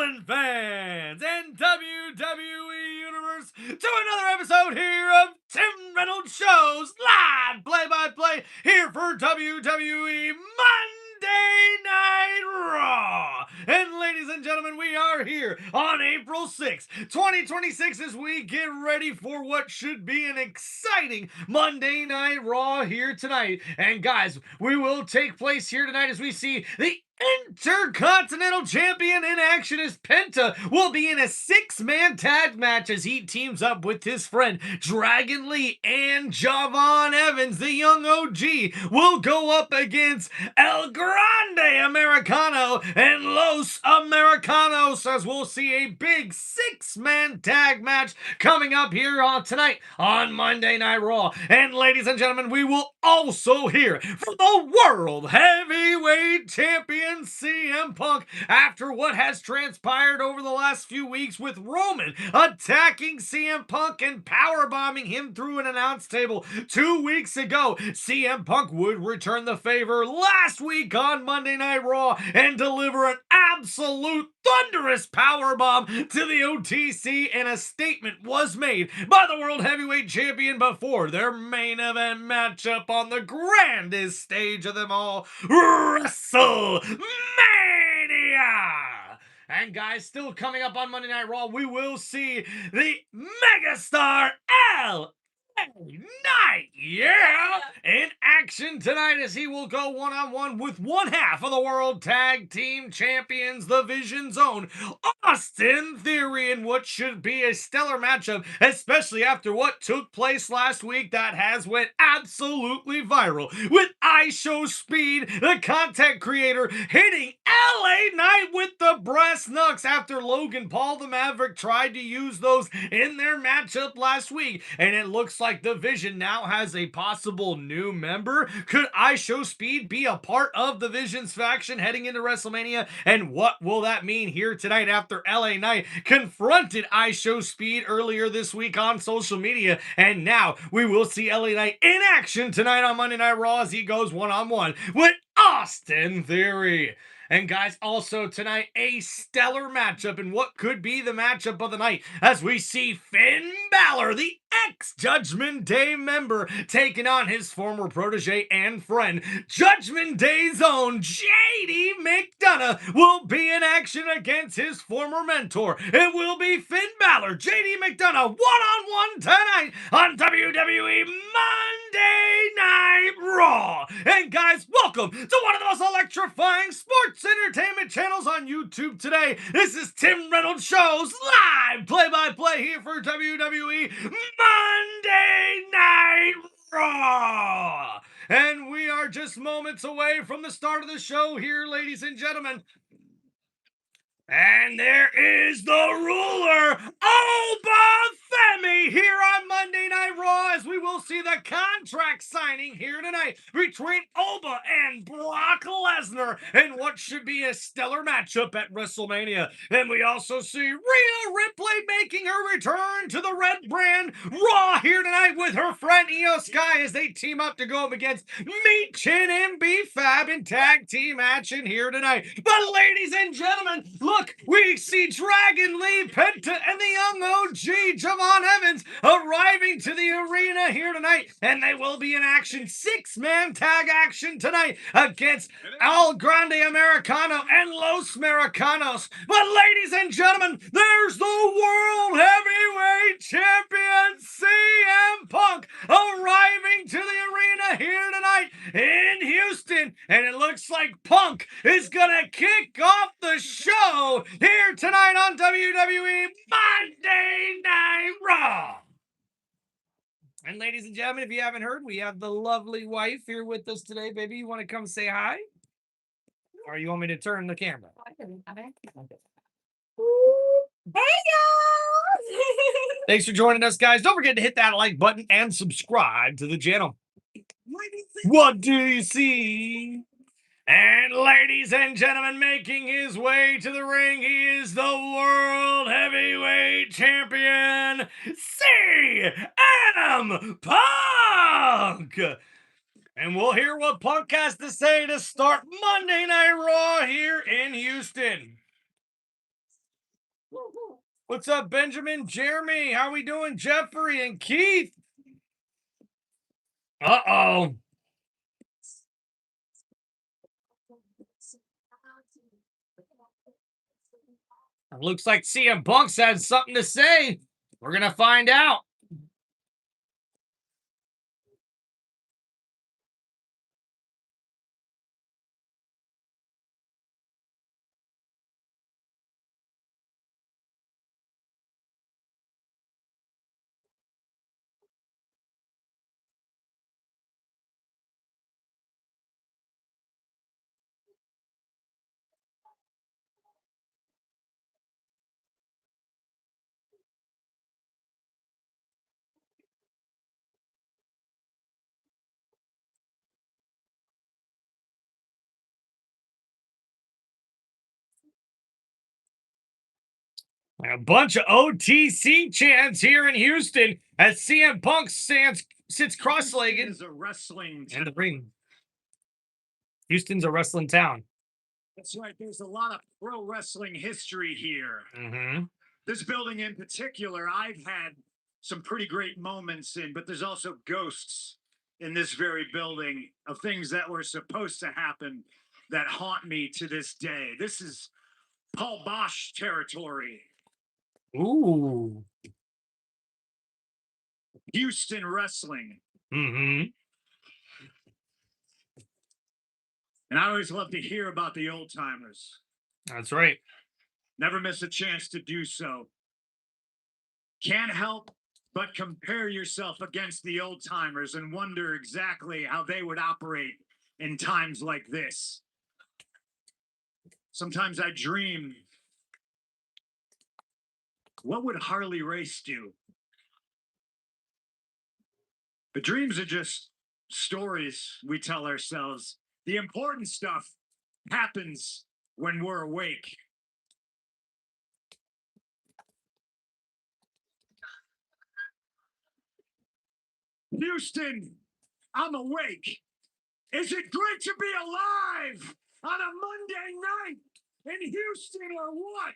wrestling fans and WWE Universe to another episode here of Tim Reynolds Show's live play-by-play here for WWE Monday Night Raw. And ladies and gentlemen, we are here on April 6th, 2026 as we get ready for what should be an exciting Monday Night Raw here tonight. And guys, we will take place here tonight as we see the Intercontinental Champion in action as Penta will be in a six-man tag match as he teams up with his friend Dragon Lee and Javon Evans. The young OG will go up against El Grande Americano and Los Americanos as we'll see a big six-man tag match coming up here on tonight on Monday Night Raw. And ladies and gentlemen, we will also hear from the World Heavyweight Champion CM Punk after what has transpired over the last few weeks with Roman attacking CM Punk and powerbombing him through an announce table 2 weeks ago. CM Punk would return the favor last week on Monday Night Raw and deliver an absolute thunderous powerbomb to the OTC, and a statement was made by the World Heavyweight Champion before their main event matchup on the grandest stage of them all, WrestleMania! And guys, still coming up on Monday Night Raw, we will see the megastar Knight, yeah, in action tonight as he will go one-on-one with one half of the World Tag Team Champions, the Vision's own Austin Theory, in what should be a stellar matchup, especially after what took place last week that has went absolutely viral, with IShowSpeed, the content creator, hitting LA Knight with the breast knucks after Logan Paul the Maverick tried to use those in their matchup last week, and it looks like the Vision now has a possible new member. Could IShowSpeed be a part of the Vision's faction heading into WrestleMania? And what will that mean here tonight after LA Knight confronted IShowSpeed earlier this week on social media? And now we will see LA Knight in action tonight on Monday Night Raw as he goes one-on-one with Austin Theory. And guys, also tonight, a stellar matchup in what could be the matchup of the night as we see Finn Balor, the ex-Judgment Day member, taking on his former protege and friend, Judgment Day's own JD McDonough, will be in action against his former mentor. It will be Finn Balor, JD McDonough, one-on-one tonight on WWE Monday Night Raw. And guys, welcome to one of the most electrifying sports entertainment channels on YouTube today. This is Tim Reynolds Show's live play-by-play here for WWE Monday Night Raw. And we are just moments away from the start of the show here, ladies and gentlemen. And there is the ruler, Femi, here on Monday Night Raw, as we will see the contract signing here tonight between Oba and Brock Lesnar in what should be a stellar matchup at WrestleMania. And we also see Rhea Ripley making her return to the Red Brand Raw here tonight with her friend Io Sky as they team up to go up against Meat Chin and B-Fab in tag team action here tonight. But ladies and gentlemen, look, we see Dragon Lee, Penta, and the young OG, Javon Evans, arriving to the arena here tonight, and they will be in action, six-man tag action tonight against El Grande Americano and Los Americanos. But ladies and gentlemen, there's the World Heavyweight Champion CM Punk arriving to the arena here tonight in Houston, and it looks like Punk is gonna kick off the show here tonight on WWE Monday Night Raw. And ladies and gentlemen, if you haven't heard, we have the lovely wife here with us today. Baby, you want to come say hi? Or you want me to turn the camera? Hey, y'all! Thanks for joining us, guys. Don't forget to hit that like button and subscribe to the channel. What do you see? And ladies and gentlemen, making his way to the ring, he is the World Heavyweight Champion, CM Punk! And we'll hear what Punk has to say to start Monday Night Raw here in Houston. What's up, Benjamin? Jeremy? How we doing? Jeffrey and Keith? Uh-oh. Looks like CM Punk's had something to say. We're going to find out. A bunch of OTC chants here in Houston as CM Punk sits cross-legged in the ring. Houston's a wrestling town. That's right. There's a lot of pro wrestling history here. Mm-hmm. This building in particular, I've had some pretty great moments in, but there's also ghosts in this very building of things that were supposed to happen that haunt me to this day. This is Paul Bosch territory. Ooh. Houston wrestling. Mm-hmm. And I always love to hear about the old timers. That's right. Never miss a chance to do so. Can't help but compare yourself against the old timers and wonder exactly how they would operate in times like this. Sometimes I dream, what would Harley Race do? But dreams are just stories we tell ourselves. The important stuff happens when we're awake. Houston, I'm awake. Is it great to be alive on a Monday night in Houston or what?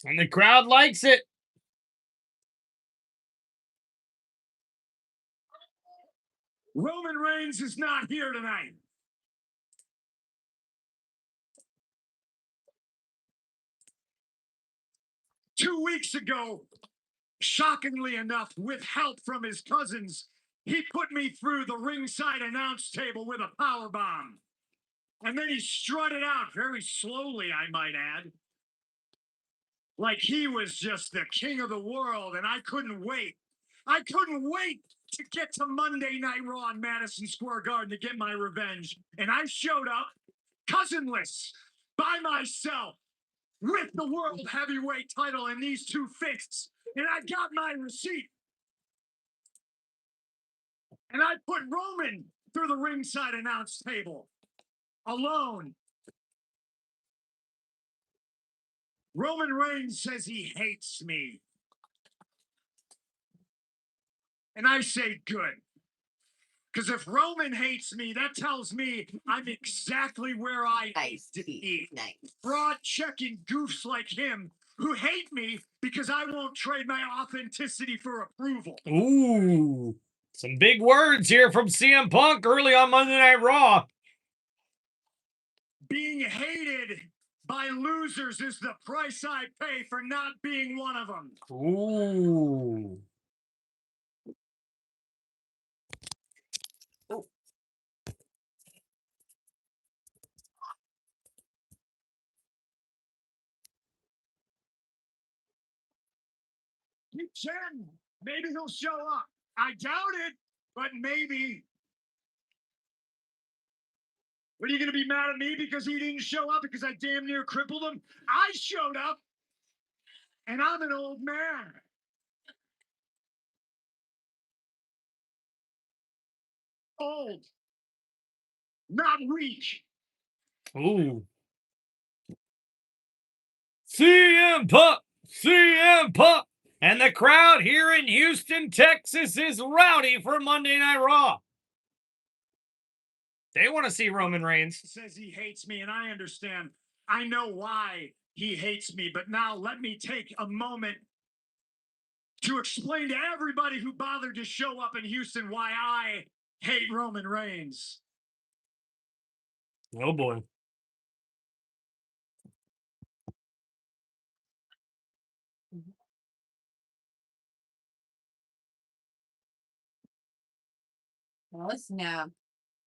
And the crowd likes it. Roman Reigns is not here tonight. Two weeks ago, shockingly enough, with help from his cousins, he put me through the ringside announce table with a power bomb. And then he strutted out very slowly, I might add. Like he was just the king of the world, and I couldn't wait. I couldn't wait to get to Monday Night Raw in Madison Square Garden to get my revenge. And I showed up, cousinless, by myself, with the World Heavyweight title in these two fists. And I got my receipt. And I put Roman through the ringside announce table, alone. Roman Reigns says he hates me. And I say, good. Because if Roman hates me, that tells me I'm exactly where I need to be. Fraud checking goofs like him who hate me because I won't trade my authenticity for approval. Ooh. Some big words here from CM Punk early on Monday Night Raw. Being hated by losers is the price I pay for not being one of them. Ooh. Jen, maybe he'll show up. I doubt it, but maybe. What are you going to be mad at me because he didn't show up because I damn near crippled him? I showed up, and I'm an old man. Old, not weak. Ooh. CM Punk, CM Punk. And the crowd here in Houston, Texas is rowdy for Monday Night Raw. They want to see Roman Reigns. Says he hates me, and I understand. I know why he hates me, but now let me take a moment to explain to everybody who bothered to show up in Houston why I hate Roman Reigns. Oh boy. Well, listen now.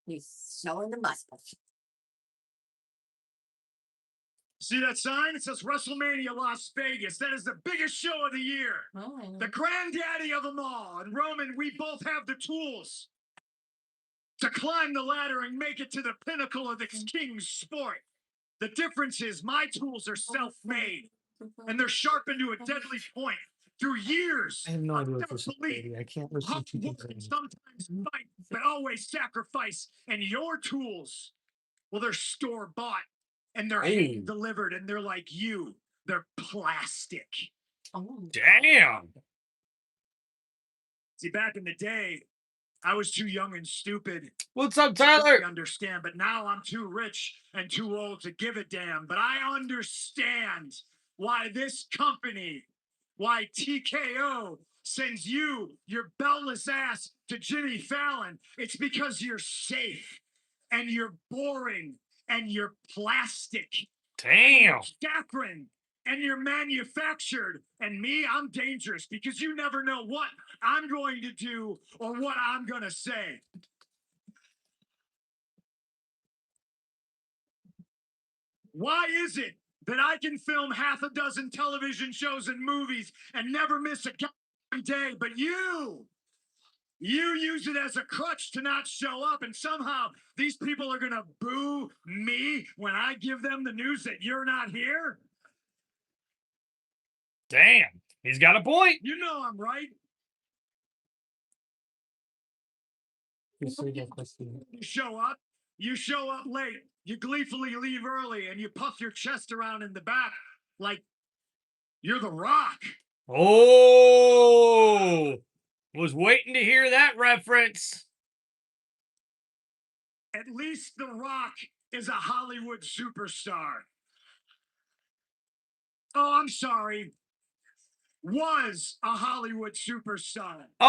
He's showing the muscles. See that sign? It says WrestleMania Las Vegas. That is the biggest show of the year. Oh, I know. The granddaddy of them all. And Roman, we both have the tools to climb the ladder and make it to the pinnacle of this king's sport. The difference is my tools are self-made, and they're sharpened to a deadly point through years. I have no idea what of this is. belief, I can't listen hard to work, you. and sometimes fight, but always sacrifice. And your tools, well, they're store-bought, and they're hand-delivered, and they're like you. They're plastic. Oh. Damn. See, back in the day, I was too young and stupid What's up, to Tyler? really understand, but now I'm too rich and too old to give a damn. But I understand why this company, why TKO sends you, your beltless ass, to Jimmy Fallon. It's because you're safe and you're boring and you're plastic. Damn. Saccharine, and you're manufactured. And me, I'm dangerous because you never know what I'm going to do or what I'm going to say. Why is it that I can film half a dozen television shows and movies and never miss a goddamn day, but you use it as a crutch to not show up, and somehow these people are going to boo me when I give them the news that you're not here? Damn. He's got a point. You know I'm right. You show up late, you gleefully leave early, and you puff your chest around in the back like you're The Rock. Oh, was waiting to hear that reference. At least The Rock is a Hollywood superstar. Oh, I'm sorry. Was a Hollywood superstar. Oh,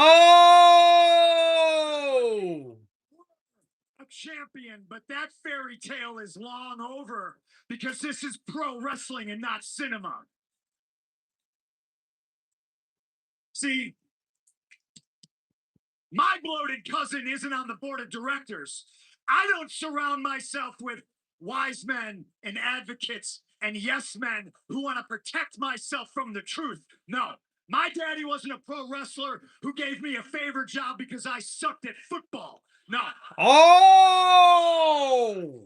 A champion, but that fairy tale is long over because this is pro wrestling and not cinema. See, my bloated cousin isn't on the board of directors. I don't surround myself with wise men and advocates and yes men who want to protect myself from the truth. No, my daddy wasn't a pro wrestler who gave me a favor job because I sucked at football. No. oh.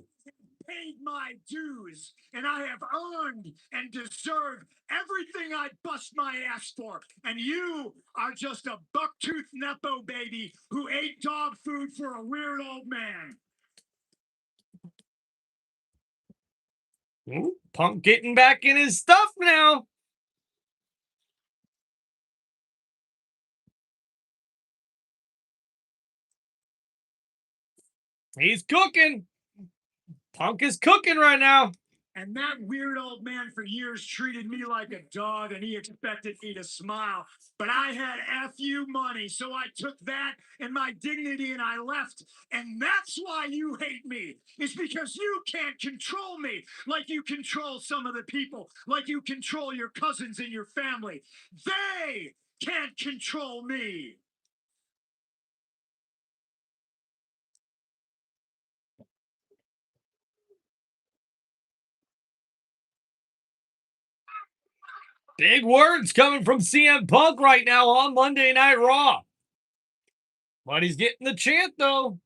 Paid my dues, and I have earned and deserved everything I bust my ass for. And you are just a buck-toothed Nepo baby who ate dog food for a weird old man. Ooh, Punk getting back in his stuff now. He's cooking. Punk is cooking right now. And that weird old man for years treated me like a dog, and he expected me to smile. But I had FU money, so I took that and my dignity and I left. And that's why you hate me. It's because you can't control me like you control some of the people, like you control your cousins and your family. They can't control me. Big words coming from CM Punk right now on Monday Night Raw. But he's getting the chant, though.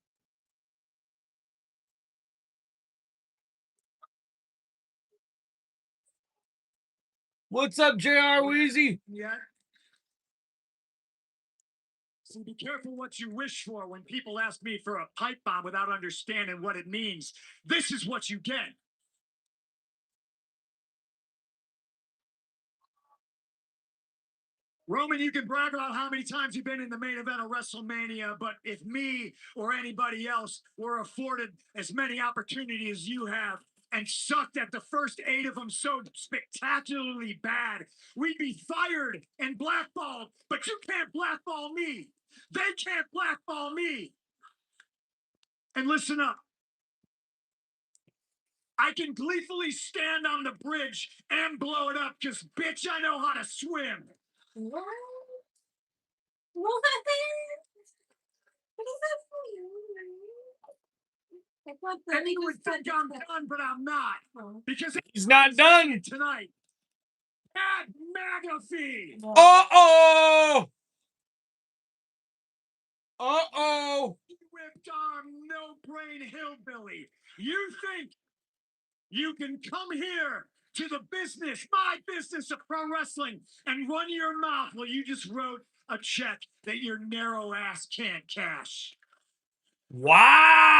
What's up, JR Weezy? Yeah. So be careful what you wish for when people ask me for a pipe bomb without understanding what it means. This is what you get. Roman, you can brag about how many times you've been in the main event of WrestleMania, but if me or anybody else were afforded as many opportunities as you have, and sucked at the first 8 of them so spectacularly bad, we'd be fired and blackballed. But you can't blackball me. They can't blackball me. And listen up. I can gleefully stand on the bridge and blow it up because, bitch, I know how to swim. What? What? What is that for you? It's like the And you would biggest think I'm done, but I'm not. Oh. Because He's not done. tonight, Pat McAfee. Uh-oh. Uh-oh. Whipped arm, no brain hillbilly. You think you can come here to the business, my business of pro wrestling, and run your mouth while you just wrote a check that your narrow ass can't cash?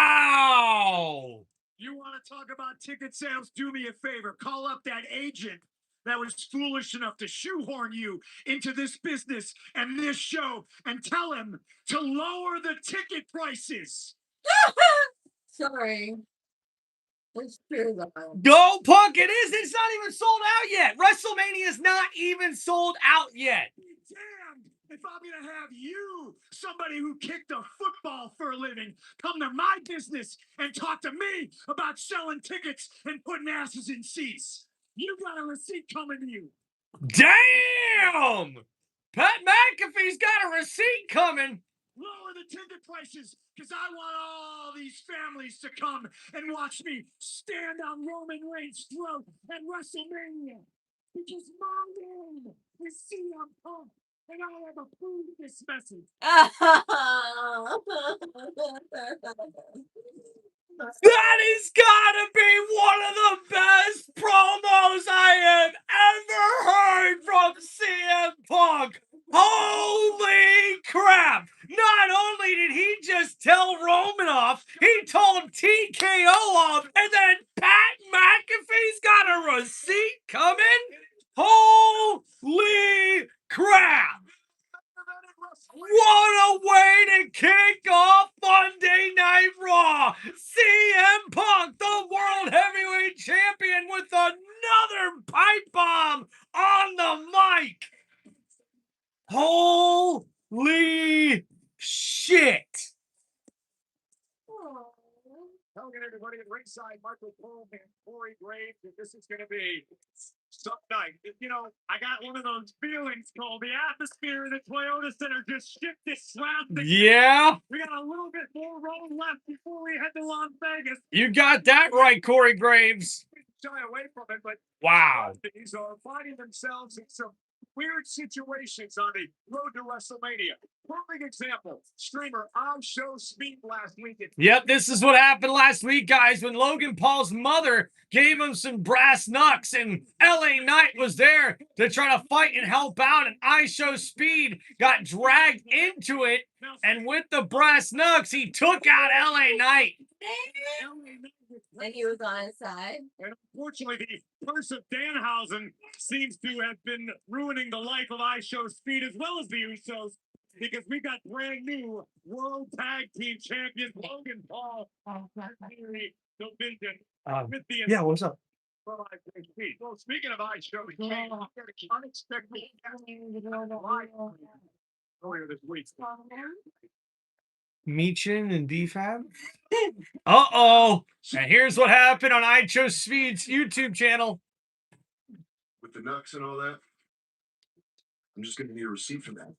Wow. You want to talk about ticket sales? Do me a favor. Call up that agent that was foolish enough to shoehorn you into this business and this show and tell him to lower the ticket prices. Sorry. It's true though. Go Punk, it is. It's not even sold out yet. WrestleMania is not even sold out yet. Damned if I'm going to have you, somebody who kicked a football for a living, come to my business and talk to me about selling tickets and putting asses in seats. You got a receipt coming to you. Damn! Pat McAfee's got a receipt coming. Lower the ticket prices, because I want all these families to come and watch me stand on Roman Reigns' throat at WrestleMania. Because my name is CM Punk, and I have approved this message. That has gotta be one of the best promos I have ever heard from CM Punk. Holy crap! Not only did he just tell Roman off, he told TKO off, and then Pat McAfee's got a receipt coming? Holy crap! What a way to kick off Monday Night Raw! CM Punk, the World Heavyweight Champion, with another pipe bomb on the mic! Holy shit! Telling everybody at ringside, Michael Cole and Corey Graves, that this is going to be some night. You know, I got one of those feelings called the atmosphere in the Toyota Center just shifted, slapped. Yeah, We got a little bit more road left before we head to Las Vegas. you got that right, Corey Graves. Shy away from it, but Wow. these are finding themselves in some weird situations on the road to WrestleMania. Perfect example. Streamer on show speed last weekend. Yep, this is what happened last week, guys, when Logan Paul's mother gave him some brass knucks, and LA Knight was there to try to fight and help out, and I Show Speed got dragged into it, and with the brass knucks, he took out LA Knight. And he was on his side. And unfortunately, the curse of Danhausen seems to have been ruining the life of I Show Speed as well as the Usos, because we got brand new World Tag Team Champions Logan Paul division with the Yeah, what's up? from I Show Speed. Well, speaking of I Show Speed, unexpected earlier this week. Meechin and DFAB? Uh-oh. And here's what happened on I Show Speed's YouTube channel. With the Nux and all that, I'm just going to need a receipt for that.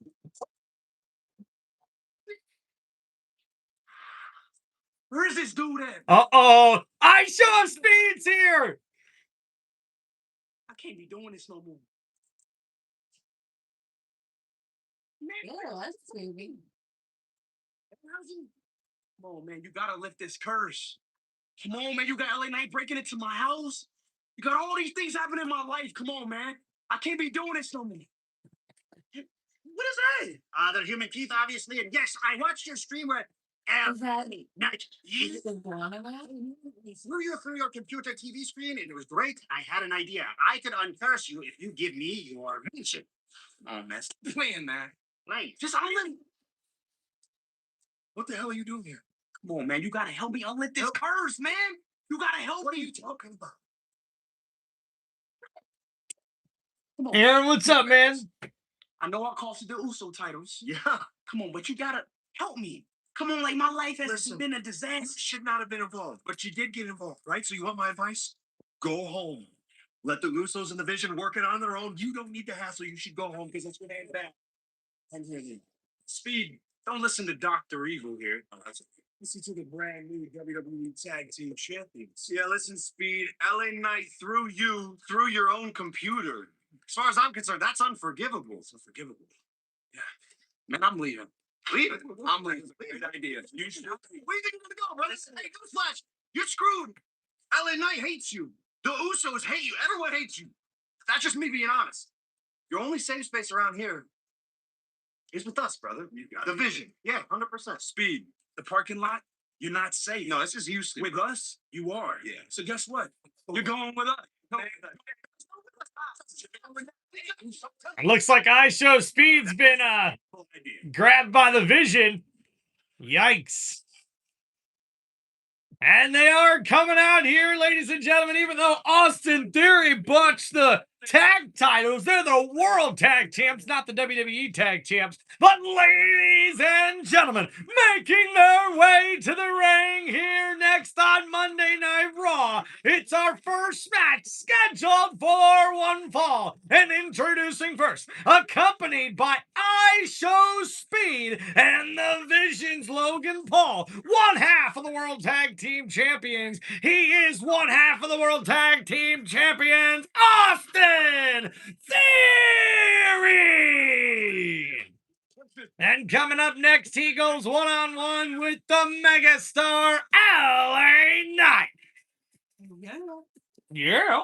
Where is this dude at? Uh-oh. I Show Speed's here. I can't be doing this no more. Yeah, that's sweet. Come on, man, you gotta lift this curse. Come on, man, you got LA Knight breaking into my house. You got all these things happening in my life. Come on, man. I can't be doing this no more. What is that? They're human teeth, obviously. And yes, I watched your stream where Is that night. is it guanabana? Through your computer TV screen, and it was great. I had an idea. I could uncurse you if you give me your mention. Oh, man, stop playing, man. Right, just unlift. What the hell are you doing here? Come on, man, you gotta help me unlift this curse, man. You gotta help me. What are you talking about? Come on. Aaron, what's up, man? I know I cost you the Uso titles. Yeah. Come on, but you gotta help me. Come on, like my life has been a disaster. You should not have been involved, but you did get involved, right? So you want my advice? Go home. Let the Usos and the Vision work it on their own. You don't need the hassle. You should go home because it's gonna end bad. I'm here. Speed, don't listen to Dr. Evil here. Oh, that's okay. Listen to the brand new WWE Tag Team Champions. Yeah, listen, Speed. LA Knight threw you through your own computer. As far as I'm concerned, that's unforgivable. It's unforgivable. Yeah. Man, I'm leaving. Leaving? I'm leaving. Good idea. You should. Where you think you're gonna go, brother? Hey, newsflash. You're screwed. LA Knight hates you. The Usos hate you. Everyone hates you. That's just me being honest. Your only safe space around here is with us, brother. The Vision. Yeah, 100%. Speed. The parking lot, you're not safe. No, this is Houston. With us, you are. Yeah. So guess what? You're going with us. No. It looks like iShow Speed's been grabbed by the Vision. Yikes. And they are coming out here, ladies and gentlemen, even though Austin Theory botched the tag titles. They're the World Tag Champs, not the WWE Tag Champs. But ladies and gentlemen, making their way to the ring here next on Monday Night Raw, it's our first match scheduled for one fall. And introducing first, accompanied by iShow Speed and the Vision's Logan Paul, one half of the World Tag Team Champions. He is one half of the World Tag Team Champions, Austin Theory. And coming up next, he goes one-on-one with the megastar LA Knight. Yeah.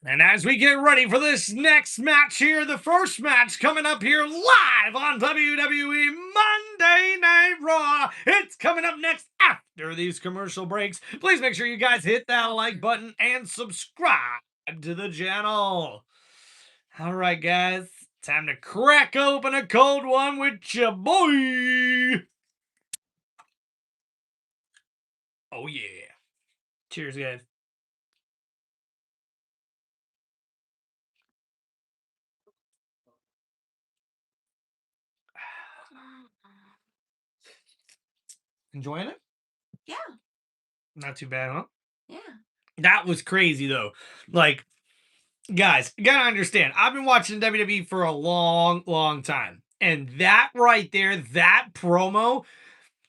And as we get ready for this next match here, the first match coming up here live on WWE Monday Night Raw. It's coming up next after these commercial breaks. Please make sure you guys hit that like button and subscribe to the channel. All right, guys. Time to crack open a cold one with your boy. Oh, yeah. Cheers, guys. Enjoying it? Yeah. Not too bad, huh? Yeah. That was crazy, though. Like, guys, you gotta understand, I've been watching WWE for a long, long time. And that right there, that promo,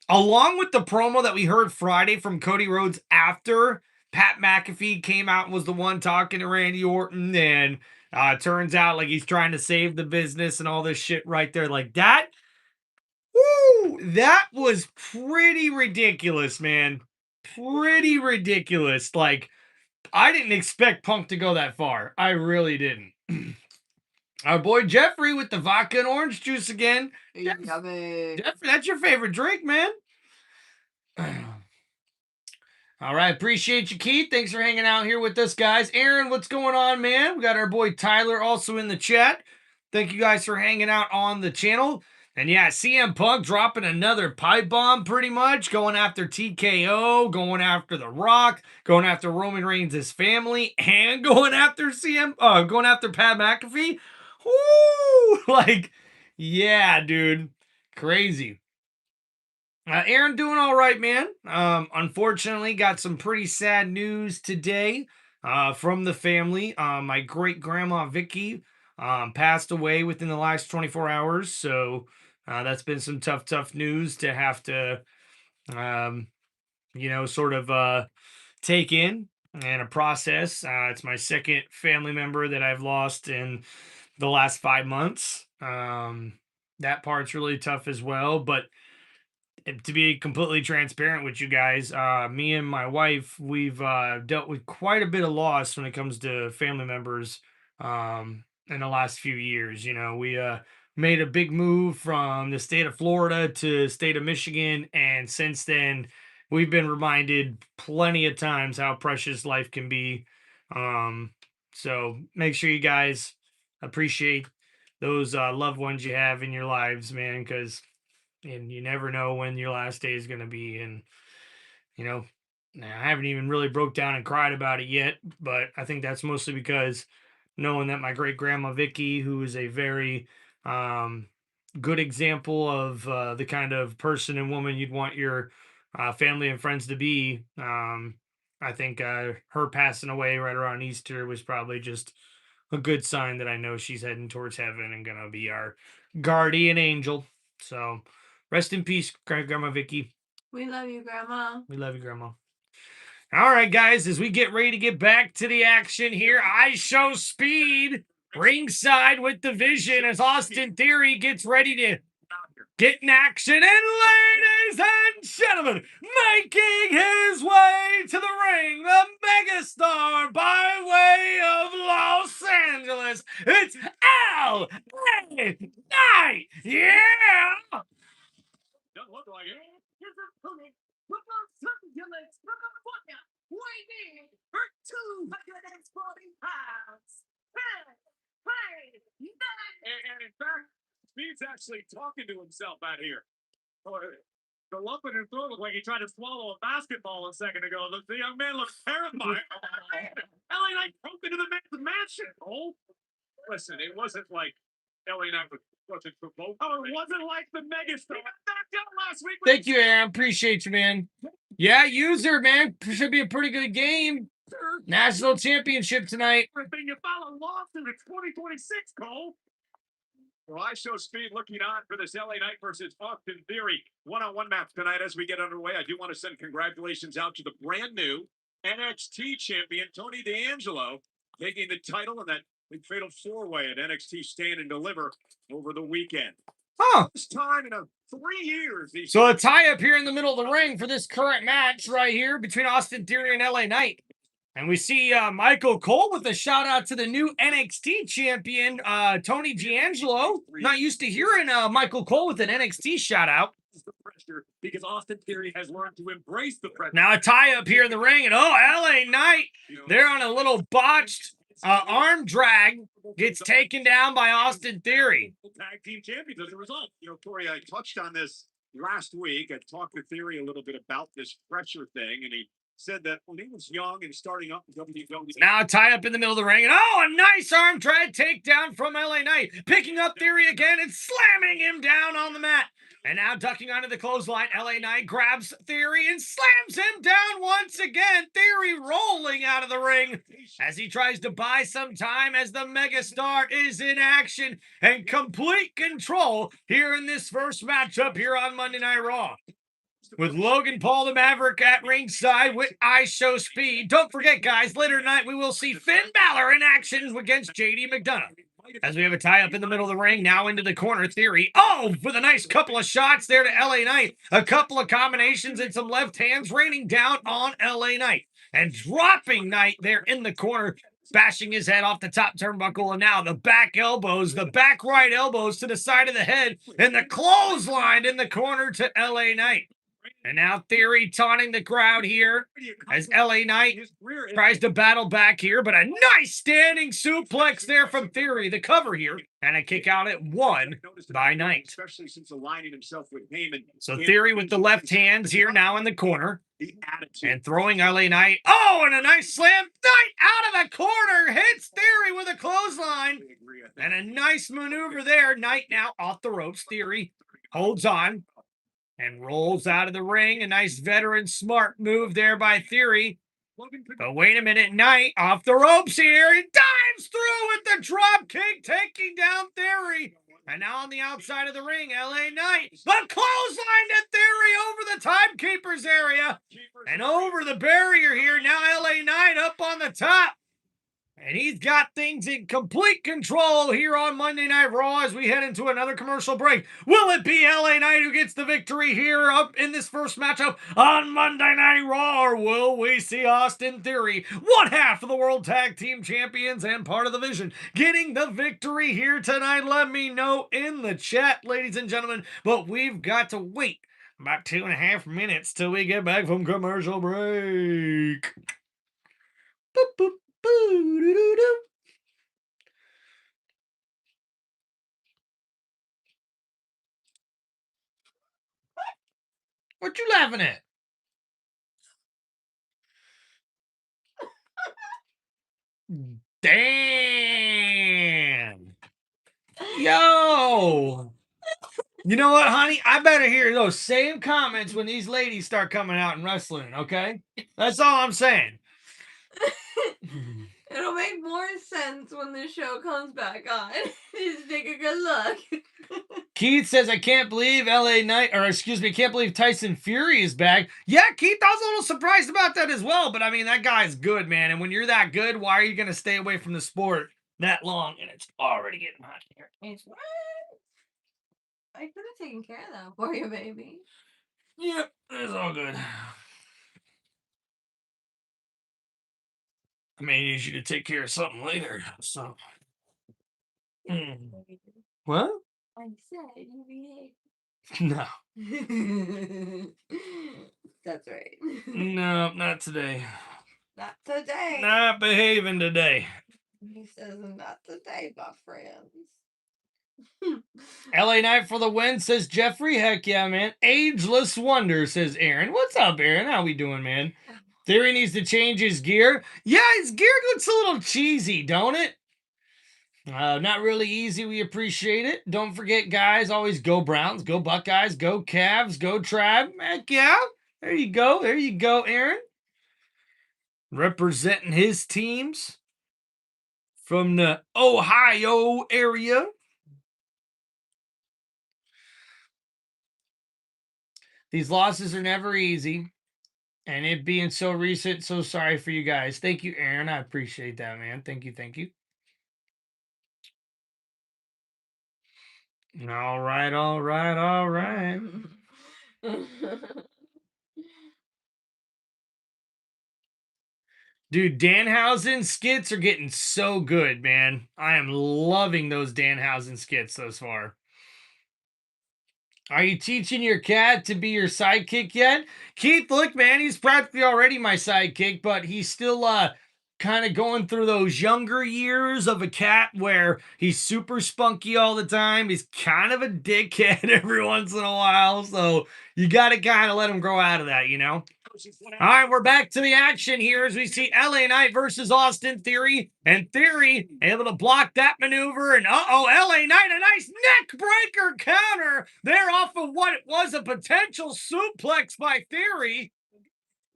along with the promo that we heard Friday from Cody Rhodes after Pat McAfee came out and was the one talking to Randy Orton, and turns out like he's trying to save the business and all this shit right there, like that. Woo! That was pretty ridiculous, man. Pretty ridiculous. Like, I didn't expect Punk to go that far. I really didn't. Our boy Jeffrey with the vodka and orange juice again. Yummy. Jeffrey, that's your favorite drink, man. All right, appreciate you, Keith. Thanks for hanging out here with us, guys. Aaron, what's going on, man? We got our boy Tyler also in the chat. Thank you guys for hanging out on the channel. And yeah, CM Punk dropping another pipe bomb pretty much, going after TKO, going after The Rock, going after Roman Reigns' family, and going after going after Pat McAfee. Woo! Like, yeah, dude. Crazy. Aaron doing all right, man. Unfortunately, got some pretty sad news today from the family. My great grandma Vicky passed away within the last 24 hours. So that's been some tough news to have to, sort of take in and a process. It's my second family member that I've lost in the last 5 months. That part's really tough as well, but to be completely transparent with you guys, me and my wife, we've dealt with quite a bit of loss when it comes to family members in the last few years. You know, we made a big move from the state of Florida to the state of Michigan, and since then, we've been reminded plenty of times how precious life can be. So make sure you guys appreciate those loved ones you have in your lives, man, because and you never know when your last day is going to be. And, Now, I haven't even really broke down and cried about it yet, but I think that's mostly because knowing that my great grandma Vicky, who is a very um, good example of the kind of person and woman you'd want your family and friends to be, I think her passing away right around Easter was probably just a good sign that I know she's heading towards heaven and gonna be our guardian angel. So, rest in peace, Grandma Vicky. We love you, Grandma. We love you, Grandma. All right, guys, as we get ready to get back to the action here, I show speed ringside with the Vision as Austin Theory gets ready to get in action. And ladies and gentlemen, making his way to the ring, the megastar by way of Los Angeles, it's L.A. Knight. Yeah! Doesn't look like it. Here's a pony. Look on succulents. Look on what now? Waiting for 240 pounds. Hey, and in fact, Speed's actually talking to himself out here. The lump in his throat looked like he tried to swallow a basketball a second ago. The young man looks terrified. LA Knight broke into the mansion. Oh, listen, it wasn't like LA Knight wasn't provoked. Oh, it wasn't like the megastar. He got knocked out last week. Thank you, Aaron. Appreciate you, man. Yeah, user, man. Should be a pretty good game. National championship tonight. Everything you follow lawsuit. It's 2026, Cole. Well, I show Speed looking on for this LA Knight versus Austin Theory one-on-one match tonight. As we get underway, I do want to send congratulations out to the brand new NXT champion, Tony D'Angelo, taking the title in that big fatal four-way at NXT Stand and Deliver over the weekend. Huh. This time in 3 years. So a tie-up here in the middle of the ring for this current match right here between Austin Theory and LA Knight. And we see Michael Cole with a shout out to the new NXT champion, Tony D'Angelo. Not used to hearing Michael Cole with an NXT shout out. The pressure because Austin Theory has learned to embrace the pressure. Now a tie-up here in the ring, and LA Knight, they're on a little botched arm drag, gets taken down by Austin Theory. Tag team champions as a result. Corey, I touched on this last week. I talked to Theory a little bit about this pressure thing, and he said that when he was young and starting up in WWE. Now a tie-up in the middle of the ring, and a nice arm drag takedown from LA Knight, picking up Theory again and slamming him down on the mat. And now ducking onto the clothesline, LA Knight grabs Theory and slams him down once again. Theory rolling out of the ring as he tries to buy some time as the megastar is in action and complete control here in this first matchup here on Monday Night Raw. With Logan Paul the Maverick at ringside with I Show Speed. Don't forget, guys, later tonight we will see Finn Balor in action against JD McDonough. As we have a tie-up in the middle of the ring, now into the corner, Theory. With a nice couple of shots there to LA Knight. A couple of combinations and some left hands raining down on LA Knight. And dropping Knight there in the corner, bashing his head off the top turnbuckle. And now the back elbows, the back right elbows to the side of the head. And the clothesline in the corner to LA Knight. And now Theory taunting the crowd here as LA Knight tries to battle back here, but a nice standing suplex there from Theory, the cover here, and a kick out at 1 by Knight. Especially since aligning himself with Heyman. So Theory with the left hands here now in the corner and throwing LA Knight. And a nice slam. Knight out of the corner hits Theory with a clothesline and a nice maneuver there. Knight now off the ropes. Theory holds on and rolls out of the ring. A nice veteran smart move there by Theory. But wait a minute, Knight off the ropes here. He dives through with the drop kick, taking down Theory. And now on the outside of the ring, LA Knight. The clothesline to Theory over the timekeeper's area. And over the barrier here. Now LA Knight up on the top. And he's got things in complete control here on Monday Night Raw as we head into another commercial break. Will it be LA Knight who gets the victory here up in this first matchup on Monday Night Raw? Or will we see Austin Theory, one half of the World Tag Team Champions and part of the Vision, getting the victory here tonight? Let me know in the chat, ladies and gentlemen. But we've got to wait about 2.5 minutes till we get back from commercial break. Boop, boop. What you laughing at? Dan. Yo. You know what, honey? I better hear those same comments when these ladies start coming out and wrestling, okay? That's all I'm saying. It'll make more sense when the show comes back on. Just take a good look. Keith says, I can't believe can't believe Tyson Fury is back. Yeah, Keith, I was a little surprised about that as well. But I mean, that guy's good, man. And when you're that good, why are you going to stay away from the sport that long? And it's already getting hot here. It's what? I could have taken care of that for you, baby. Yep, it's all good. I may need you to take care of something later. So, what? I said you behave. No, That's right. no, not today. Not today. Not behaving today. He says not today, my friends. LA Knight for the win, says Jeffrey. Heck yeah, man. Ageless Wonder, says Aaron. What's up, Aaron? How we doing, man? Theory needs to change his gear. Yeah, his gear looks a little cheesy, don't it? Not really easy. We appreciate it. Don't forget, guys, always go Browns, go Buckeyes, go Cavs, go Tribe. Heck yeah. There you go. There you go, Aaron. Representing his teams from the Ohio area. These losses are never easy. And it being so recent, so sorry for you guys. Thank you, Aaron. I appreciate that, man. Thank you. Thank you. All right, all right, all right. Dude, Danhausen skits are getting so good, man. I am loving those Danhausen skits thus far. Are you teaching your cat to be your sidekick yet? Keith, look, man, he's practically already my sidekick, but he's still kind of going through those younger years of a cat where he's super spunky all the time. He's kind of a dickhead every once in a while, so you got to kind of let him grow out of that, you know? All right, we're back to the action here as we see LA Knight versus Austin Theory. And Theory able to block that maneuver. And LA Knight, a nice neck breaker counter there off of what was a potential suplex by Theory.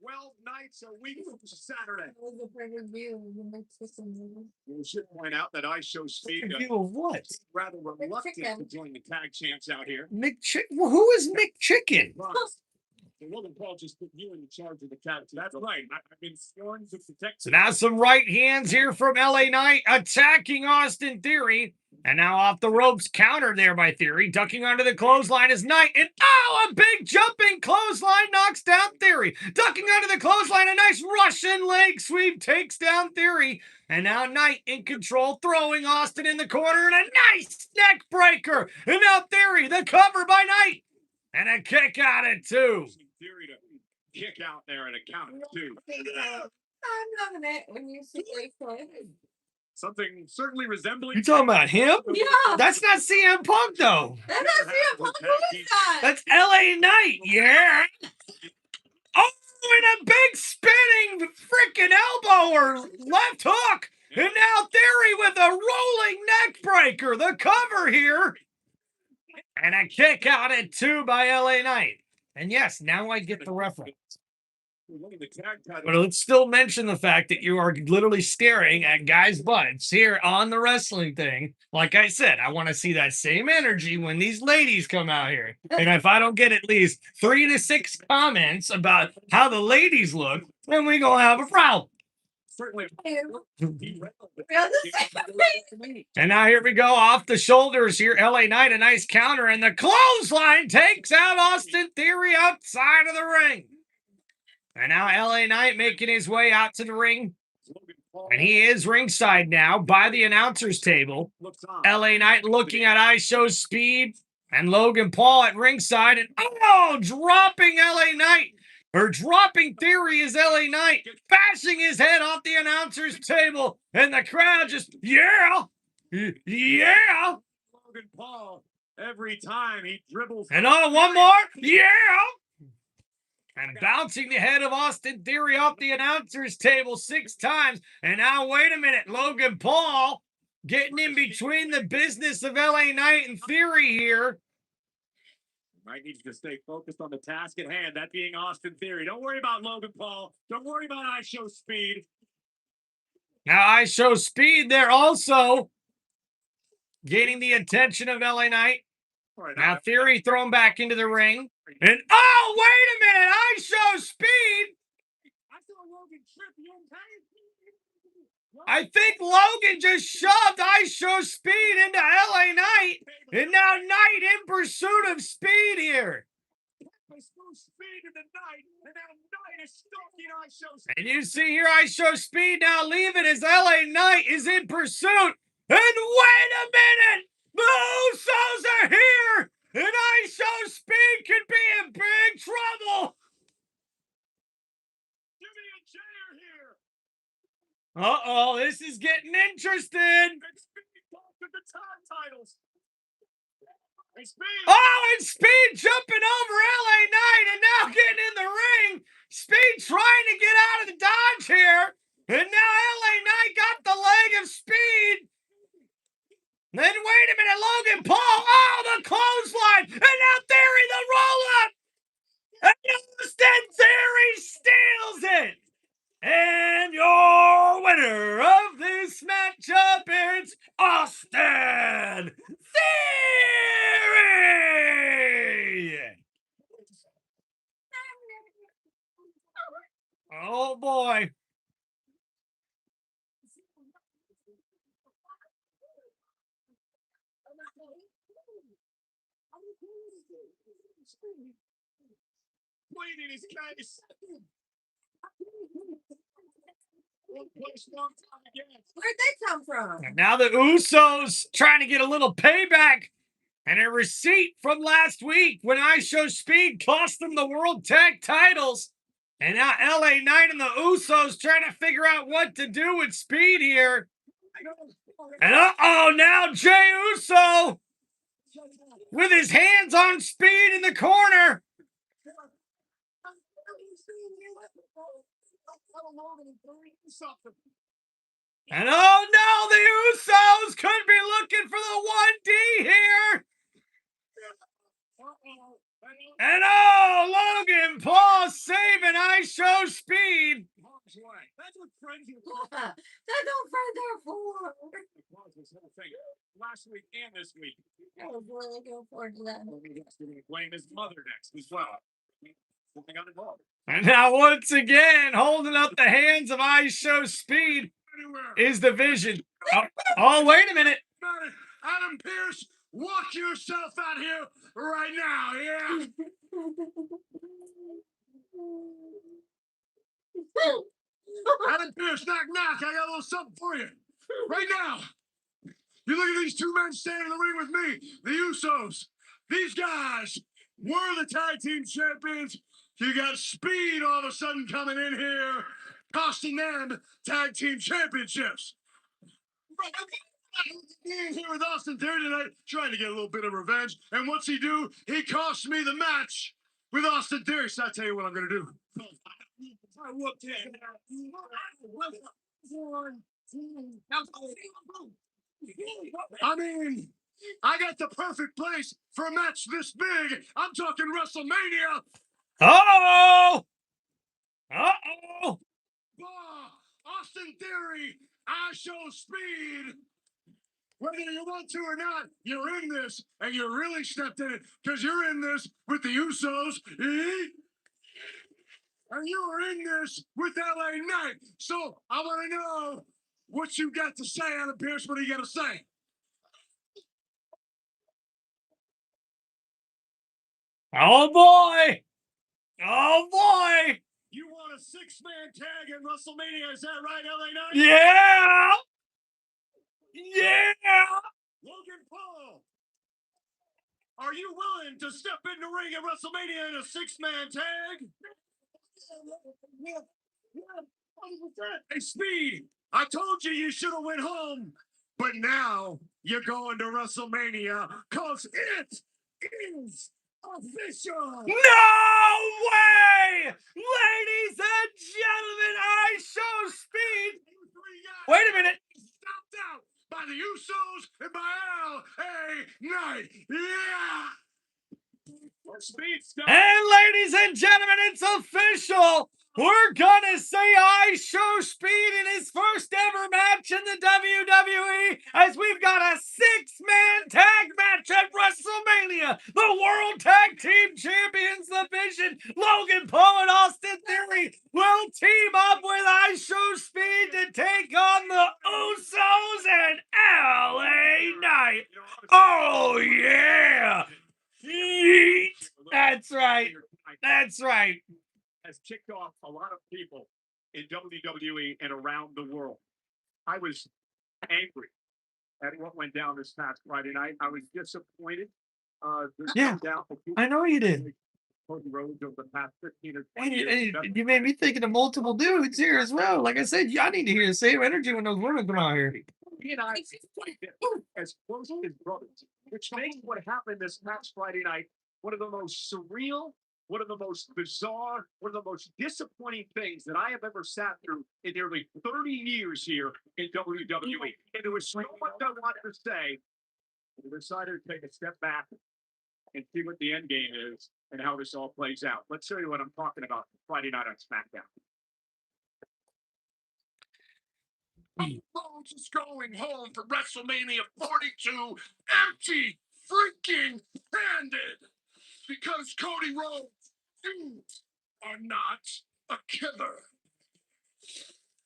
12 nights a week from Saturday. That was a perfect view of the next system. We should point out that I show speed View of what? rather reluctant to chicken. join the tag champs out here. Well, who is McChicken? But Logan Paul just put you in charge of the tag. That's right. I've been sworn to protect. So now some right hands here from LA Knight attacking Austin Theory. And now off the ropes, counter there by Theory. Ducking under the clothesline is Knight. And a big jumping clothesline knocks down Theory. Ducking under the clothesline, a nice Russian leg sweep takes down Theory. And now Knight in control, throwing Austin in the corner. And a nice neck breaker. And now Theory, the cover by Knight. And a kick out at 2. Theory to kick out there at a count of 2. I'm loving it when you see like Something certainly resembling. You talking about him? Yeah. That's not CM Punk, though. That's not CM Punk. Who is that? That's LA Knight. Yeah. Oh, and a big spinning freaking elbow or left hook. And now Theory with a rolling neck breaker. The cover here. And a kick out at 2 by LA Knight. And yes, now I get the reference. But let's still mention the fact that you are literally staring at guys' butts here on the wrestling thing. Like I said, I want to see that same energy when these ladies come out here. And if I don't get at least 3 to 6 comments about how the ladies look, then we gonna have a problem. Certainly. And now here we go off the shoulders here. LA Knight, a nice counter, and the clothesline takes out Austin Theory outside of the ring. And now LA Knight making his way out to the ring. And he is ringside now by the announcer's table. LA Knight looking at ISHO Speed and Logan Paul at ringside. And dropping LA Knight. Or dropping Theory is LA Knight, bashing his head off the announcer's table, and the crowd just, yeah. Logan Paul, every time he dribbles. And one more, yeah. And bouncing the head of Austin Theory off the announcer's table 6 times. And now, wait a minute, Logan Paul getting in between the business of LA Knight and Theory here. Might need to stay focused on the task at hand, that being Austin Theory. Don't worry about Logan Paul. Don't worry about I Show Speed. Now, I Show Speed, they're also gaining the attention of LA Knight. Right, Now, Theory thrown back into the ring. And, oh, wait a minute, I Show Speed. I saw Logan trip the entire. I think Logan just shoved I Show Speed into LA Knight. And now Knight in pursuit of Speed here. Speed in the night, and now Knight is stalking I Show Speed. And you see here I Show Speed now leaving as LA Knight is in pursuit. And wait a minute! The Usos are here! And I Show Speed could be in big trouble! Jimmy and Jay are here. Uh-oh, this is getting interesting. And Speed talked to the tag titles. And Speed. Oh, and Speed jumping over LA Knight and now getting in the ring. Speed trying to get out of the dodge here. And now LA Knight got the leg of Speed. Then wait a minute, Logan Paul. Oh, the clothesline. And now Theory, the roll-up. And Austin Theory steals it. And your winner of this matchup is Austin Theory. Oh, boy. Pleading his case. Where'd they come from? Now the Usos trying to get a little payback and a receipt from last week when I Show Speed cost them the World Tag Titles. And now LA Knight and the Usos trying to figure out what to do with Speed here. And uh-oh, now Jey Uso with his hands on Speed in the corner. And oh no, the Usos could be looking for the 1D here. And oh, Logan Paul saving I Show Speed. That's what friends are for. That's what friends are for. Last week and this week. Oh boy, I go forward to that. Blame his mother next as well. Something got involved. And now once again, holding up the hands of I Show Speed is the Vision. Oh, wait a minute. Adam Pearce, walk yourself out here right now, yeah? Adam Pearce, knock, knock. I got a little something for you. Right now. You look at these two men standing in the ring with me, the Usos. These guys were the tag team champions. You got Speed all of a sudden coming in here, costing them tag team championships. Being here with Austin Theory tonight, trying to get a little bit of revenge. And what's he do? He cost me the match with Austin Theory. So I tell you what I'm going to do. I whooped him. I mean, I got the perfect place for a match this big. I'm talking WrestleMania. Uh-oh. Uh-oh. Austin Theory, I Show Speed. Whether you want to or not, you're in this, and you really stepped in it because you're in this with the Usos, and you are in this with LA Knight. So I want to know what you got to say, Adam Pearce. What are you going to say? Oh, boy. Oh, boy. You want a 6-man tag at WrestleMania? Is that right, LA Knight? Yeah. Yeah. Logan Paul, are you willing to step in the ring at WrestleMania in a 6-man tag? Hey, Speed, I told you should have went home, but now you're going to WrestleMania because it is official. No way! Ladies and gentlemen, I show speed. Wait a minute. Stopped out by the Usos and by L.A. Knight. Yeah. Speed stuff. And ladies and gentlemen, it's official. We're gonna say I show speed in his first ever match in the WWE, as we've got a 6-man tag match at WrestleMania. The World Tag Team Champions division, Logan Paul and Austin Theory, will team up with I show speed to take on the Usos and LA Knight. Oh yeah! Yeet. That's right. That's right. Has ticked off a lot of people in WWE and around the world. I was angry at what went down this past Friday night. I was disappointed. Yeah, I know you did. Cody Rhodes over the past 15 or 20 And years. you made me thinking of multiple dudes here as well. Like I said, I need to hear the same energy when those women come out here. He and I as close as brothers, which makes what happened this past Friday night one of the most surreal, one of the most bizarre, one of the most disappointing things that I have ever sat through in nearly 30 years here in WWE. And there was so much I wanted to say, I decided to take a step back and see what the end game is and how this all plays out. Let's show you what I'm talking about Friday night on SmackDown. Rhodes is going home for WrestleMania 42 empty freaking handed because Cody Rhodes, you are not a killer.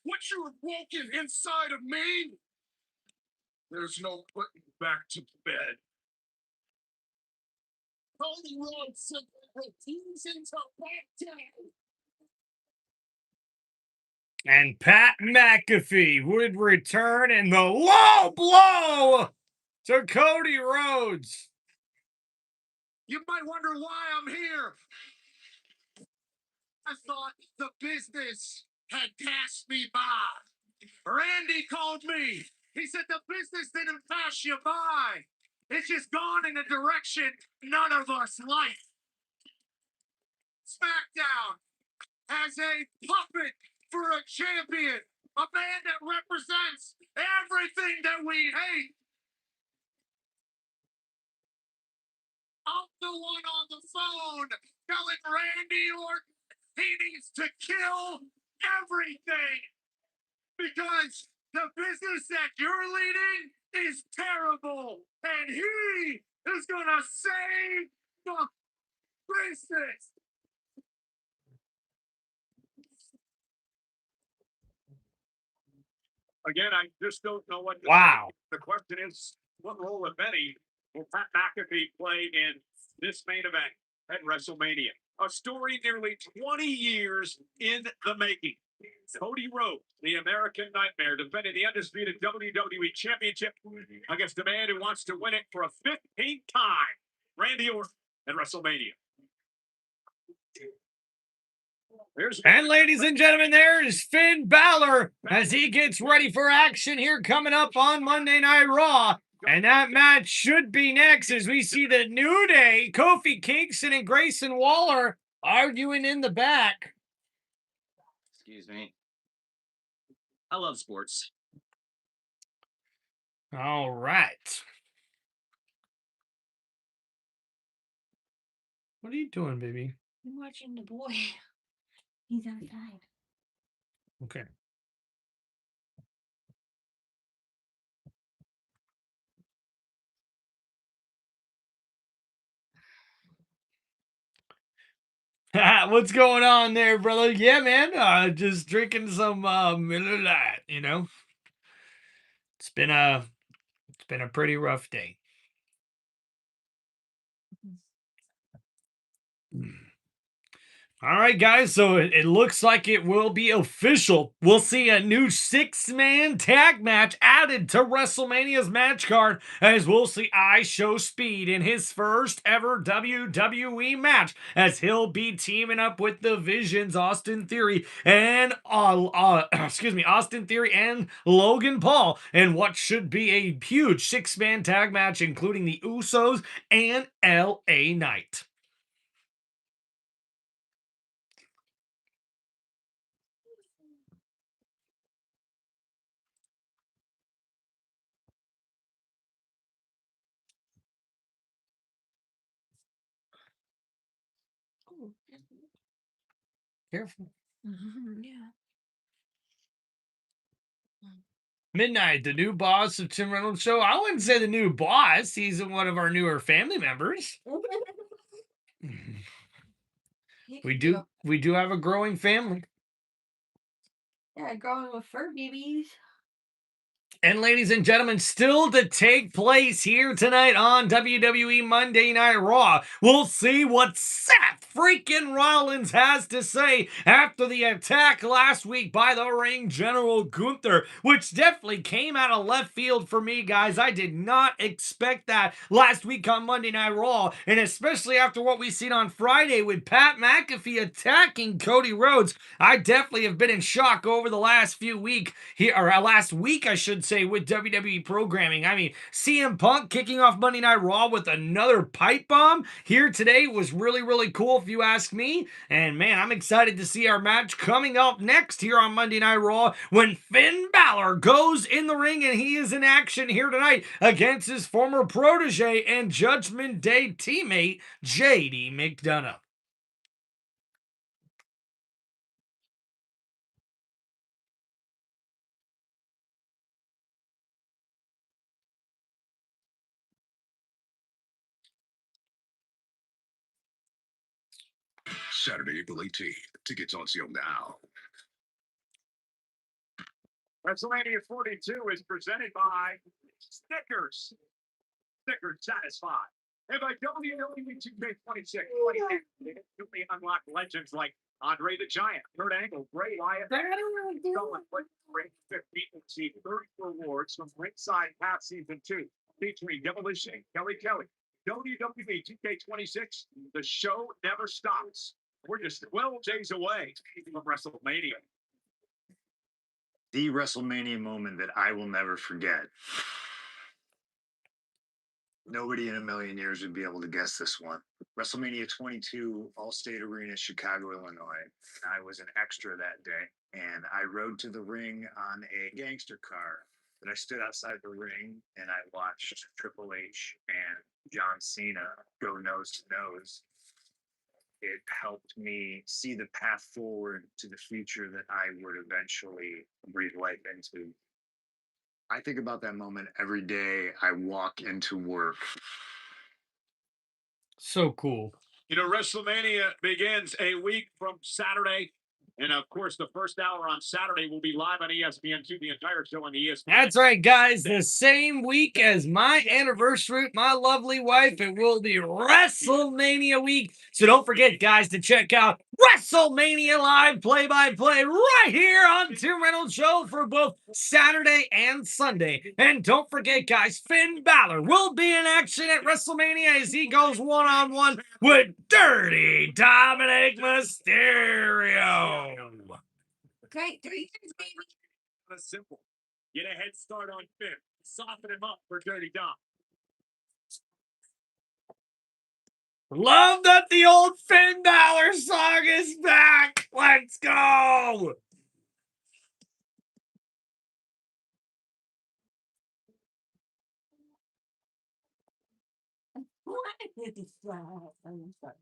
What you have woken inside of me, there's no putting back to bed. Cody Rhodes simply refusing to back down. And Pat McAfee would return in the low blow to Cody Rhodes. You might wonder why I'm here. I thought the business had passed me by. Randy called me. He said the business didn't pass you by. It's just gone in a direction none of us like. SmackDown has a puppet for a champion, a man that represents everything that we hate. I'm the one on the phone telling Randy Orton he needs to kill everything because the business that you're leading is terrible and he is gonna save the business. Again, I just don't know what. Wow. The question is, what role, if any, will Pat McAfee play in this main event at WrestleMania? A story nearly 20 years in the making. Cody Rhodes, the American Nightmare, defending the undisputed WWE Championship against a man who wants to win it for a 15th time. Randy Orton at WrestleMania. And ladies and gentlemen, there's Finn Balor as he gets ready for action here coming up on Monday Night Raw. And that match should be next as we see the New Day, Kofi Kingston and Grayson Waller arguing in the back. Excuse me. I love sports. All right. What are you doing, baby? I'm watching the boy. He's outside. Okay. What's going on there, brother? Yeah, man. Just drinking some Miller Lite, you know. It's been a pretty rough day. All right, guys, so it looks like it will be official. We'll see a new 6-man tag match added to WrestleMania's match card, as we'll see I Show Speed in his first ever WWE match, as he'll be teaming up with the Vision's Austin Theory and Austin Theory and Logan Paul in what should be a huge 6-man tag match, including the Usos and LA Knight. Careful. Yeah. Midnight, the new boss of Tim Reynolds Show. I wouldn't say the new boss. He's one of our newer family members. We do have a growing family. Yeah, growing with fur babies. And ladies and gentlemen, still to take place here tonight on WWE Monday Night Raw. We'll see what Seth freaking Rollins has to say after the attack last week by the Ring General Gunther, which definitely came out of left field for me, guys. I did not expect that last week on Monday Night Raw, and especially after what we seen on Friday with Pat McAfee attacking Cody Rhodes. I definitely have been in shock over the last few weeks here, or last week, I should say, with WWE programming. I mean, CM Punk kicking off Monday Night Raw with another pipe bomb here today was really, really cool, if you ask me. And man, I'm excited to see our match coming up next here on Monday Night Raw when Finn Balor goes in the ring and he is in action here tonight against his former protege and Judgment Day teammate, JD McDonough. Saturday, April 18th. Tickets on sale now. WrestleMania 42 is presented by Snickers. Snickers satisfied. And by WWE 2K26. They newly unlocked legends like Andre the Giant, Kurt Angle, Bray Wyatt, Stolen Ring 15 and see 30 rewards from Ringside Pass Season 2, featuring Demolition, Kelly. WWE 2K26, the show never stops. We're just 12 days away from WrestleMania. The WrestleMania moment that I will never forget. Nobody in a million years would be able to guess this one. WrestleMania 22, Allstate Arena, Chicago, Illinois. I was an extra that day, and I rode to the ring on a gangster car. But I stood outside the ring, and I watched Triple H and John Cena go nose to nose. It helped me see the path forward to the future that I would eventually breathe life into. I think about that moment every day I walk into work. So cool. You know, WrestleMania begins a week from Saturday. And of course, the first hour on Saturday will be live on ESPN2, the entire show on the ESPN. That's right, guys. The same week as my anniversary with my lovely wife, it will be WrestleMania week. So don't forget, guys, to check out WrestleMania Live play-by-play right here on Tim Reynolds Show for both Saturday and Sunday. And don't forget, guys, Finn Balor will be in action at WrestleMania as he goes one-on-one with Dirty Dominic Mysterio. Great, 3 things, baby. That's simple. Get a head start on Finn. Soften him up for Dirty Dom. Love that the old Finn Balor song is back. Let's go. What is that?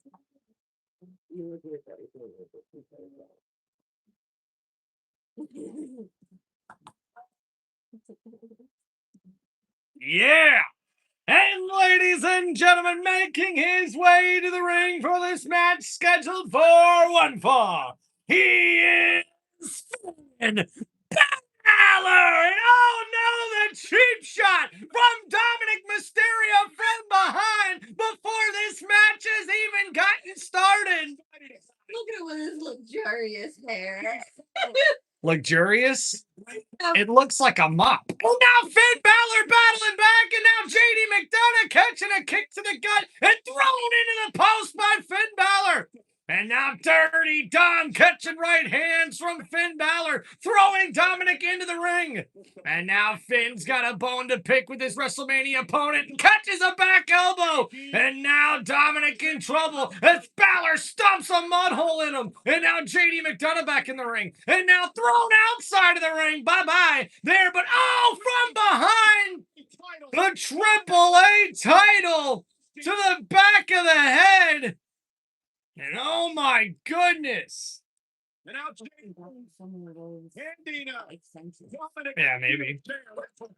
Yeah. And ladies and gentlemen, making his way to the ring for this match scheduled for one fall, he is Finn Balor. And oh no, the cheap shot from Dominic Mysterio from behind before this match has even gotten started. Look at it with his luxurious hair. Luxurious? It looks like a mop. Oh, now Finn Balor battling back, and now JD McDonough catching a kick to the gut and thrown into the post by Finn Balor. And now Dirty Dom catching right hands from Finn Balor, throwing Dominic into the ring. And now Finn's got a bone to pick with his WrestleMania opponent and catches a back elbow. And now Dominic in trouble as Balor stomps a mud hole in him. And now JD McDonough back in the ring. And now thrown outside of the ring. Bye-bye there. But oh, from behind, the Triple A title to the back of the head. And oh my goodness. And now Jake handing Dominic Yeah, maybe.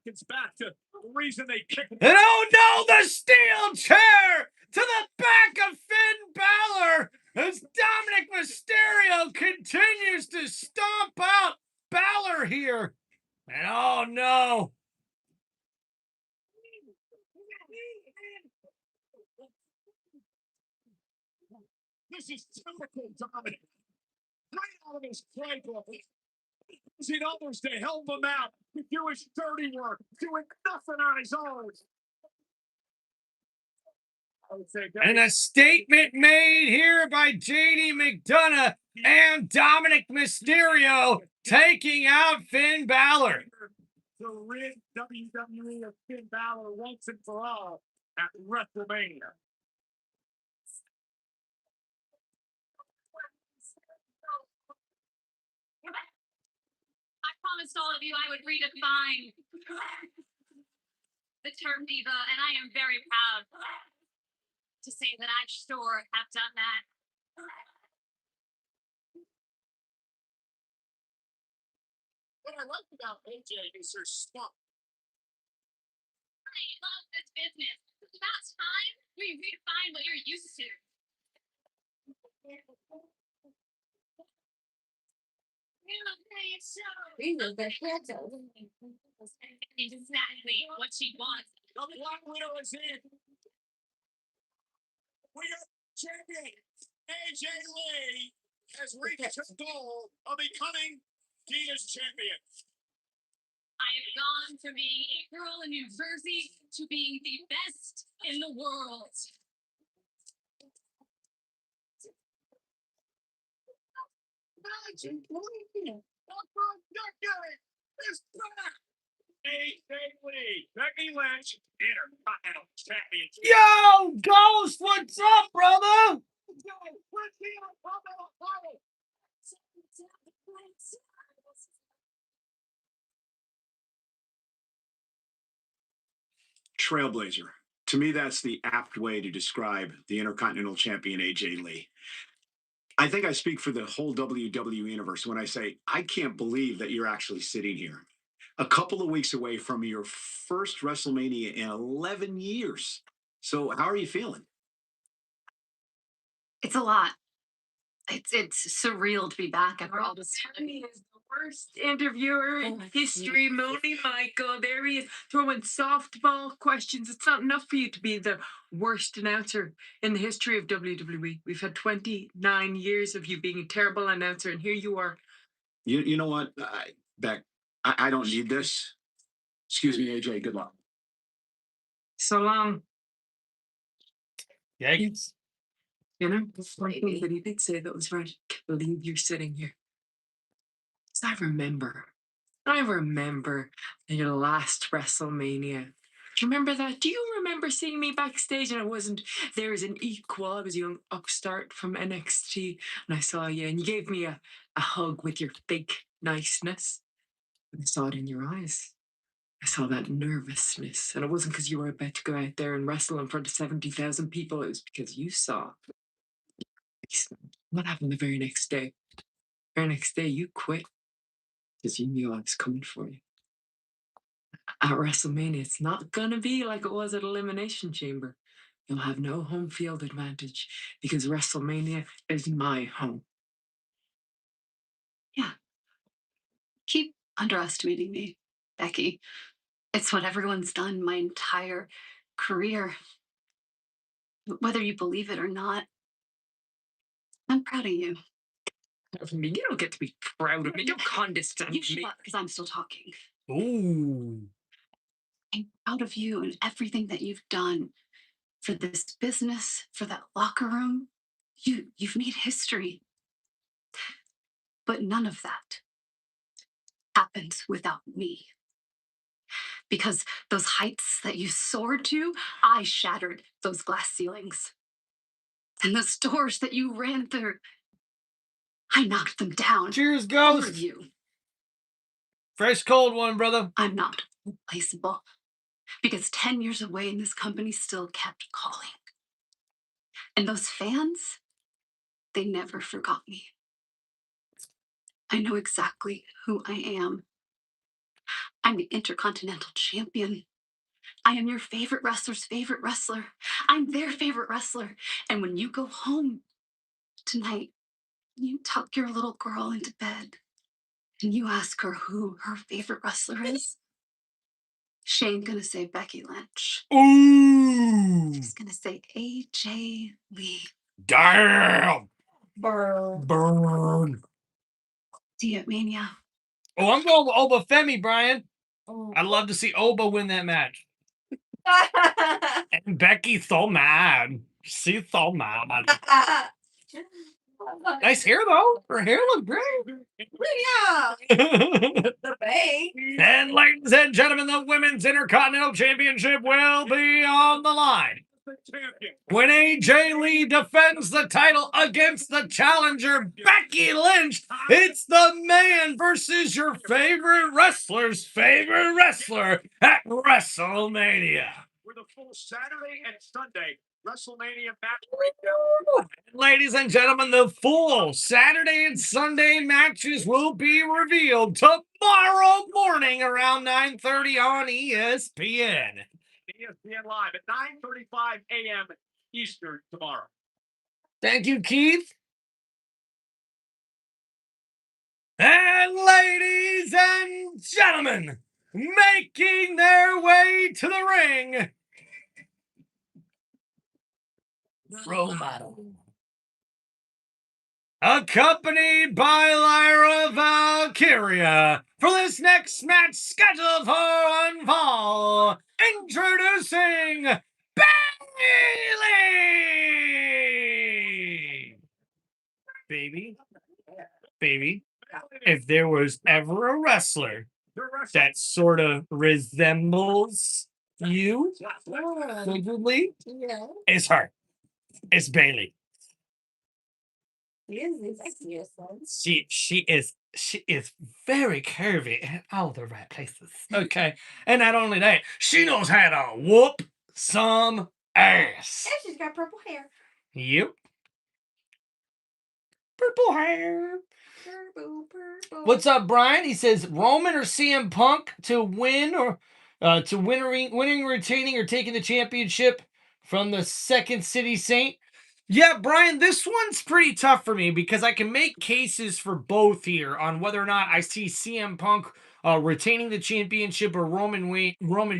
gets back to the reason they kicked him. And oh no, the steel chair to the back of Finn Balor as Dominic Mysterio continues to stomp out Balor here. And oh no. This is typical Dominic. Right out of his playbook. Using others to help him out, to do his dirty work, doing nothing on his own. I would say, And a statement made here by JD McDonough and Dominic Mysterio taking out Finn Balor. to rid WWE of Finn Balor once and for all at WrestleMania. I promised all of you I would redefine the term diva, and I am very proud to say that I sure have done that. What I like about AJ is her spunk. I love this business. It's about time we redefine what you're used to. Exactly what she wants. The Black Widow is in. We are champion. AJ Lee has reached her goal of becoming Divas champion. I have gone from being a girl in New Jersey to being the best in the world. Is back. AJ Lee, Becky Lynch, Intercontinental Champion. Yo, Ghost, what's up, brother? Trailblazer. To me, that's the apt way to describe the Intercontinental Champion AJ Lee. I think I speak for the whole WWE universe when I say I can't believe that you're actually sitting here, a couple of weeks away from your first WrestleMania in 11 years. So, how are you feeling? It's a lot. It's surreal to be back after all this time. He is the worst interviewer in history. Moaning Michael. There he is throwing softball questions. It's not enough for you to be the worst announcer in the history of WWE. We've had 29 years of you being a terrible announcer, and here you are. You know what, Beck? I don't need this. Excuse me, AJ. Good luck. So long. Yikes. You know, that's one thing that he did say that was right. I can't believe you're sitting here. 'Cause I remember your last WrestleMania. Do you remember that? Do you remember seeing me backstage and I wasn't there as an equal? I was a young upstart from NXT and I saw you and you gave me a hug with your fake niceness. I saw it in your eyes. I saw that nervousness. And it wasn't because you were about to go out there and wrestle in front of 70,000 people. It was because you saw. What happened the very next day? Very next day, you quit because you knew I was coming for you. At WrestleMania, it's not going to be like it was at Elimination Chamber. You'll have no home field advantage because WrestleMania is my home. Yeah. Keep underestimating me, Becky. It's what everyone's done my entire career. Whether you believe it or not, I'm proud of you. You don't get to be proud of me. Don't condescend You to me. shut up because I'm still talking. Ooh. I'm proud of you and everything that you've done for this business, for that locker room. You've made history. But none of that happens without me. Because those heights that you soared to, I shattered those glass ceilings. And those doors that you ran through, I knocked them down. Cheers, For Ghost. you. Fresh cold one, brother. I'm not replaceable. Because 10 years away and this company still kept calling. And those fans, they never forgot me. I know exactly who I am. I'm the Intercontinental Champion. I am your favorite wrestler's favorite wrestler. I'm their favorite wrestler. And when you go home tonight, you tuck your little girl into bed and you ask her who her favorite wrestler is. She ain't gonna say Becky Lynch. Ooh. She's gonna say AJ Lee. Damn. Burn. See you at Mania. Oh, I'm going with Oba Femi, Brian. Oh. I'd love to see Oba win that match. And Becky's so mad. She's so mad. Nice hair, though. Her hair looked great. Yeah. And The bay. ladies and gentlemen, the Women's Intercontinental Championship will be on the line. When AJ Lee defends the title against the challenger, Becky Lynch, it's the man versus your favorite wrestler's favorite wrestler at WrestleMania. With a full Saturday and Sunday WrestleMania match. Ladies and gentlemen, the full Saturday and Sunday matches will be revealed tomorrow morning around 9:30 on ESPN. ESPN Live at 9:35 a.m. Eastern tomorrow. Thank you, Keith. And ladies and gentlemen, making their way to the ring, role model. Accompanied by Lyra Valkyria for this next match scheduled for one fall. Introducing Bailey. Baby, if there was ever a wrestler that sort of resembles you, vividly, it's her. It's Bailey. He is the sexiest one. She is very curvy in all the right places. Okay. And not only that, she knows how to whoop some ass. And she's got purple hair. Yep. Purple hair. Purple. What's up, Brian? He says Roman or CM Punk to win or winning, retaining, or taking the championship from the Second City Saint. Yeah, Brian, this one's pretty tough for me because I can make cases for both here on whether or not I see CM Punk retaining the championship or Roman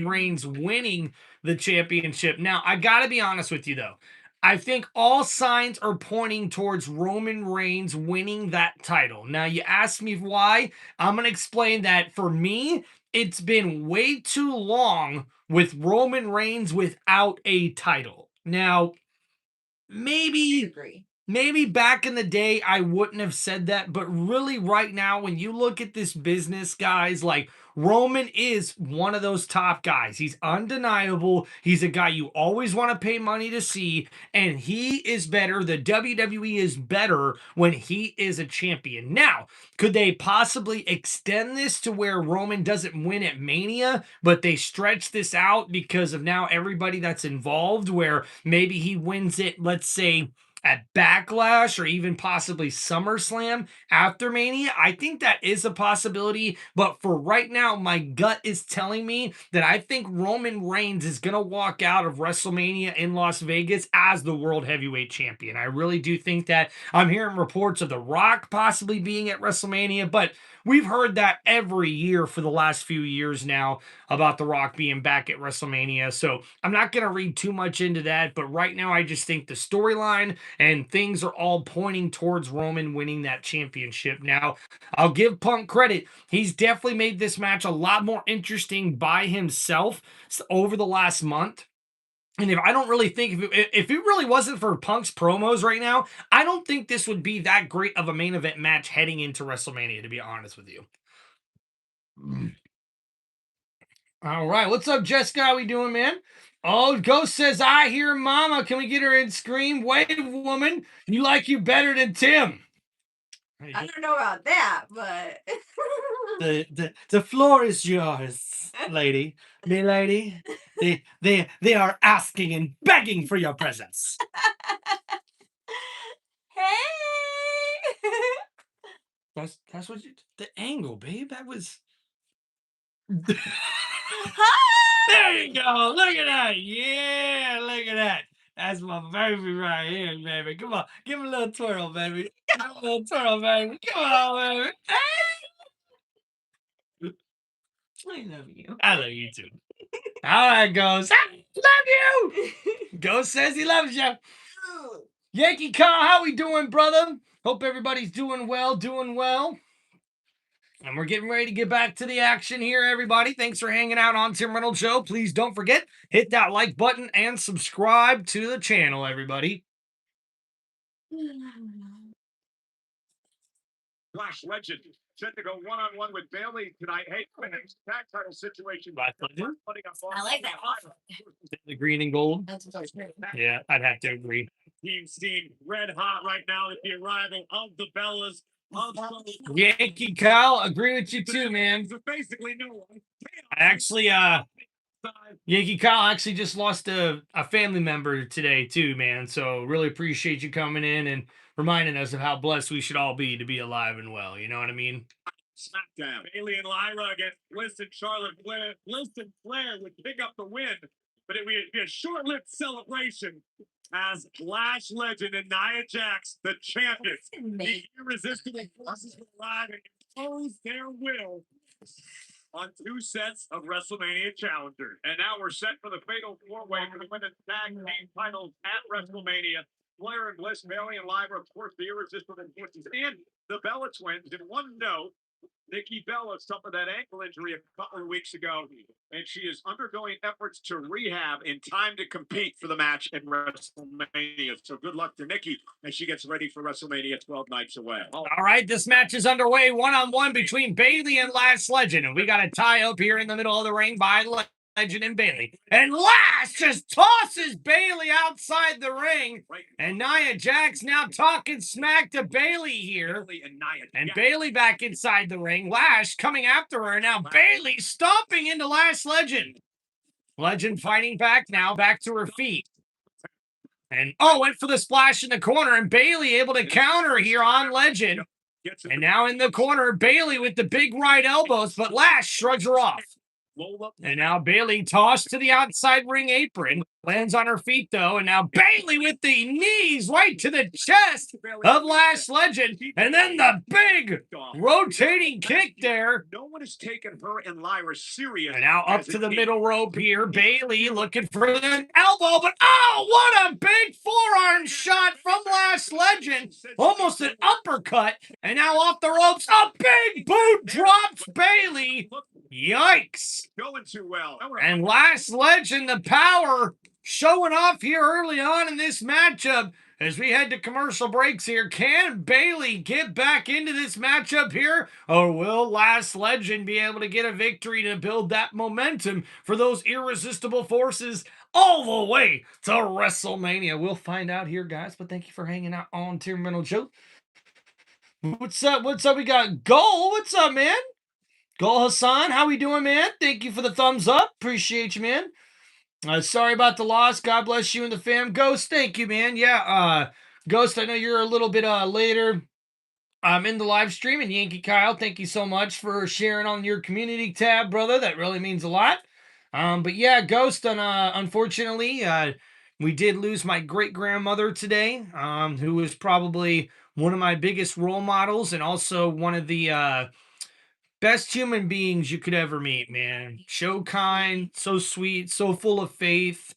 Reigns winning the championship. Now, I got to be honest with you, though. I think all signs are pointing towards Roman Reigns winning that title. Now, you ask me why. I'm going to explain that for me, it's been way too long with Roman Reigns without a title. Now, maybe back in the day I wouldn't have said that, but really right now when you look at this business, guys, like Roman is one of those top guys. He's undeniable. He's a guy you always want to pay money to see, and he is better. The WWE is better when he is a champion. Now, could they possibly extend this to where Roman doesn't win at Mania, but they stretch this out because of now everybody that's involved, where maybe he wins it, let's say, at Backlash or even possibly SummerSlam after Mania? I think that is a possibility, but for right now, my gut is telling me that I think Roman Reigns is going to walk out of WrestleMania in Las Vegas as the World Heavyweight Champion. I really do think that. I'm hearing reports of The Rock possibly being at WrestleMania, but we've heard that every year for the last few years now about The Rock being back at WrestleMania, so I'm not going to read too much into that, but right now I just think the storyline and things are all pointing towards Roman winning that championship. Now, I'll give Punk credit. He's definitely made this match a lot more interesting by himself over the last month. And if I don't really think, if it really wasn't for Punk's promos right now, I don't think this would be that great of a main event match heading into WrestleMania, to be honest with you. All right. What's up, Jessica? How we doing, man? Oh, Ghost says, I hear mama. Can we get her in scream? Wave, woman. You like you better than Tim. I don't know about that, but the floor is yours, lady. Me lady. They are asking and begging for your presence. Hey. That's what the angle, babe. That was. There you go. Look at that. Yeah, look at that. That's my baby right here, baby. Come on. Give him a little twirl, baby. Give him a little twirl, baby. Come on, baby. I love you. I love you too. All right, Ghost. I love you. Ghost says he loves you. Yankee Carl, how we doing, brother? Hope everybody's doing well, doing well. And we're getting ready to get back to the action here, everybody. Thanks for hanging out on Tim Reynolds Show. Please don't forget, hit that like button and subscribe to the channel, everybody. Flash Legend set to go one-on-one with Bailey tonight. Hey, tag title situation. I like that offer. The green and gold. That's what great. Yeah, I'd have to agree. Team Steam red hot right now at the arrival of the Bellas. Yankee Kyle, agree with you too, man. Basically, no one. I actually, Yankee Kyle actually just lost a family member today too, man. So really appreciate you coming in and reminding us of how blessed we should all be to be alive and well. You know what I mean? SmackDown. Bailey and Lyra against Bliss and Charlotte Flair. Bliss and Flair would pick up the win, but it would be a short-lived celebration as Lash Legend and Nia Jax, the champions, the irresistible forces will arrive and impose their will on 2 sets of WrestleMania challengers. And now we're set for the fatal 4-way for the women's tag team titles at WrestleMania. Flair and Bliss, Bailey and Lyra, of course, the irresistible forces, and the Bella twins. In one note, Nikki Bella suffered that ankle injury a couple of weeks ago, and she is undergoing efforts to rehab in time to compete for the match in WrestleMania. So good luck to Nikki as she gets ready for WrestleMania 12 nights away. All right, this match is underway, one-on-one between Bailey and Lash Legend, and we got a tie up here in the middle of the ring by Legend and Bailey. And Lash just tosses Bailey outside the ring. And Nia Jax now talking smack to Bailey here. And Bailey back inside the ring. Lash coming after her. Now Bailey stomping into Lash Legend. Legend fighting back now, back to her feet. And went for the splash in the corner. And Bailey able to counter here on Legend. And now in the corner, Bailey with the big right elbows, but Lash shrugs her off. And now Bailey tossed to the outside ring apron. Lands on her feet, though. And now Bailey with the knees right to the chest of Lash Legend. And then the big rotating kick there. No one has taken her and Lyra serious. And now up to the middle rope here. Bailey looking for the elbow. But what a big forearm shot from Lash Legend. Almost an uppercut. And now off the ropes. A big boot drops Bailey. Yikes. Going too well. And Lash Legend, the power showing off here early on in this matchup. As we head to commercial breaks here, can Bailey get back into this matchup here? Or will Lash Legend be able to get a victory to build that momentum for those irresistible forces all the way to WrestleMania? We'll find out here, guys. But thank you for hanging out on Tim Reynolds Show. What's up? What's up? We got Goal. What's up, man? Gol Hassan, how we doing, man? Thank you for the thumbs up. Appreciate you, man. Sorry about the loss. God bless you and the fam. Ghost, thank you, man. Yeah, Ghost, I know you're a little bit later in the live stream. And Yankee Kyle, thank you so much for sharing on your community tab, brother. That really means a lot. But yeah, Ghost, unfortunately, we did lose my great-grandmother today, who was probably one of my biggest role models and also one of the best human beings you could ever meet, man. So kind, so sweet, so full of faith.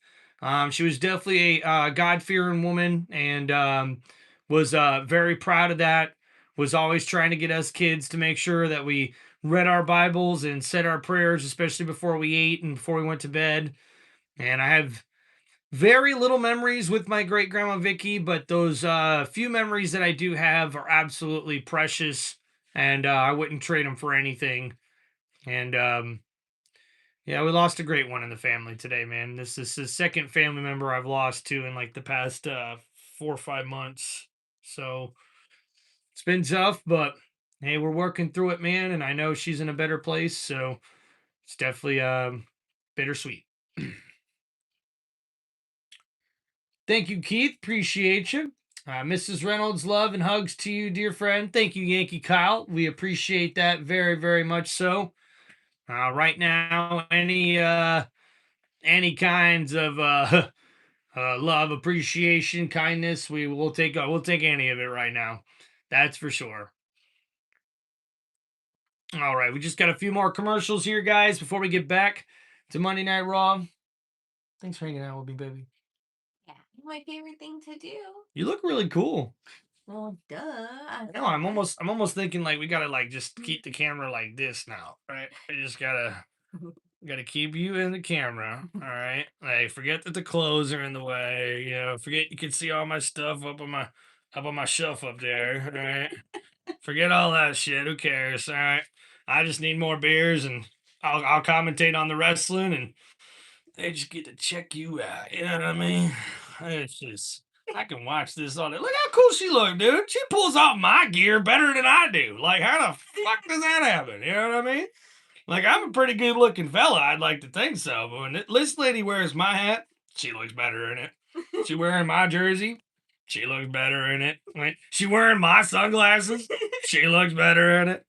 She was definitely a God-fearing woman and was very proud of that. Was always trying to get us kids to make sure that we read our Bibles and said our prayers, especially before we ate and before we went to bed. And I have very little memories with my great-grandma Vicky, but those few memories that I do have are absolutely precious. And I wouldn't trade them for anything. And yeah, we lost a great one in the family today, man. This is the second family member I've lost to in like the past 4 or 5 months. So it's been tough, but hey, we're working through it, man. And I know she's in a better place. So it's definitely bittersweet. Thank you, Keith. Appreciate you. Mrs. Reynolds, love and hugs to you, dear friend. Thank you, Yankee Kyle. We appreciate that very, very much so. Right now, any kinds of love, appreciation, kindness, we'll take any of it right now. That's for sure. All right, we just got a few more commercials here, guys, before we get back to Monday Night Raw. Thanks for hanging out with me, baby. Yeah, my favorite thing to do. You look really cool. Well, duh. I No, I'm almost thinking like we gotta like just keep the camera like this now, right? I just gotta keep you in the camera, all right? Like forget that the clothes are in the way, forget you can see all my stuff up on my shelf up there, all right? Forget all that shit. Who cares? All right. I just need more beers and I'll commentate on the wrestling and they just get to check you out. You know what I mean? It's just I can watch this all day. Look how cool she look, dude. She pulls off my gear better than I do. Like, how the fuck does that happen? You know what I mean? Like, I'm a pretty good looking fella. I'd like to think so. But when this lady wears my hat, she looks better in it. She wearing my jersey, she looks better in it. Like, she wearing my sunglasses, she looks better in it.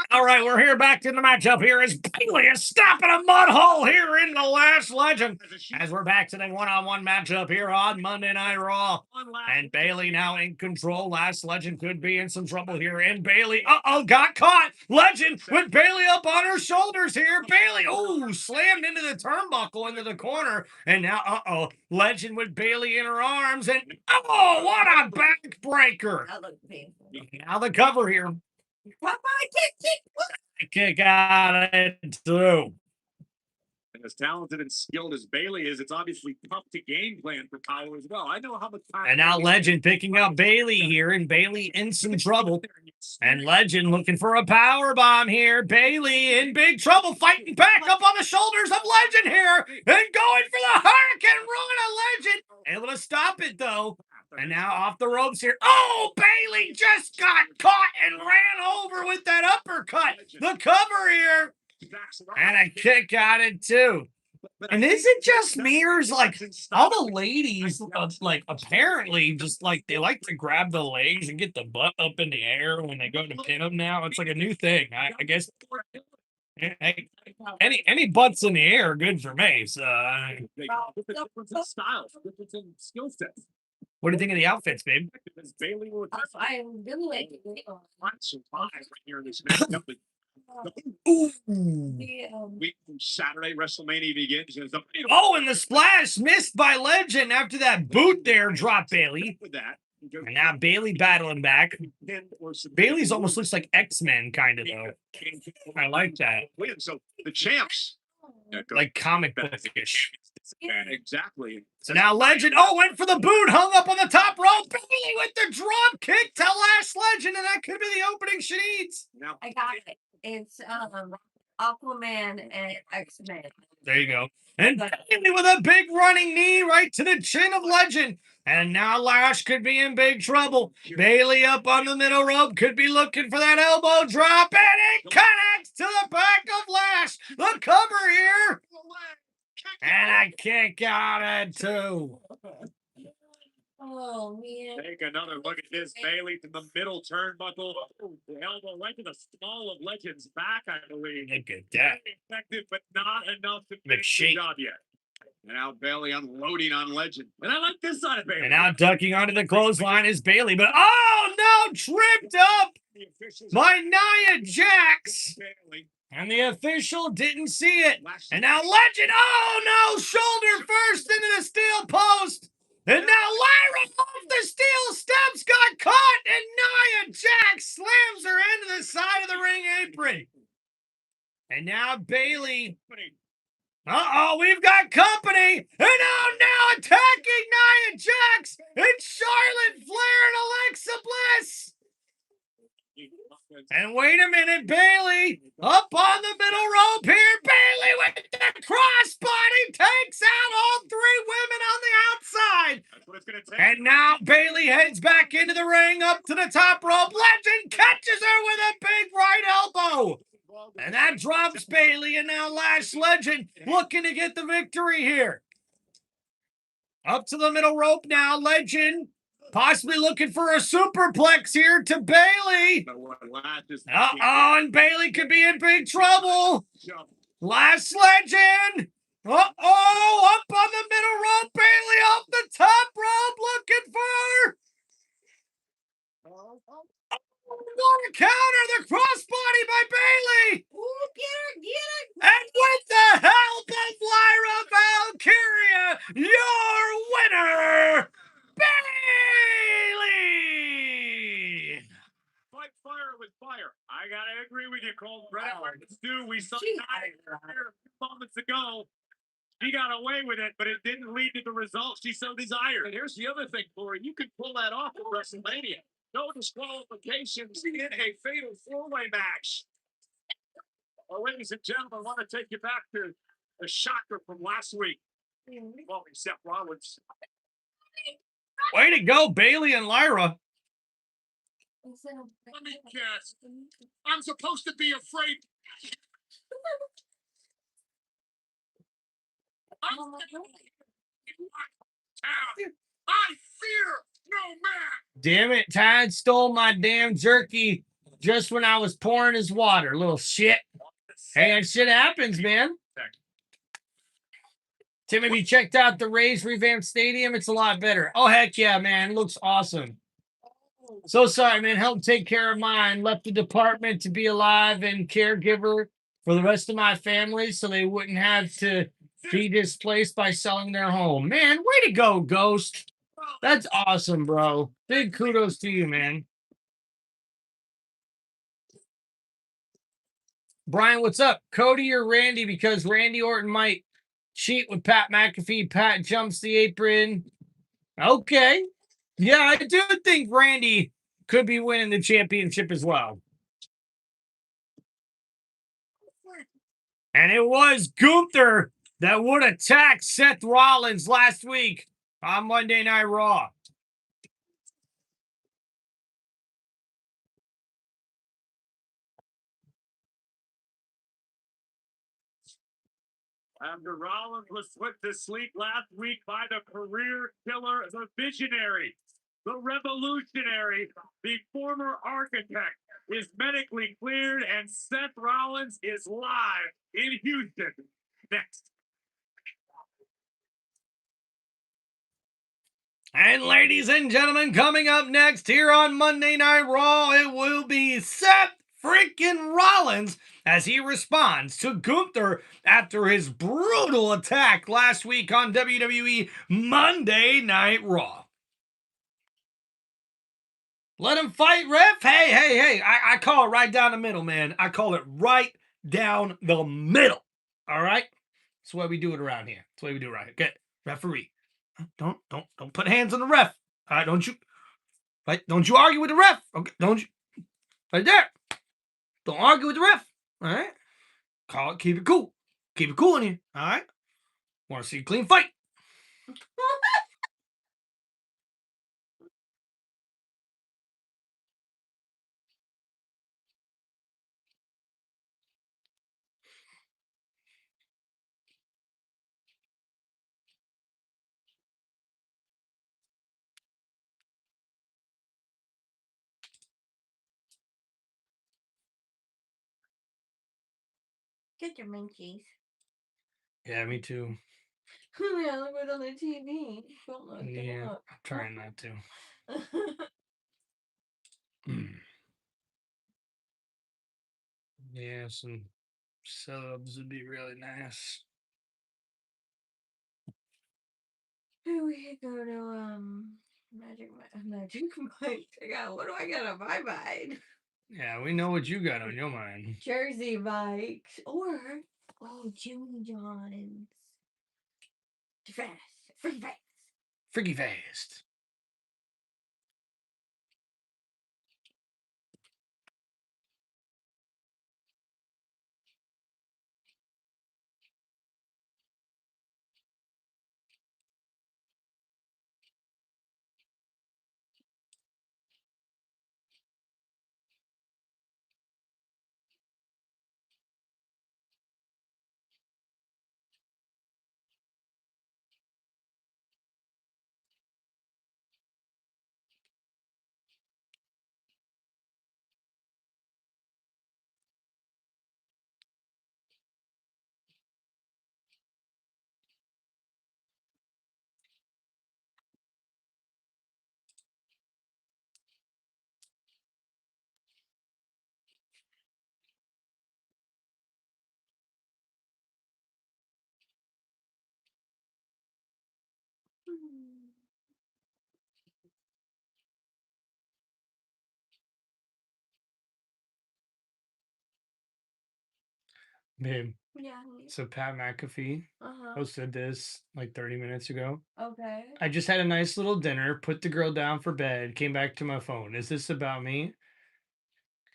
All right, we're here back to the matchup here as Bailey is stopping a mud hole here in the Last Legend. As we're back to the one-on-one matchup here on Monday Night Raw. And Bailey now in control. Last Legend could be in some trouble here. And Bailey, got caught. Legend with Bailey up on her shoulders here. Bailey, slammed into the turnbuckle into the corner. And now, Legend with Bailey in her arms. And, what a backbreaker. That looked painful. Now the cover here. Papa, I Kick out it through. And as talented and skilled as Bailey is, it's obviously tough to game plan for Power as well. I know how much time. And now Legend picking up Bailey here, and Bailey in some trouble. And Legend looking for a power bomb here. Bailey in big trouble, fighting back up on the shoulders of Legend here, and going for the Hurricane Run of Legend. Able to stop it though. And now off the ropes here. Bailey just got caught and ran over with that uppercut. The cover here. And a kick out it too. And is it just me or is like all the ladies like apparently just like they like to grab the legs and get the butt up in the air when they go to pin them now? It's like a new thing. I guess hey, any butts in the air are good for me. So difference in styles, difference in skill sets. what do you think of the outfits, babe? Bailey will I really like it. survive right here in this matchup. Week from Saturday, WrestleMania begins. And the splash missed by Legend after that boot there dropped Bailey. With that, And now Bailey battling back. Bailey's almost looks like X-Men kind of though. I like that. So the champs, Like comic bookish. exactly. So now Legend, went for the boot, hung up on the top rope. Bailey with the drop kick to Last Legend, and that could be the opening she needs. Now I got it. It's Aquaman and X-Men. There you go. And Bailey with a big running knee right to the chin of Legend. And now Lash could be in big trouble. Bailey up on the middle rope, could be looking for that elbow drop, and it connects to the back of Lash. The cover here. And a kick out at two. Oh, man. take another look at this. Bailey to the middle turnbuckle. The elbow right to the small of Legend's back, I believe. Look at that. Effective, but not enough to The finish the shape. job yet. And now Bailey unloading on Legend. And I like this side of Bailey. And now ducking onto the clothesline is Bailey, but no, tripped up The officials by Nia Jax. Bailey. And the official didn't see it. And now Legend, shoulder first into the steel post. And now Lyra off the steel steps got caught, and Nia Jax slams her into the side of the ring apron. And now Bailey, we've got company. And now attacking Nia Jax, it's Charlotte Flair and Alexa Bliss. And wait a minute, Bailey up on the middle rope here. Bailey with the crossbody takes out all three women on the outside. That's what it's going to take. And now Bailey heads back into the ring up to the top rope. Legend catches her with a big right elbow. And that drops Bailey, and now Lash Legend looking to get the victory here. Up to the middle rope now, Legend. Possibly looking for a superplex here to Bailey. Uh-oh, and Bailey could be in big trouble. Last Legend. Uh-oh, up on the middle rope. Bailey off the top rope looking for... What a counter! The crossbody by Bailey! Ooh, get her! And with the help of Lyra Valkyria, your winner, Bailey! Fight fire with fire. I gotta agree with you, Cole. Credit where it's due. We saw that here a few moments ago. She got away with it, but it didn't lead to the results she so desired. And here's the other thing, Corey. You can pull that off at WrestleMania. No disqualifications in a fatal four-way match. Well, ladies and gentlemen, I want to take you back to the shocker from last week. Well, except Rollins. Way to go, Bailey and Lyra. Let me guess. I'm supposed to be afraid. I fear no man. Damn it, Tad stole my damn jerky just when I was pouring his water. Little shit. Hey, that shit happens, man. Tim, have you checked out the Rays revamped stadium? It's a lot better. Oh, heck yeah, man. It looks awesome. So sorry, man. Helped take care of mine. Left the department to be alive and caregiver for the rest of my family so they wouldn't have to be displaced by selling their home. Man, way to go, Ghost. That's awesome, bro. Big kudos to you, man. Brian, what's up? Cody or Randy? Because Randy Orton might cheat with Pat McAfee. Pat jumps the apron. Okay. Yeah, I do think Randy could be winning the championship as well. And it was Gunther that would attack Seth Rollins last week on Monday Night Raw. After Rollins was put to sleep last week by the career killer, the visionary, the revolutionary, the former architect is medically cleared, and Seth Rollins is live in Houston. Next. And ladies and gentlemen, coming up next here on Monday Night Raw, it will be Seth freaking Rollins as he responds to Gunther after his brutal attack last week on WWE Monday Night Raw. Let him fight, ref. Hey. I call it right down the middle, man. I call it right down the middle. All right? That's the way we do it around here. That's the way we do it right here. Good. Referee. Don't put hands on the ref. All right, don't you argue with the ref. Okay, don't you? Right there. Don't argue with the ref. All right? Call it, keep it cool. Keep it cool in here. All right? Want to see a clean fight. Get your munchies. Yeah, me too. Yeah, look what's on the TV. Don't look. Yeah, I'm trying not to. Yeah, some subs would be really nice. We could go to Magic Mike. What do I got a bye? Yeah, we know what you got on your mind. Jersey bikes or Jimmy John's. Freaky fast. Freaky fast. Babe, Yeah. so Pat McAfee posted this like 30 minutes ago. Okay. I just had a nice little dinner, put the girl down for bed, came back to my phone. Is this about me?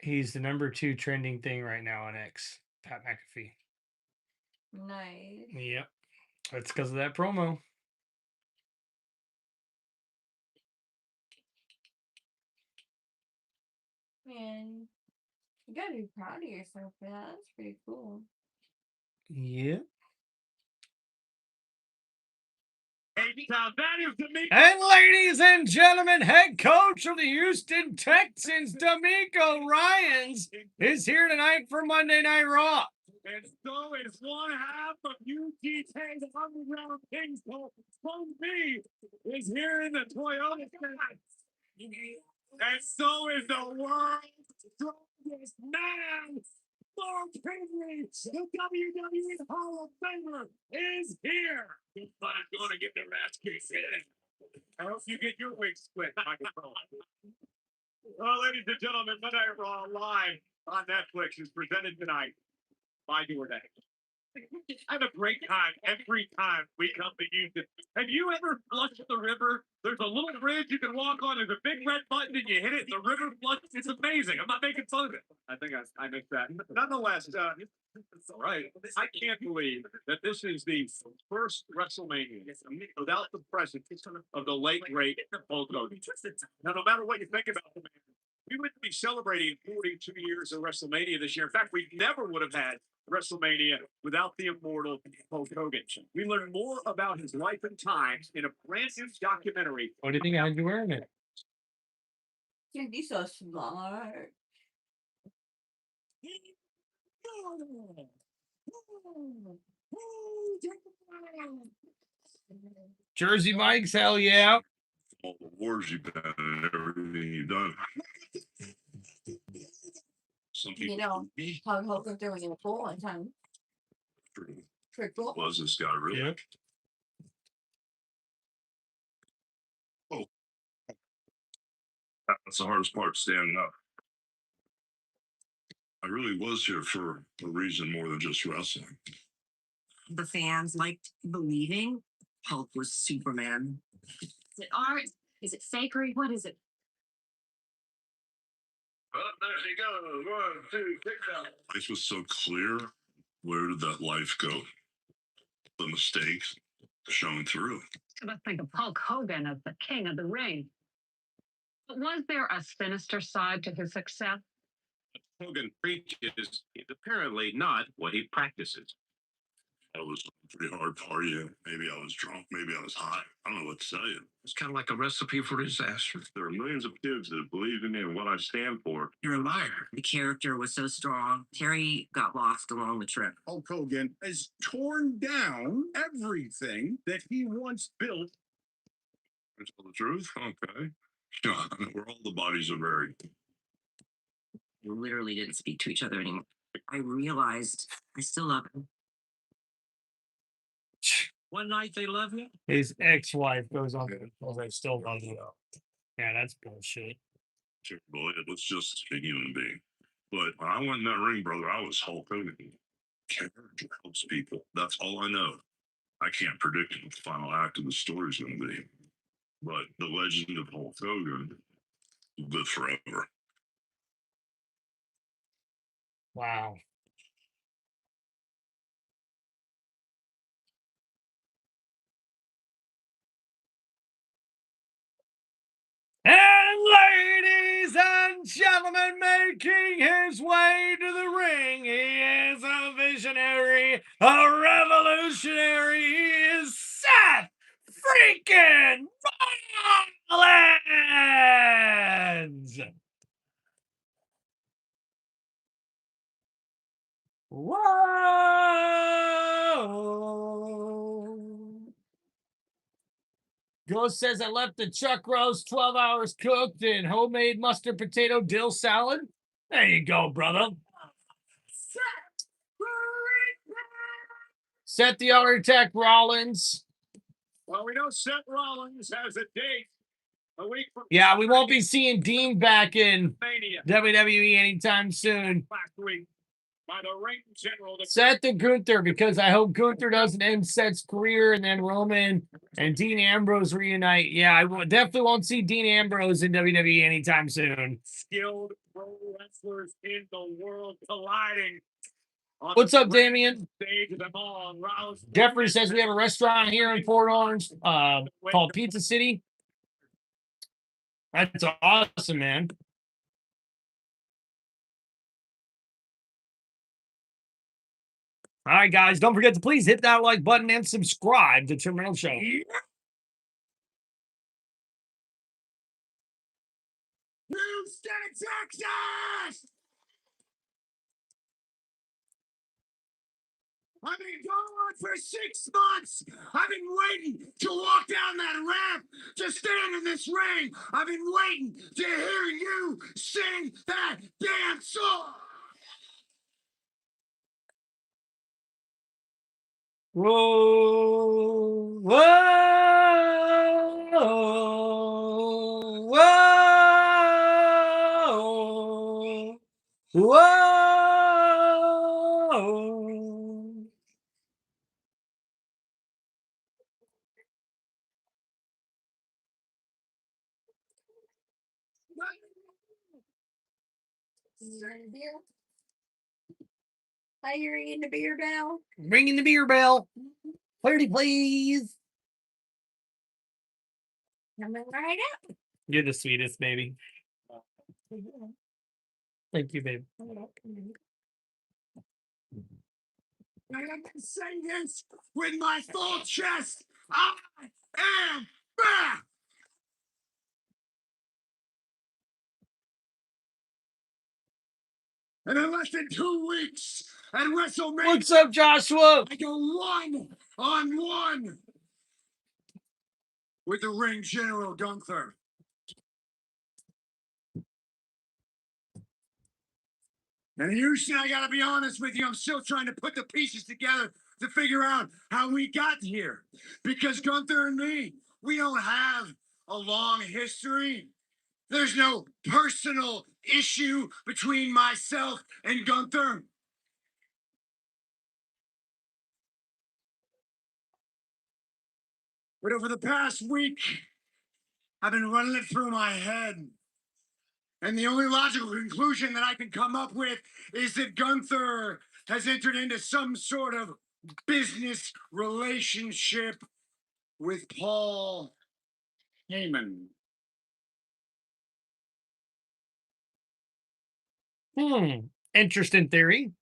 He's the #2 trending thing right now on X. Pat McAfee. Nice. Yep. That's because of that promo. Man, you gotta be proud of yourself for that. That's pretty cool. Yep. That is the meat. And ladies and gentlemen, head coach of the Houston Texans, D'Amico Ryans, is here tonight for Monday Night Raw. And so is one half of UGK's Underground Kings. From me is here in the Toyota stand. And so is the world's strongest man. Mark Henry, the WWE Hall of Famer, is here. But I'm going to get their ass kicked in. I hope you get your wig split, Michael. Well, ladies and gentlemen, Monday Night Raw live on Netflix is presented tonight by DoorDash. I have a great time every time we come to Houston. Have you ever flushed the river? There's a little bridge you can walk on. There's a big red button, and you hit it. The river flushes. It's amazing. I'm not making fun of it. I think I missed that. Nonetheless, it's all right. I can't believe that this is the first WrestleMania without the presence of the late great Hulk Hogan. Now, no matter what you think about the man, we wouldn't be celebrating 42 years of WrestleMania this year. In fact, we never would have had WrestleMania without the immortal Hulk Hogan. We learn more about his life and times in a brand new documentary. What do you think I had you wearing it? Dude, you so smart. Jersey Mike's, hell yeah. All the wars you've been in and everything you've done. Some people, You know, Hulk Hogan throwing in a pool one time. Pretty cool. was this guy really? Yeah. Oh, that's the hardest part, standing up. I really was here for a reason more than just wrestling. The fans liked believing Hulk was Superman. Is it art? Is it fakery? What is it? Well, there she goes. 1, 2, 6 out. Life was so clear. Where did that life go? The mistakes showing through. I think of Hulk Hogan as the king of the ring. But was there a sinister side to his success? Hogan preaches is apparently not what he practices. I was pretty hard partying. Maybe I was drunk. Maybe I was high. I don't know what to tell you. It's kind of like a recipe for disaster. There are millions of kids that believe in me and what I stand for. You're a liar. The character was so strong. Terry got lost along the trip. Hulk Hogan has torn down everything that he once built. To tell the truth? Okay. Yeah, where all the bodies are buried. We literally didn't speak to each other anymore. I realized I still love him. One night they love you. His ex-wife goes on to I still love you. Yeah, that's bullshit. Boy, it was just a human being. But when I went in that ring, brother, I was Hulk Hogan. Character helps people. That's all I know. I can't predict what the final act of the story is going to be. But the legend of Hulk Hogan will live forever. Wow. And ladies and gentlemen, making his way to the ring, he is a visionary, a revolutionary. He is Seth freaking Rollins. Whoa. Ghost says I left the chuck roast 12 hours cooked in homemade mustard potato dill salad. There you go, brother. Set the Architect Rollins. Well, we know Seth Rollins has a date a week from. Yeah, we won't be seeing Dean back in Mania WWE anytime soon. last week. by the ring general. Seth to Gunther, because I hope Gunther doesn't end Seth's career, and then Roman and Dean Ambrose reunite. Yeah, definitely won't see Dean Ambrose in WWE anytime soon. Skilled pro wrestlers in the world colliding. What's up, Damien? Stage of them all. Rouse Jeffrey says we have a restaurant here in Fort Orange called Pizza City. That's awesome, man. All right, guys, don't forget to please hit that like button and subscribe to Tim Reynolds Show. Houston, Texas! I've been going for 6 months. I've been waiting to walk down that ramp, to stand in this ring. I've been waiting to hear you sing that damn song. Whoa, whoa, whoa, whoa. Are you ringing the beer bell? Ringing the beer bell. Clarity, please. Coming right up. You're the sweetest, baby. Thank you, babe. I can say this with my full chest. I am back. And in less than 2 weeks at WrestleMania, What's up, Joshua? I go 1-on-1 with the ring general Gunther. And Houston, I gotta be honest with you, I'm still trying to put the pieces together to figure out how we got here. Because Gunther and me, we don't have a long history. There's no personal issue between myself and Gunther. But over the past week, I've been running it through my head. And the only logical conclusion that I can come up with is that Gunther has entered into some sort of business relationship with Paul Heyman. Interesting theory.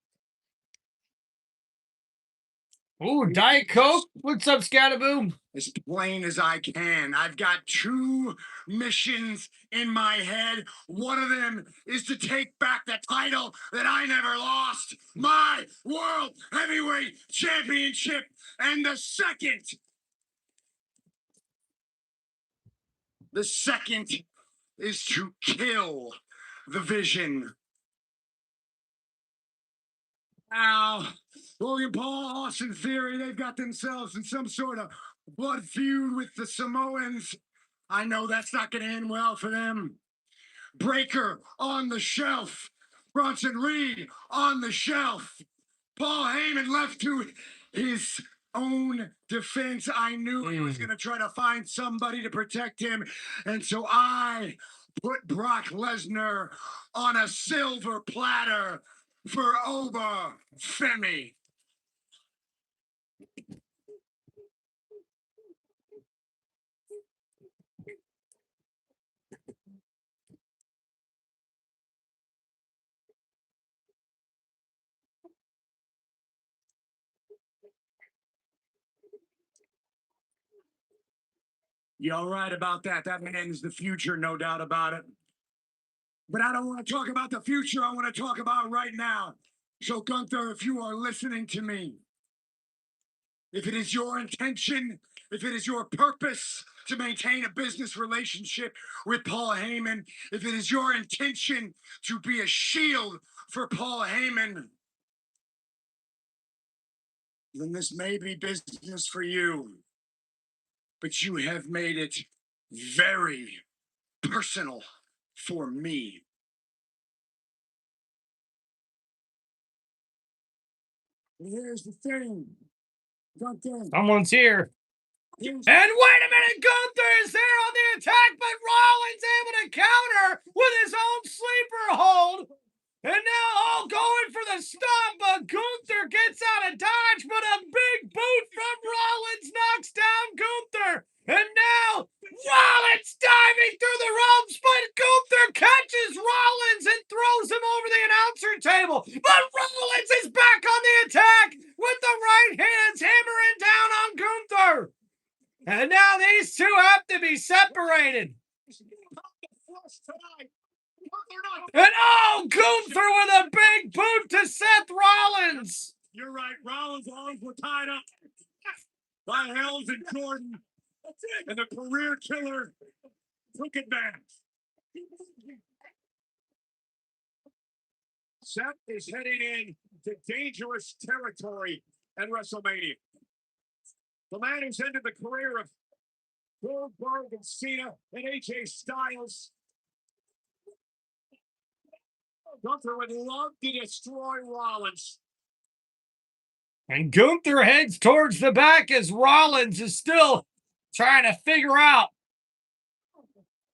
Ooh, Diet Coke. What's up, Scatterboom? As plain as I can. I've got 2 missions in my head. One of them is to take back the title that I never lost, my World Heavyweight Championship. And the second is to kill the Vision. Now, Logan Paul, Austin Theory, they've got themselves in some sort of blood feud with the Samoans. I know that's not going to end well for them. Breaker on the shelf. Bronson Reed on the shelf. Paul Heyman left to his own defense. I knew he was going to try to find somebody to protect him. And so I put Brock Lesnar on a silver platter for over Femi. You all right about that? That man is the future, no doubt about it. But I don't want to talk about the future. I want to talk about right now. So, Gunther, if you are listening to me, if it is your intention, if it is your purpose to maintain a business relationship with Paul Heyman, if it is your intention to be a shield for Paul Heyman, then this may be business for you. But you have made it very personal for me. Here's the thing. Someone's here. And wait a minute, Gunther is there on the attack, but Rollins able to counter with his own sleeper hold. And now all going for the stomp, but Gunther gets out of dodge, but a big boot from Rollins knocks down Gunther. And now Rollins diving through the ropes, but Gunther catches Rollins and throws him over the announcer table. But Rollins is back on the attack with the right hands hammering down on Gunther. And now these two have to be separated. And Gunther with a big boot to Seth Rollins. You're right. Rollins' arms were tied up by Helms and Jordan. And the career killer took advantage. Seth is heading in to dangerous territory at WrestleMania. The man who's ended the career of Goldberg and Cena and AJ Styles. Gunther would love to destroy Rollins. And Gunther heads towards the back as Rollins is still trying to figure out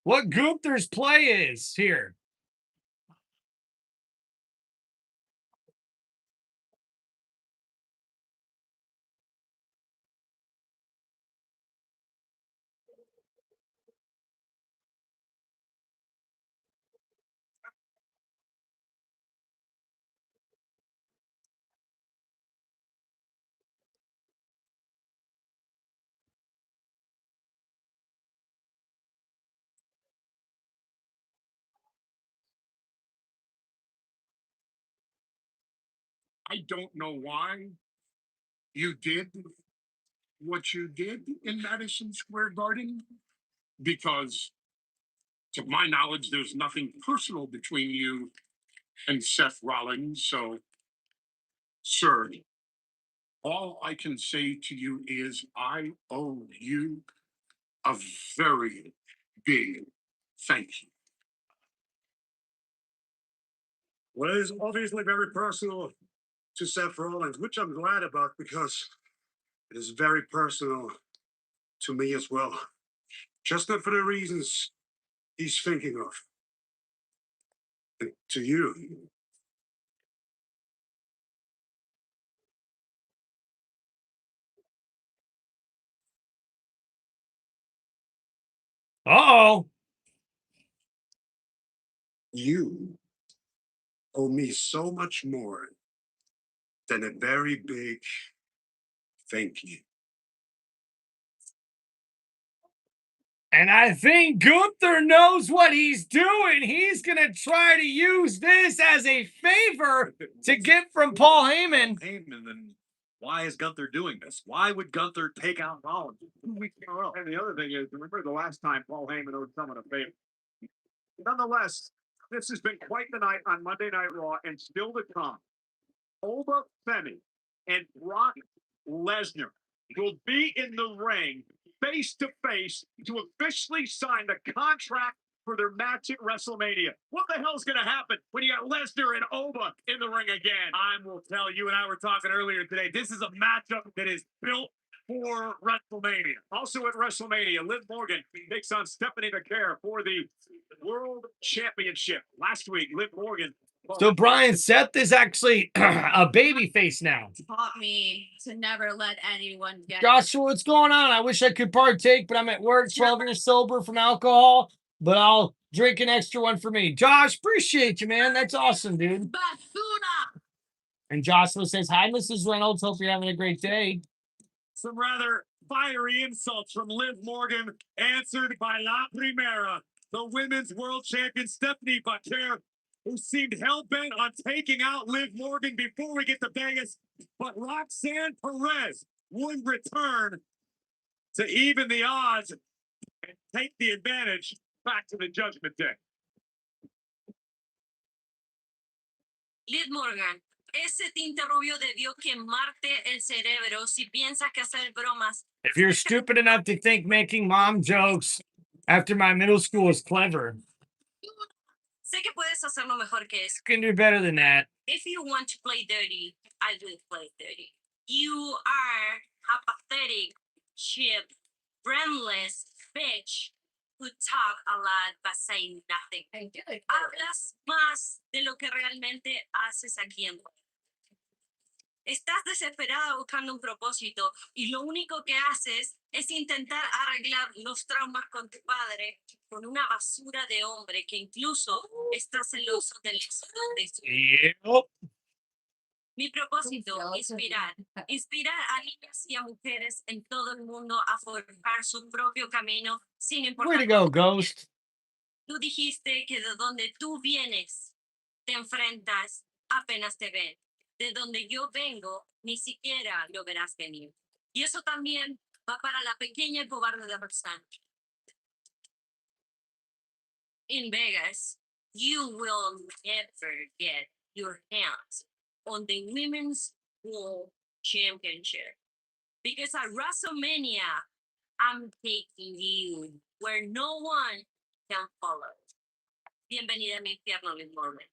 what Gunther's play is here. I don't know why you did what you did in Madison Square Garden, because to my knowledge, there's nothing personal between you and Seth Rollins. So, sir, all I can say to you is I owe you a very big thank you. Well, it's obviously very personal to Seth Rollins, which I'm glad about because it is very personal to me as well. Just not for the reasons he's thinking of. And to you, you owe me so much more than a very big thank you. And I think Gunther knows what he's doing. He's going to try to use this as a favor to get from Paul Heyman. Then why is Gunther doing this? Why would Gunther take out Rollins 2 weeks in a row? And the other thing is, remember the last time Paul Heyman owed someone a favor. Nonetheless, this has been quite the night on Monday Night Raw, and still to come. Oba Femi and Brock Lesnar will be in the ring face to face to officially sign the contract for their match at WrestleMania. What the hell's going to happen when you got Lesnar and Oba in the ring again? I will tell you, and I were talking earlier today, this is a matchup that is built for WrestleMania. Also at WrestleMania, Liv Morgan takes on Stephanie McCare for the World Championship. Last week, Liv Morgan. So Brian, Seth is actually a baby face now. Taught me to never let anyone get. Joshua, what's going on? I wish I could partake, but I'm at work, 12 years sober from alcohol, but I'll drink an extra one for me. Josh, appreciate you, man. That's awesome, dude. Basura. And Joshua says, hi, Mrs. Reynolds. Hope you're having a great day. Some rather fiery insults from Liv Morgan, answered by La Primera, the women's world champion Stephanie McCare, who seemed hell-bent on taking out Liv Morgan before we get to Vegas. But Roxanne Perez would return to even the odds and take the advantage back to the Judgment Day. Liv Morgan, ese tinte rubio debió quemarte el cerebro si piensas que hacer bromas. If you're stupid enough to think making mom jokes after my middle school is clever, Sé que puedes hacerlo mejor que eso. you can do better than that. If you want to play dirty, I will play dirty. You are a pathetic, cheap, brainless bitch who talk a lot but say nothing. Hablas más de lo que realmente haces aquí en Puerto. Estás desesperada buscando un propósito y lo único que haces es intentar arreglar los traumas con tu padre con una basura de hombre que incluso está celoso del éxito de su Yep. Mi propósito, inspirar a niñas y a mujeres en todo el mundo a forjar su propio camino sin Way importar. to go, Ghost. Tú dijiste que de donde tú vienes, te enfrentas apenas te ven. De donde yo vengo, ni siquiera lo verás venir. Y eso también va para la pequeña y cobarde de Roxanne. In Vegas, you will never get your hands on the Women's World Championship. Because at WrestleMania, I'm taking you where no one can follow. Bienvenida a mi infierno, Liz Morgan.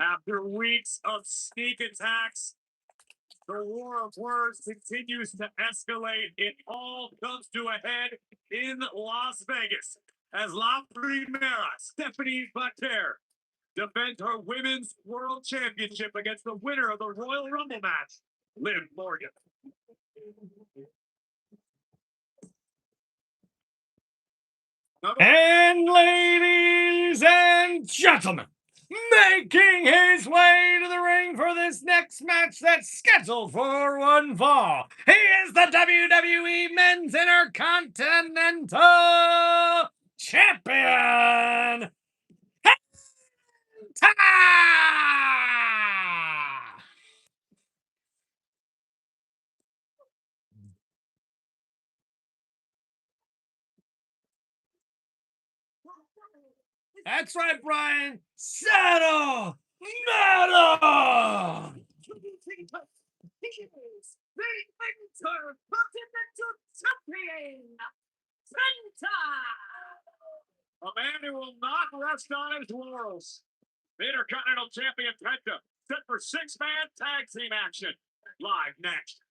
After weeks of sneak attacks, the war of words continues to escalate. It all comes to a head in Las Vegas as La Primera, Stephanie Baker, defends her Women's World Championship against the winner of the Royal Rumble match, Liv Morgan. And ladies and gentlemen, making his way to the ring for this next match that's scheduled for one fall, he is the WWE Men's Intercontinental Champion, Penta! That's right, Brian. Settle metal. A man who will not rest on his laurels. The Intercontinental Champion Penta, set for 6-man tag team action. Live next.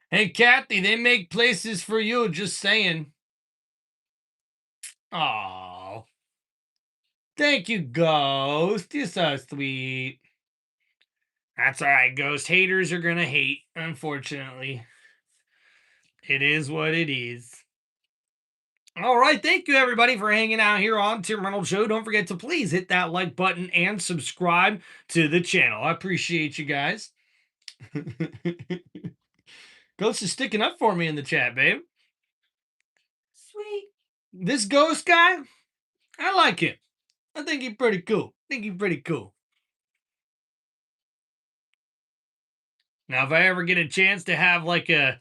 Hey, Kathy, they make places for you. Just saying. Oh, thank you, Ghost. You're so sweet. That's all right, Ghost. Haters are gonna hate, unfortunately. It is what it is. All right, thank you everybody for hanging out here on Tim Reynolds Show. Don't forget to please hit that like button and subscribe to the channel. I appreciate you guys. Ghost is sticking up for me in the chat, babe. Sweet. This Ghost guy, I like him. I think he's pretty cool. Now, if I ever get a chance to have like a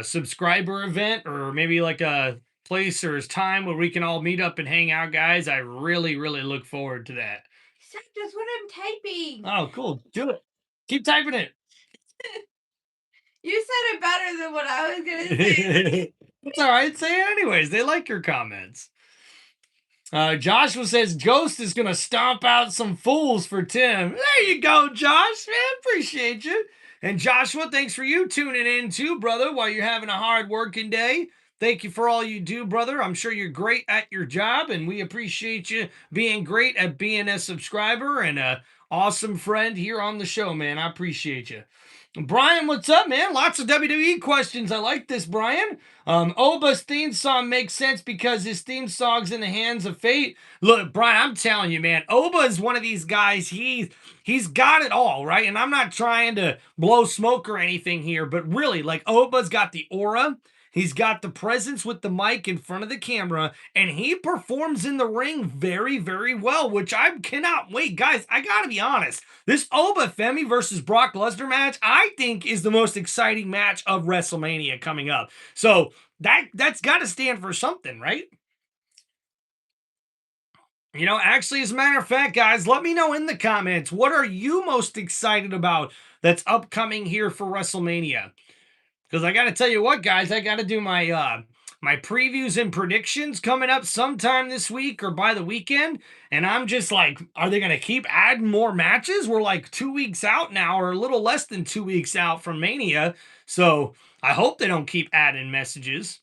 subscriber event or maybe like a place or time where we can all meet up and hang out, guys, I really, really look forward to that. Except that's what I'm typing. Oh, cool. Do it. Keep typing it. You said it better than what I was going to say. It's all right. Say it anyways. They like your comments. Joshua says Ghost is going to stomp out some fools for Tim. There you go, Josh. Man, appreciate you. And Joshua, thanks for you tuning in too, brother, while you're having a hard working day. Thank you for all you do, brother. I'm sure you're great at your job, and we appreciate you being great at being a subscriber and a awesome friend here on the show, man. I appreciate you. Brian, what's up, man? Lots of WWE questions. I like this, Brian. Oba's theme song makes sense because his theme song's in the hands of fate. Look, Brian, I'm telling you, man, Oba is one of these guys. He's got it all, right? And I'm not trying to blow smoke or anything here, but really, like, Oba's got the aura. He's got the presence with the mic in front of the camera, and he performs in the ring very, very well, which I cannot wait. Guys, I gotta be honest. This Oba Femi versus Brock Lesnar match, I think, is the most exciting match of WrestleMania coming up. So that's got to stand for something, right? You know, actually, as a matter of fact, guys, let me know in the comments, what are you most excited about that's upcoming here for WrestleMania? Because I got to tell you what, guys, I got to do my previews and predictions coming up sometime this week or by the weekend, and I'm just like, are they going to keep adding more matches? We're like 2 weeks out now, or a little less than 2 weeks out from Mania, so I hope they don't keep adding matches.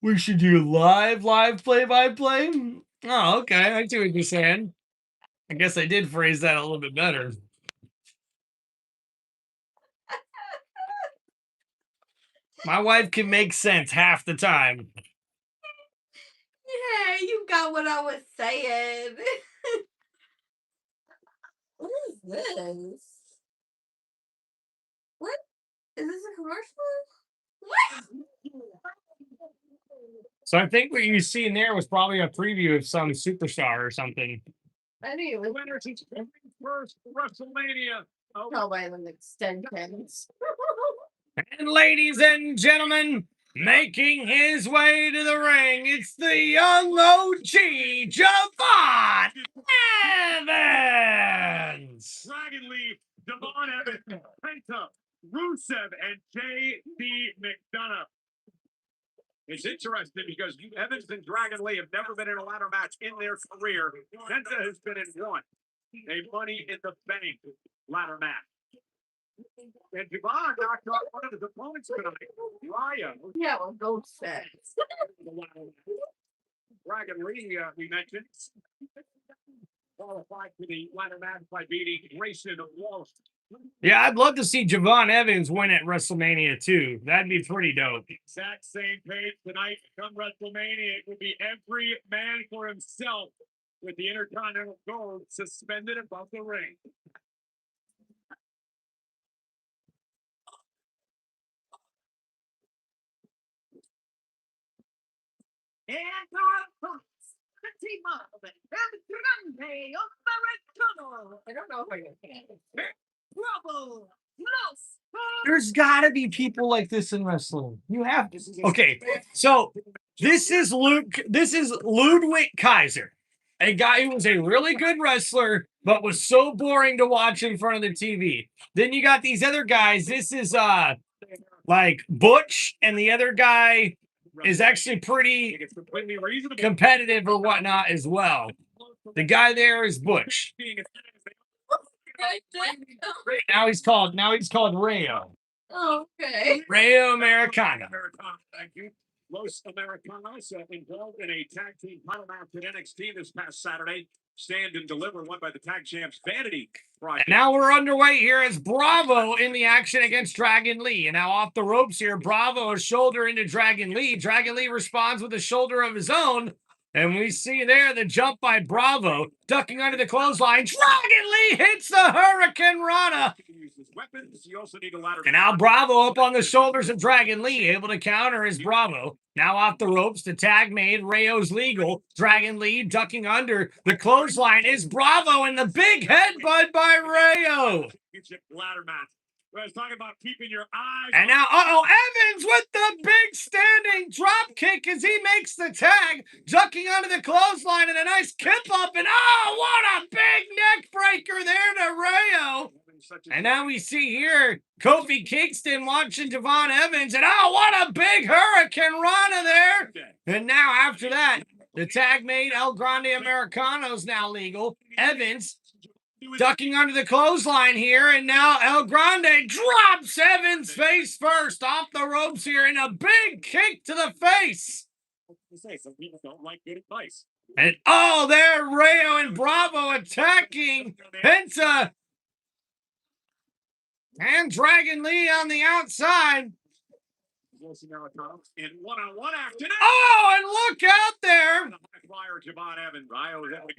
We should do live play-by-play. Oh, okay. I see what you're saying. I guess I did phrase that a little bit better. My wife can make sense half the time. Yeah, you got what I was saying. What is this? What? Is this a commercial? What? So I think what you see in there was probably a preview of some superstar or something. I think it was Winners is first WrestleMania. probably an extensions. And ladies and gentlemen, making his way to the ring, it's the young OG, Javon Evans. Dragon Lee, Devon Evans, Penta, Rusev, and J.D. McDonough. It's interesting because Evans and Dragon Lee have never been in a ladder match in their career. Penta has been in one, a Money in the Bank ladder match. And Devon knocked off one of his opponents tonight, Raya. Yeah, well, gold set. Dragon Lee, we mentioned, qualified for the ladder match by beating Grayson Wallace. Yeah, I'd love to see Javon Evans win at WrestleMania too. That'd be pretty dope. Exact same page tonight. Come WrestleMania, it will be every man for himself with the Intercontinental Gold suspended above the ring. And our the team of El Grande Americano. I don't know if I can. Bravo. There's got to be people like this in wrestling. You have to. Okay, so this is Ludwig Kaiser, a guy who was a really good wrestler, but was so boring to watch in front of the TV. Then you got these other guys. This is like Butch, and the other guy is actually pretty competitive or whatnot as well. The guy there is Butch. Now he's called Rayo. Oh, okay. Rayo Americana. Thank you. Los Americanos involved in a tag team title match at NXT this past Saturday. Stand and Deliver, won by the tag champs Vanity. And now we're underway here as Bravo in the action against Dragon Lee. And now off the ropes here, Bravo a shoulder into Dragon Lee. Dragon Lee responds with a shoulder of his own. And we see there the jump by Bravo, ducking under the clothesline. Dragon Lee hits the Hurricane Rana. And now Bravo up on the shoulders of Dragon Lee, able to counter as Bravo. Now off the ropes, the tag made, Rayo's legal. Dragon Lee ducking under the clothesline is Bravo, and the big headbutt by Rayo. Ladder match. I was talking about keeping your eyes. And now, Evans with the big standing drop kick as he makes the tag, ducking under the clothesline and a nice kip up. And what a big neck breaker there to Rayo. And now we see here Kofi Kingston watching Devon Evans. And what a big Hurricane Rana there. And now after that, the tag made El Grande Americano's now legal. Evans ducking under the clothesline here, and now El Grande drops Evans face first off the ropes here, and a big kick to the face. Some people don't like good advice. And there Rayo and Bravo attacking Penta and Dragon Lee on the outside. In one-on-one action. And look out there.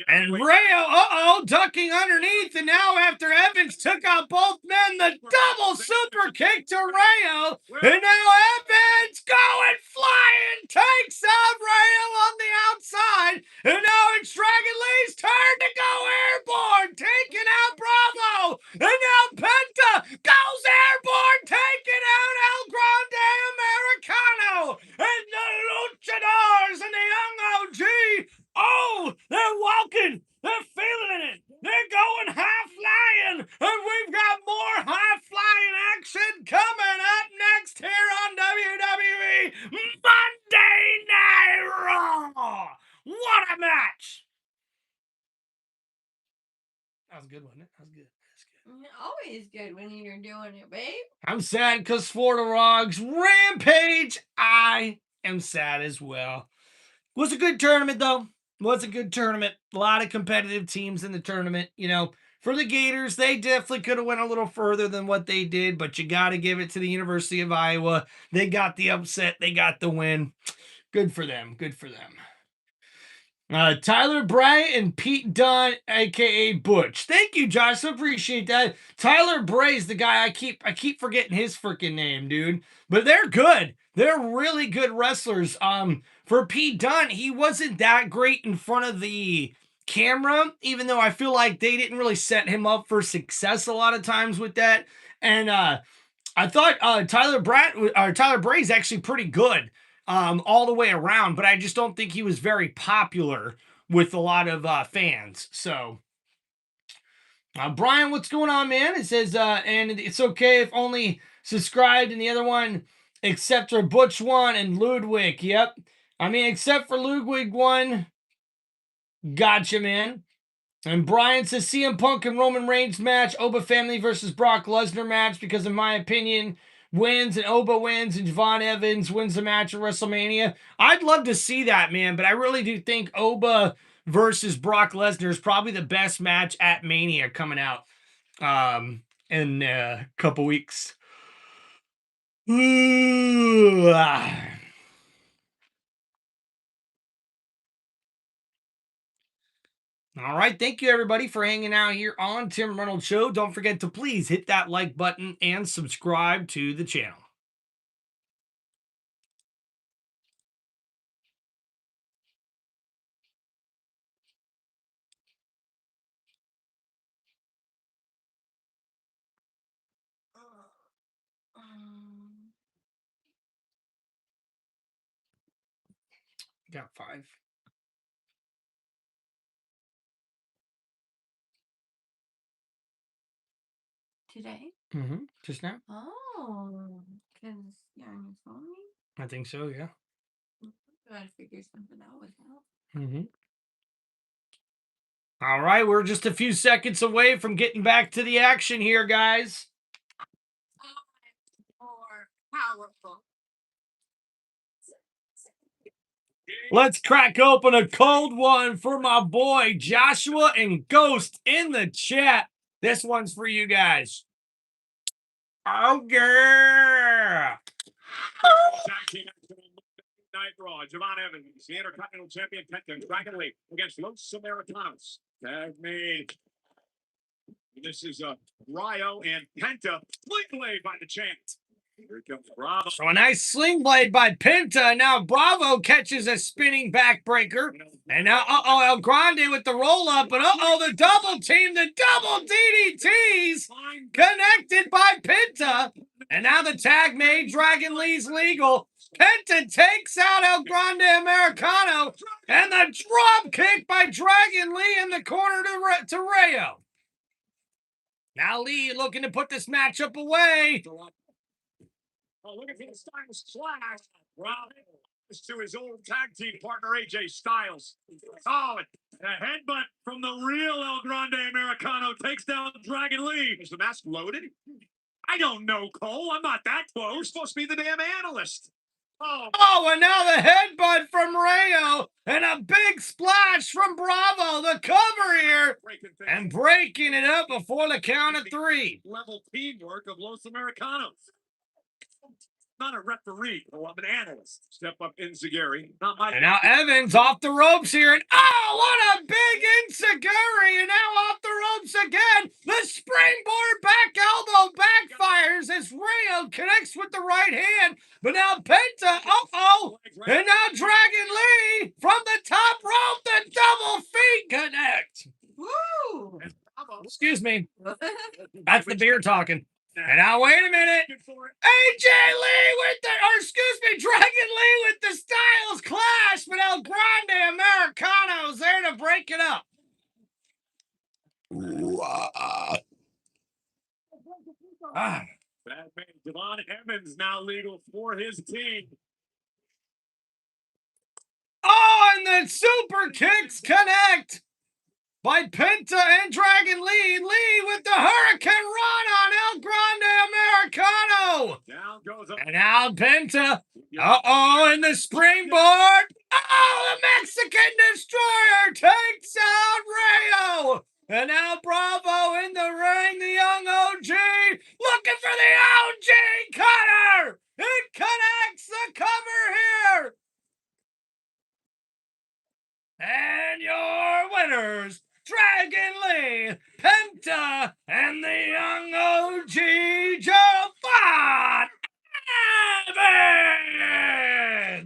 And Rayo, ducking underneath. And now after Evans took out both men, the double super kick to Rayo. And now Evans going flying, takes out Rayo on the outside. And now it's Dragon Lee's turn to go airborne, taking out Bravo. And now Penta goes airborne that match. That was a good one. That was good. Always good when you're doing it, babe. I'm sad because Florida Rocks Rampage. I am sad as well. Was a good tournament, though. Was a good tournament. A lot of competitive teams in the tournament. You know, for the Gators, they definitely could have went a little further than what they did, but you got to give it to the University of Iowa. They got the upset. They got the win. Good for them. Good for them. Tyler Bray and Pete Dunne, aka Butch. Thank you, Josh. I appreciate that. Tyler Bray's the guy I keep forgetting his freaking name, dude. But they're good. They're really good wrestlers. For Pete Dunne, he wasn't that great in front of the camera, even though I feel like they didn't really set him up for success a lot of times with that. And I thought Tyler Bray's actually pretty good all the way around, but I just don't think he was very popular with a lot of fans. So, Brian, what's going on, man? It says, and it's okay if only subscribed and the other one, except for Butch 1 and Ludwig. Yep. I mean, except for Ludwig 1. Gotcha, man. And Brian says CM Punk and Roman Reigns match, Oba family versus Brock Lesnar match, because in my opinion, wins and Oba wins and Javon Evans wins the match at WrestleMania. I'd love to see that, man, but I really do think Oba versus Brock Lesnar is probably the best match at Mania coming out in a couple weeks. Ooh, All right, thank you everybody for hanging out here on Tim Reynolds Show. Don't forget to please hit that like button and subscribe to the channel. Got 5. Today? Mm-hmm. Just now? Oh, because you're on your phone? I think so, yeah. Gotta figure something out with that. Mm-hmm. All right, we're just a few seconds away from getting back to the action here, guys. More powerful. Let's crack open a cold one for my boy Joshua and Ghost in the chat. This one's for you guys. Oh, yeah. Night Raw, Javon Evans, the Intercontinental Champion, Penta, Dragon Lee against Los Americanos. Tag made. This is Ryo and Penta, Blade by the Champ. Here comes Bravo. So a nice sling blade by Penta. Now Bravo catches a spinning backbreaker. And now, El Grande with the roll up. But the double team, the double DDTs connected by Penta. And now the tag made. Dragon Lee's legal. Penta takes out El Grande Americano. And the drop kick by Dragon Lee in the corner to Rayo. Now Lee looking to put this matchup away. Oh, look at his Styles slash. Wow. To his old tag team partner, AJ Styles. Oh, a headbutt from the real El Grande Americano takes down Dragon Lee. Is the mask loaded? I don't know, Cole. I'm not that close. You're supposed to be the damn analyst. Oh, and now the headbutt from Rayo and a big splash from Bravo. The cover here and breaking it up before the count of 3. Level teamwork of Los Americanos. Not a referee, I'm an analyst. Step up Inzaguri. Not my. And now Evans off the ropes here. And what a big Inzaguri. And now off the ropes again. The springboard back elbow backfires as Rayo connects with the right hand. But now Penta, and now Dragon Lee from the top rope. The double feet connect. Woo! Excuse me. That's the beer talking. And now, wait a minute. AJ Lee Dragon Lee with the Styles Clash, but El Grande Americano's there to break it up. Bad man Javon Evans now legal for his team. Oh, and it's Super Kicks Connect by Penta and Dragon Lee. Lee with the Hurricane Run on El Grande Americano. Down goes And now Penta. And the springboard. The Mexican Destroyer takes out Rayo. And now Bravo in the ring, the young OG, looking for the OG cutter. It connects the cover here. And your winners, Dragon Lee, Penta, and the young OG Javon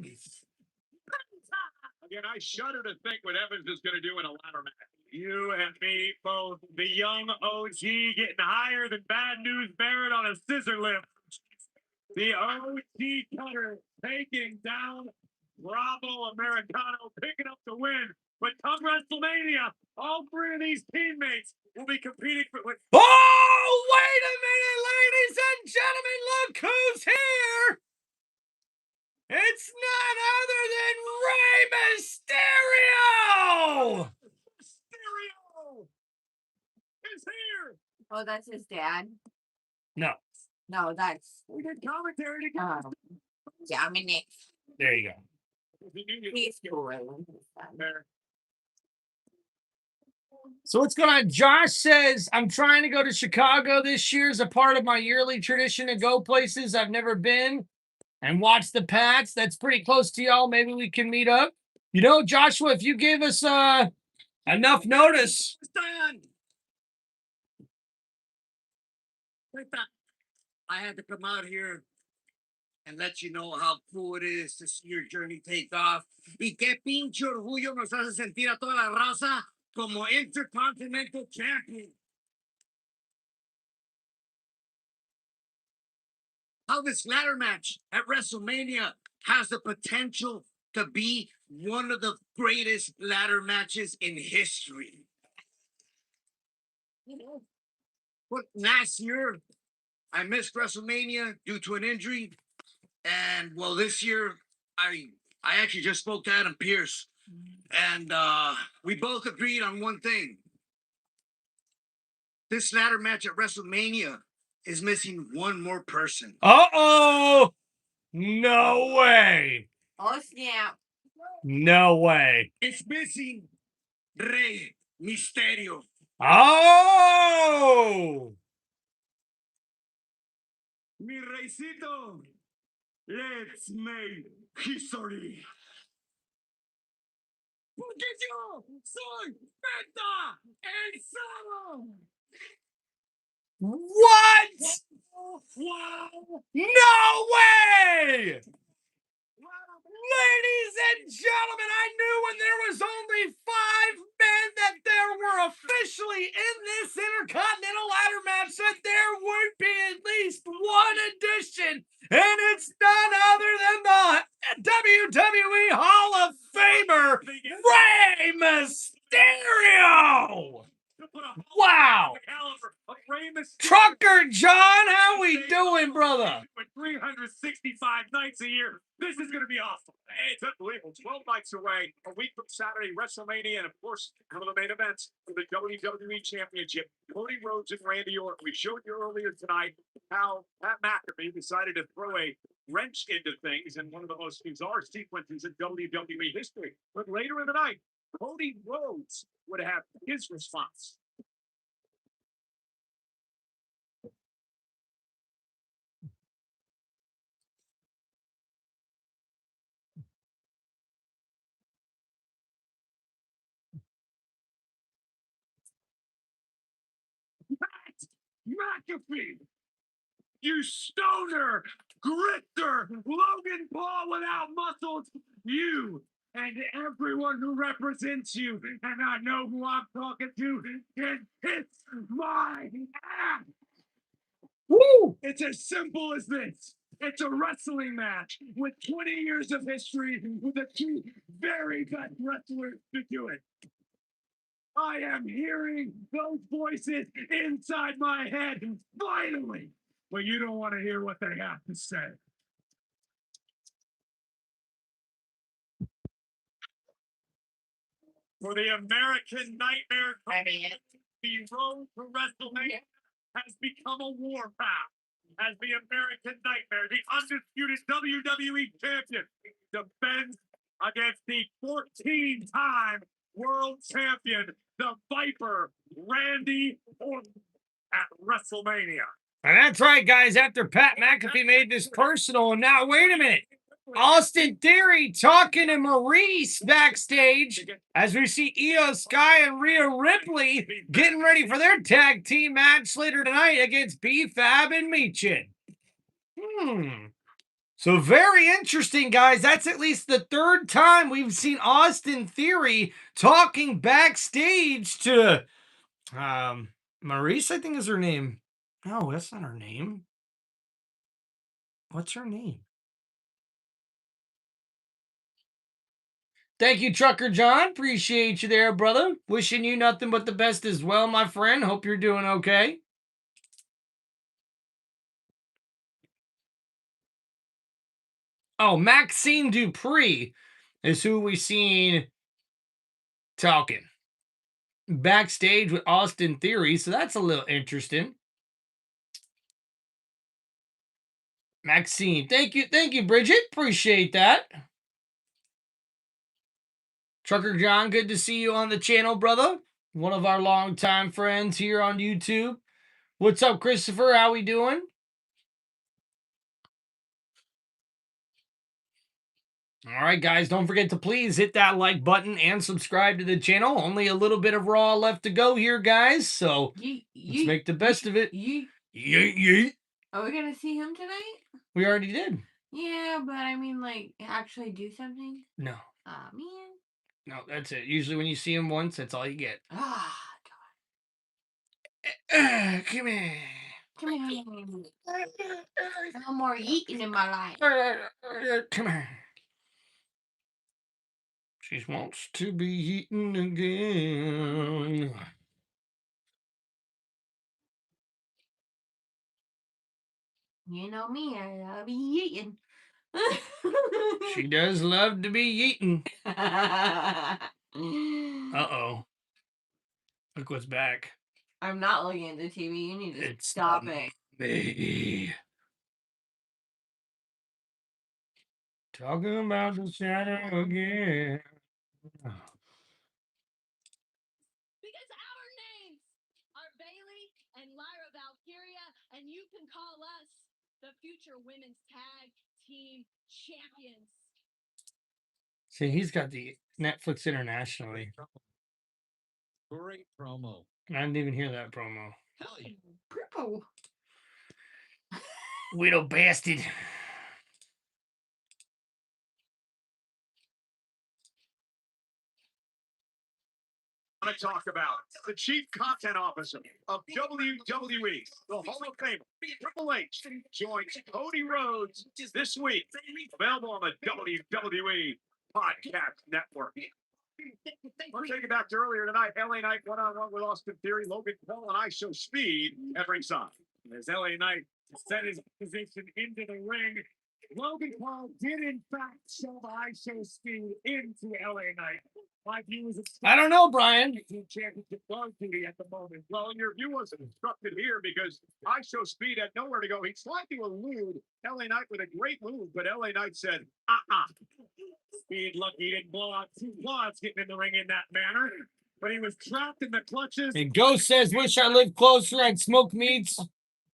Evans. Again, I shudder to think what Evans is going to do in a ladder match. You and me both. The young OG getting higher than Bad News Barrett on a scissor lift. The OG cutter taking down Bravo Americano, picking up the win. But come WrestleMania, all three of these teammates will be competing for. Oh, wait a minute, ladies and gentlemen, look who's here. It's none other than Rey Mysterio! Mysterio is here! Oh, that's his dad? No. No, that's We did commentary together. Dominic. There you go. He's cool. So what's going on? Josh says, I'm trying to go to Chicago this year as a part of my yearly tradition to go places I've never been and watch the Pats. That's pretty close to y'all. Maybe we can meet up. You know, Joshua, if you give us enough notice. I had to come out here and let you know how cool it is to see your journey take off. Y qué pinche orgullo nos hace sentir a toda la raza como Intercontinental Champion. How this ladder match at WrestleMania has the potential to be one of the greatest ladder matches in history. You know, but last year I missed WrestleMania due to an injury, and well, this year I actually just spoke to Adam Pearce, and we both agreed on one thing. This ladder match at WrestleMania is missing one more person. Uh-oh! No way! Oh, snap. No way. It's missing Rey Mysterio. Oh! Mi Reycito, let's make history. Porque yo soy Penta el Solo. What? Wow. No way! Ladies and gentlemen, I knew when there was only 5 men that there were officially in this Intercontinental Ladder match that there would be at least one addition, and it's none other than the WWE Hall of Famer, Rey Mysterio! Wow! Trucker John, how we doing, brother? 365 nights a year. This is going to be awesome. It's unbelievable. 12 nights away, a week from Saturday, WrestleMania, and of course, one of the main events for the WWE Championship. Cody Rhodes and Randy Orton. We showed you earlier tonight how Pat McAfee decided to throw a wrench into things in one of the most bizarre sequences in WWE history. But later in the night, Cody Rhodes would have his response. Pat McAfee, you stoner, grifter, Logan Paul without muscles, you and everyone who represents you, and I know who I'm talking to, can kiss my ass. Woo! It's as simple as this. It's a wrestling match with 20 years of history with the 2 very best wrestlers to do it. I am hearing those voices inside my head, finally. But you don't want to hear what they have to say. For the American Nightmare, the road to WrestleMania has become a warpath as the American Nightmare, the undisputed WWE champion, defends against the 14-time world champion, the Viper, Randy Orton, at WrestleMania. And that's right, guys. After Pat McAfee made this personal, and now wait a minute. Austin Theory talking to Maurice backstage as we see Io Sky and Rhea Ripley getting ready for their tag team match later tonight against B-Fab and Michin. So very interesting, guys. That's at least the third time we've seen Austin Theory talking backstage to Maurice, I think is her name. No, that's not her name. What's her name? Thank you, Trucker John. Appreciate you there, brother. Wishing you nothing but the best as well, my friend. Hope you're doing okay. Oh, Maxine Dupree is who we seen talking backstage with Austin Theory, so that's a little interesting. Maxine, thank you, Bridget. Appreciate that. Trucker John, good to see you on the channel, brother. One of our longtime friends here on YouTube. What's up, Christopher? How we doing? All right, guys, don't forget to please hit that like button and subscribe to the channel. Only a little bit of Raw left to go here, guys, so let's make the best of it. Yeet. Are we gonna see him tonight? We already did. Yeah, but I mean, like, actually do something? No. Aw, man. No, that's it. Usually when you see him once, that's all you get. Ah, Come here. come here. No more eating in my life. Come here. She wants to be eaten again. You know me, I love eating. She does love to be eaten. Uh-oh. Look what's back. I'm not looking at the TV. You need to stop it. Baby. Talking about the shadow again. Because our names are Bailey and Lyra Valkyria, and you can call us the future women's tag team champions. See, he's got the Netflix internationally. Great promo. I didn't even hear that promo. Hell yeah. Purple. Widow bastard. I want to talk about the chief content officer of WWE, the Hall of Famer, Triple H, joins Cody Rhodes this week. Available on the WWE Podcast Network. We'll take it back to earlier tonight. LA Knight one-on-one with Austin Theory. Logan Paul and I show speed at ringside. As LA Knight set his position into the ring, Logan Paul did in fact show the I show speed into LA Knight. My view is I don't know, Brian. Championship guard duty at the moment. Well, and your view wasn't instructed here because I show speed had nowhere to go. He tried to elude LA Knight with a great move, but LA Knight said, Speed lucky he didn't blow out two quads getting in the ring in that manner. But he was trapped in the clutches. And Ghost says, wish I lived closer. I'd smoke meats.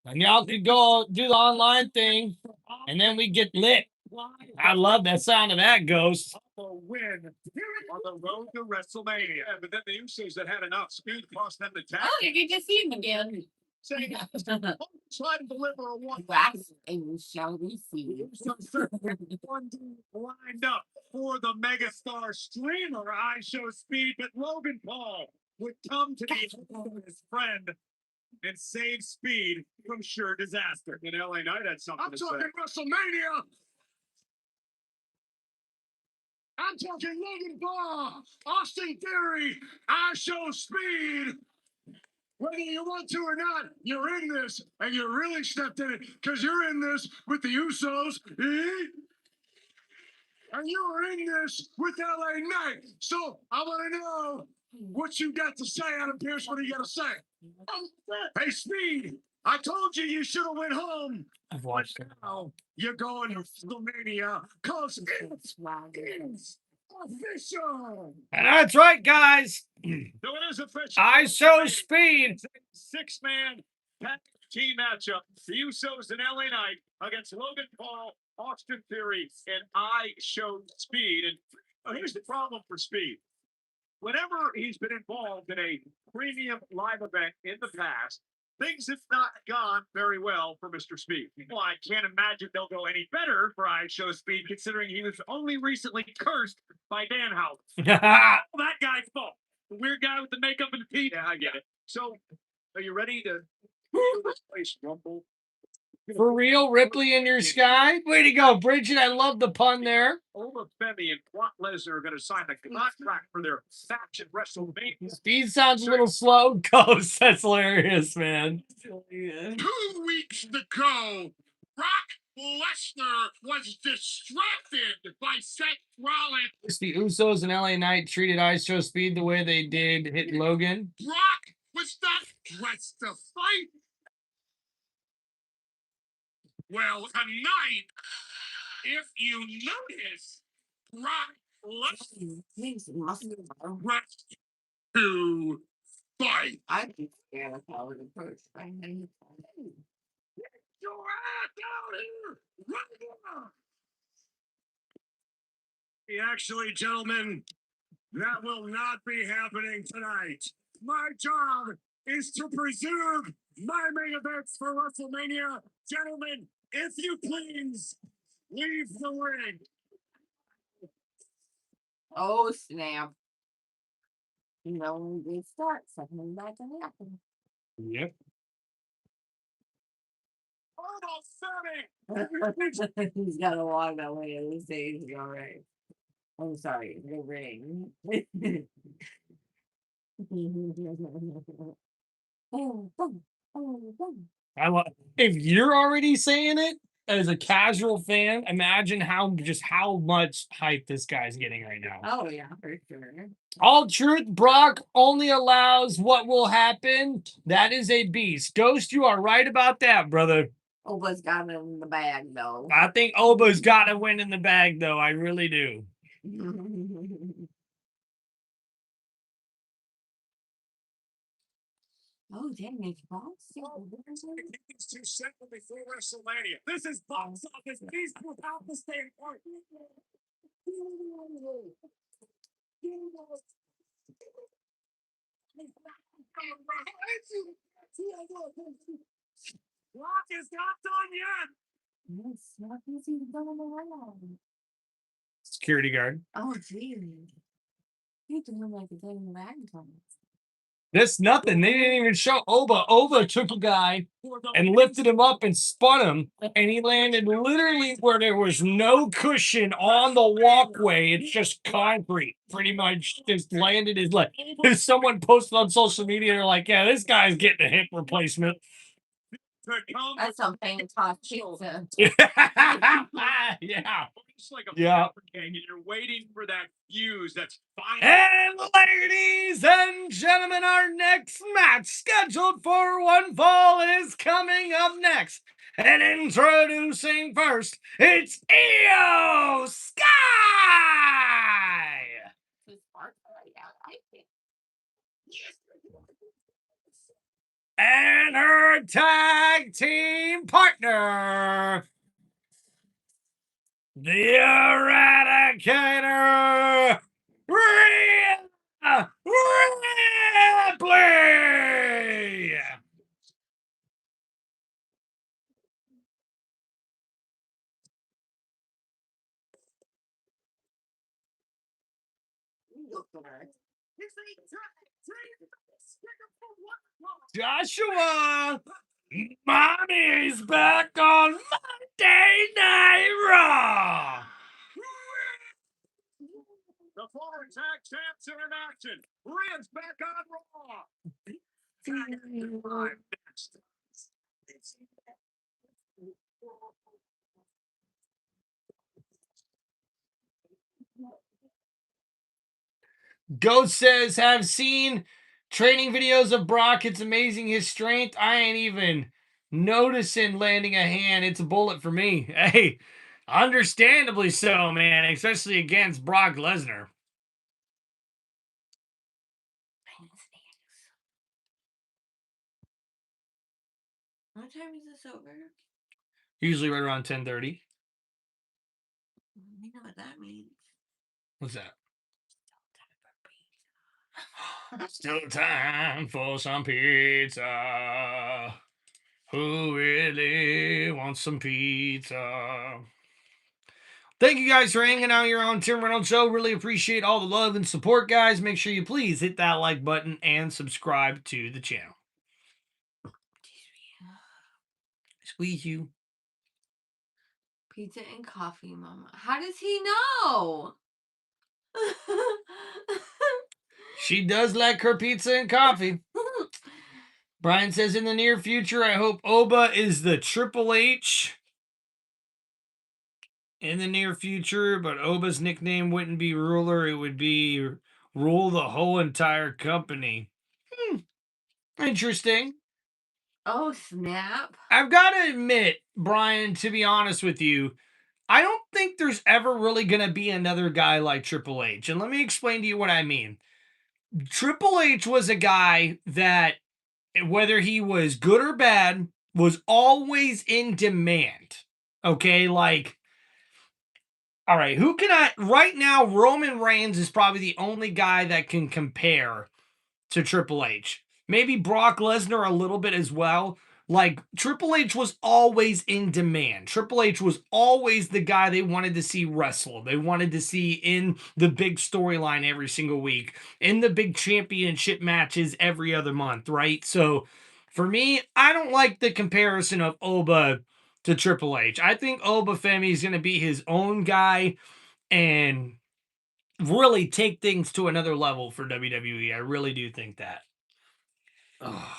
And y'all could go do the online thing. And then we get lit. I love that sound of that, Ghost. Win on the road to WrestleMania. Yeah, but then the Usos that had enough speed cost them the tag. Oh, you get to see him again. Saying, try to deliver a one. And shall we see? One lined up for the megastar streamer I show speed, but Logan Paul would come to the aid of his friend and save speed from sure disaster. And LA Knight had something to say. I'm talking WrestleMania. I'm talking Logan Paul, Austin Theory, I show speed. Whether you want to or not, you're in this, and you really stepped in it because you're in this with the Usos. and you were in this with LA Knight. So I want to know what you got to say, Adam Pierce. What do you got to say? Hey, Speed, I told you you should have went home. I've watched it. Now you're going to WrestleMania because it's official. And that's right, guys. So it is official. I show speed. Six-man tag team matchup. The Usos and LA Knight against Logan Paul, Austin Theory, and I Show Speed. And here's the problem for Speed. Whenever he's been involved in a premium live event in the past, things have not gone very well for Mr. Speed. Well, I can't imagine they'll go any better for I Show Speed, considering he was only recently cursed by Dan Howard. That guy's fault. The weird guy with the makeup and the teeth. Yeah, I get it. So, are you ready to this place rumble? For real, Ripley in your sky? Way to go, Bridget. I love the pun there. Ola Femi and Brock Lesnar are going to sign a contract for their match at WrestleMania. Speed sounds a little slow. Ghost, that's hilarious, man. 2 weeks ago, Brock Lesnar was distracted by Seth Rollins. The Usos and LA Knight treated I Show Speed the way they did hit Logan. Brock was not dressed to fight. Well, tonight, if you notice, Brock Lesnar dressed to fight. I'd be scared of how it approach. Get your ass out here! Right now! Actually, gentlemen, that will not be happening tonight. My job is to preserve my main events for WrestleMania. Gentlemen, if you please, leave the ring. Oh, snap. You know, when we start, something bad can happen. Yep. He's got to walk that way at the stage. All right. I'm sorry, the ring. I love. If you're already saying it as a casual fan, imagine how much hype this guy's getting right now. Oh yeah, for sure. All truth, Brock only allows what will happen. That is a beast. Ghost, you are right about that, brother. Oba's got it in the bag though. I think Oba's got to win in the bag, though. I really do. Oh, dang, it's box. These two settled before WrestleMania. This is box office. These without the standpoint. Rock is not done yet. Yes, not easy to go around. Security guard. Oh, geez. You doing like a thing in the bag times. This nothing. They didn't even show Oba. Oba took a guy and lifted him up and spun him, and he landed literally where there was no cushion on the walkway. It's just concrete. Pretty much just landed his leg. If someone posted on social media, they're like, "Yeah, this guy's getting a hip replacement." That's some fantastic pizza. Yeah. It's like a Yeah. king, and you're waiting for that fuse that's fine. And ladies and gentlemen, our next match scheduled for one fall is coming up next. And introducing first, it's Io Sky! And her tag team partner, the Eradicator, Rhea Ripley! Joshua, Mommy's back on Monday Night Raw. The foreign tag champs are in action. Rhea's back on Raw. Live next. Ghost says, have seen training videos of Brock. It's amazing his strength. I ain't even noticing landing a hand. It's a bullet for me. Hey, understandably so, man, especially against Brock Lesnar. What time is this over? Usually right around 10:30. You know what that means. What's that? Still time for some pizza. Who really wants some pizza? Thank you guys for hanging out here on Tim Reynolds Show. Really appreciate all the love and support, guys. Make sure you please hit that like button and subscribe to the channel. Squeeze you. Pizza and coffee, Mama. How does he know? She does like her pizza and coffee. Brian says, in the near future, I hope Oba is the Triple H in the near future, but Oba's nickname wouldn't be Ruler. It would be Rule the whole entire company. Interesting. Oh, snap. I've got to admit, Brian, to be honest with you, I don't think there's ever really going to be another guy like Triple H. And let me explain to you what I mean. Triple H was a guy that, whether he was good or bad, was always in demand. Okay, like, all right, who can I, right now, Roman Reigns is probably the only guy that can compare to Triple H. Maybe Brock Lesnar a little bit as well. Like, Triple H was always in demand. Triple H was always the guy they wanted to see wrestle. They wanted to see in the big storyline every single week, in the big championship matches every other month, right? So, for me, I don't like the comparison of Oba to Triple H. I think Oba Femi is going to be his own guy and really take things to another level for WWE. I really do think that. Oh.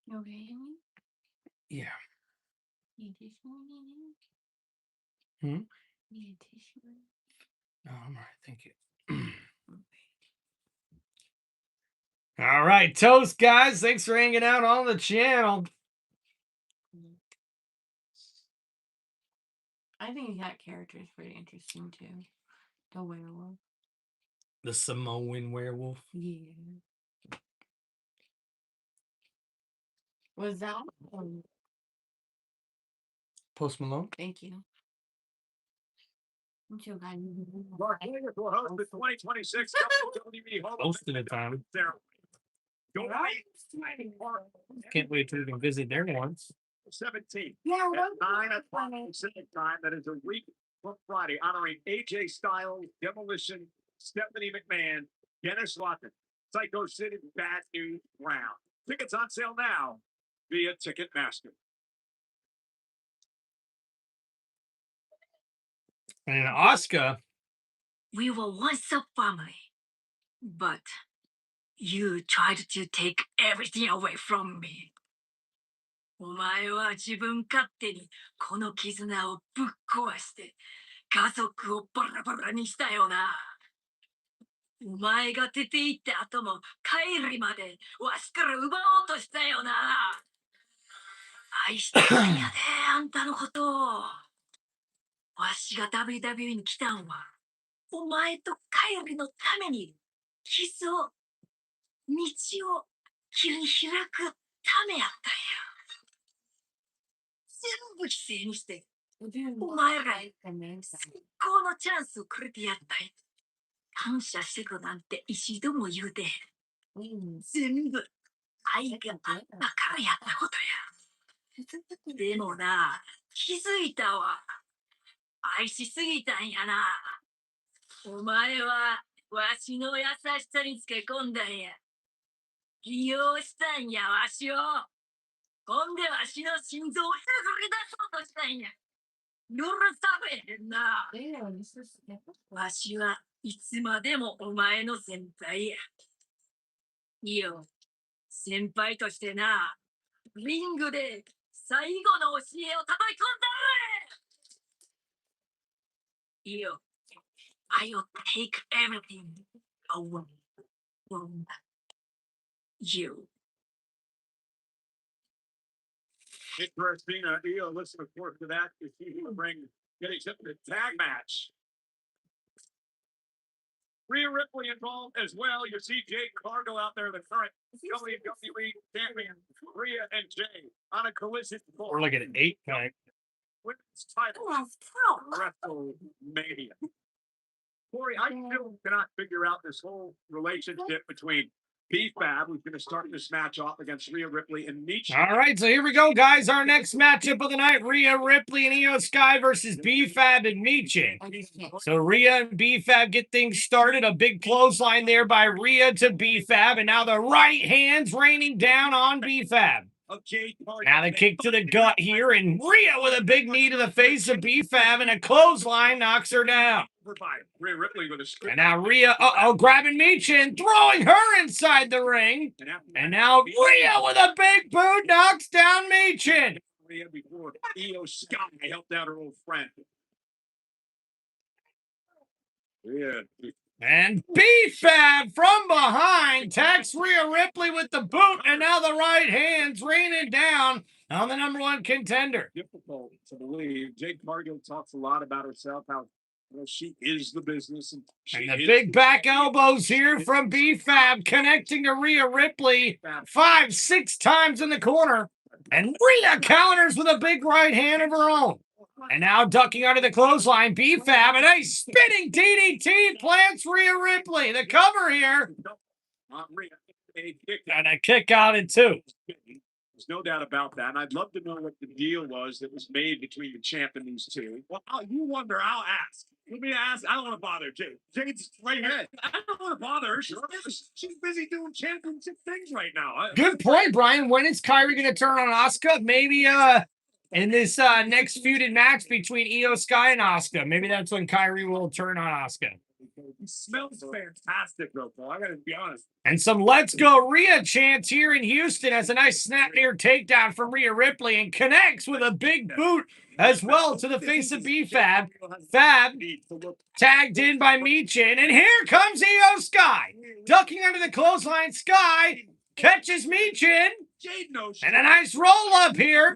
You okay, honey? Yeah. Need tissue? Hmm? Need tissue? No, I'm all right. Thank you. All right, toast, guys. Thanks for hanging out on the channel. I think that character is pretty interesting too. The werewolf. The Samoan werewolf. Yeah. Was that? Post Malone. Thank you. Mark Williams will host the 2026 WWE Hall of Most of the time. Ceremony. Can't wait till we can visit there once. 17th Yeah, at 9 o'clock Pacific time. That is a week from Friday, honoring AJ Styles, Demolition, Stephanie McMahon, Dennis Lawton, Psycho City, Bad News Brown. Tickets on sale now via Ticketmaster. And Asuka. We were once a family, but you tried to take everything away from me. お前は自分勝手にこの絆をぶっ壊して家族をバラバラにしたよな。お前が出て行った後も帰りまでわしから奪おうとしたよな。愛してたんやで、あんたのことを。わしが WWE に来たんは、お前と帰りのために、傷を、道を切り開くためやったんや。全部犠牲にして、お前らに最高のチャンスをくれてやったんや。感謝してくなんて一度も言うてへん。全部愛があったからやったことや。でもな、気づいたわ。愛しすぎたんやな。お前はわしの優しさにつけ込んだんや。利用したんや、わしを。ほんでわしの心臓をえぐり出そうとしたんや。許されへんな。わしはいつまでもお前の先輩や。いいよ。先輩としてな、リングで最後の教えを叩き込んだ You. I'll take everything away from you. Interesting. Io, listen, of course, to that. If you will bring getting set to the tag match. Rhea Ripley involved as well. You see Jade Cargill out there, the current WWE champion. Rhea and Jay on a collision. We're looking at 8-pack. Women's title. WrestleMania. Corey, I still cannot figure out this whole relationship between B-Fab, who's going to start this match off against Rhea Ripley and Nietzsche. All right, so here we go, guys. Our next matchup of the night, Rhea Ripley and Io Sky versus B-Fab and Michin. So Rhea and B-Fab get things started. A big clothesline there by Rhea to B-Fab, and now the right hand's raining down on B-Fab. Now the kick to the gut here, and Rhea with a big knee to the face of B-Fab, and a clothesline knocks her down. Rhea Ripley with a And now Rhea, grabbing Michin, throwing her inside the ring. And now Rhea with a big boot knocks down Michin. Rhea before Io Sky helped out her old friend. Yeah. And B-Fab from behind attacks Rhea Ripley with the boot, and now the right hand's raining down on the #1 contender. Difficult to believe. Jade Cargill talks a lot about herself, how she is the business. And the big back elbows here from B-Fab connecting to Rhea Ripley 5-6 times in the corner. And Rhea counters with a big right hand of her own. And now ducking under the clothesline, B-Fab, and a spinning DDT plants Rhea Ripley. The cover here. And a kick out in 2. There's no doubt about that. And I'd love to know what the deal was that was made between the champ and these two. Well, you wonder, I'll ask. Let me ask. I don't want to bother Jade. Jade's right here. I don't want to bother her. She's busy doing championship things right now. Good point, Brian. When is Kyrie going to turn on Asuka? Maybe in this next feuded match between Io Sky and Asuka. Maybe that's when Kyrie will turn on Asuka. He smells fantastic, though, Paul. I got to be honest. And some "Let's Go Rhea" chants here in Houston as a nice snap near takedown from Rhea Ripley, and connects with a big boot as well to the face of B-Fab. Fab tagged in by Michin, and here comes Io Sky. Ducking under the clothesline, Sky catches Michin. And a nice roll up here.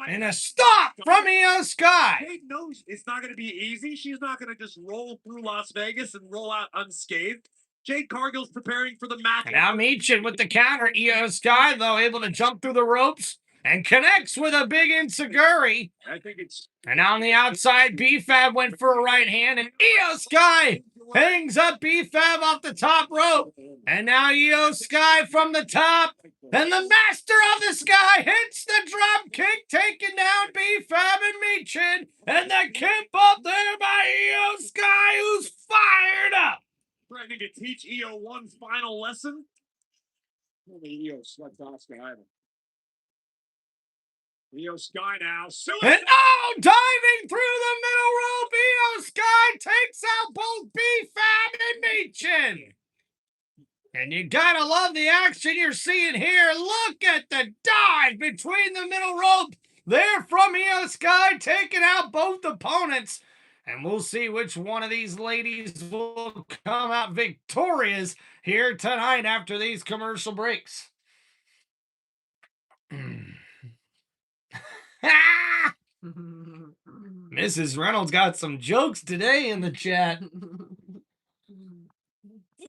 And a stop from Io Sky. Jade knows it's not going to be easy. She's not going to just roll through Las Vegas and roll out unscathed. Jade Cargill's preparing for the match. And now Michin with the counter. Io Sky, though, able to jump through the ropes and connects with a big enziguri. I think it's. And on the outside, B-Fab went for a right hand, and Io Sky hangs up B-Fab off the top rope. And now Io Sky from the top. And the master of the sky hits the drop kick, taking down B-Fab and Michin. And the kick up there by Io Sky, who's fired up. Trying to teach Io one final lesson. Io slept Oscar either. Io Sky now. And diving through the middle rope, Io Sky takes out both B-Fab and Michin. And you gotta love the action you're seeing here. Look at the dive between the middle rope there from Io Sky, taking out both opponents. And we'll see which one of these ladies will come out victorious here tonight after these commercial breaks. Mrs. Reynolds got some jokes today in the chat.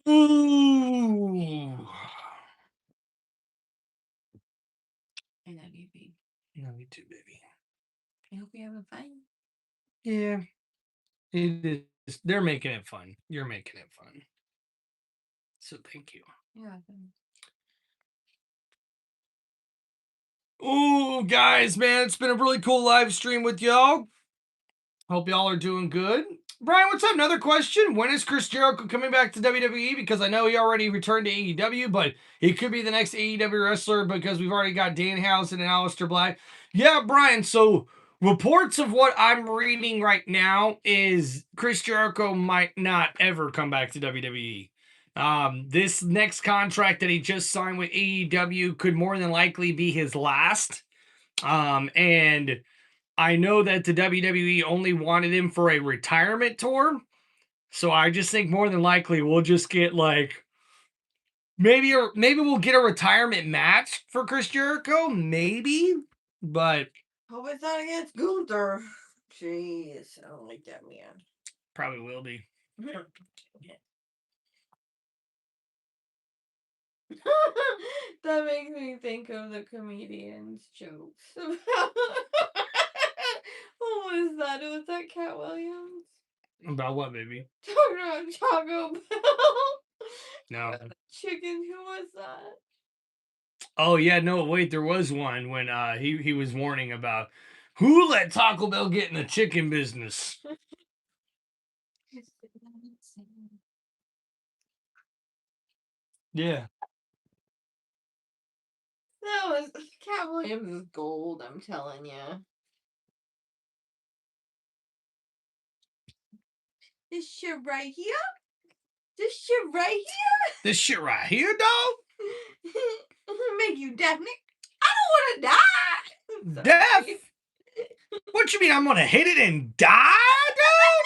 Ooh. I love you, baby. Love you too, baby. I hope you're having fun. Yeah. It is. They're making it fun. You're making it fun. So thank you. You're welcome. Ooh, guys, man, it's been a really cool live stream with y'all. Hope y'all are doing good. Brian, what's up? Another question. When is Chris Jericho coming back to WWE? Because I know he already returned to AEW, but he could be the next AEW wrestler because we've already got Danhausen and Aleister Black. Yeah, Brian, so reports of what I'm reading right now is Chris Jericho might not ever come back to WWE. This next contract that he just signed with AEW could more than likely be his last. And I know that the WWE only wanted him for a retirement tour. So I just think more than likely we'll just get like maybe we'll get a retirement match for Chris Jericho, maybe, but Hope it's not against Gunther. Jeez, I don't like that man. probably will be. That makes me think of the comedian's jokes. What was that? Was that Cat Williams? About what, baby? Talking about Taco Bell. No. Chicken, who was that? Oh yeah, no, wait, there was one when he was warning about who let Taco Bell get in the chicken business. Yeah. That was Cat Williams is gold, I'm telling you. This shit right here? This shit right here? This shit right here, dog? Make you deaf, Nick? I don't want to die! Deaf? What you mean I'm gonna hit it and die, dog?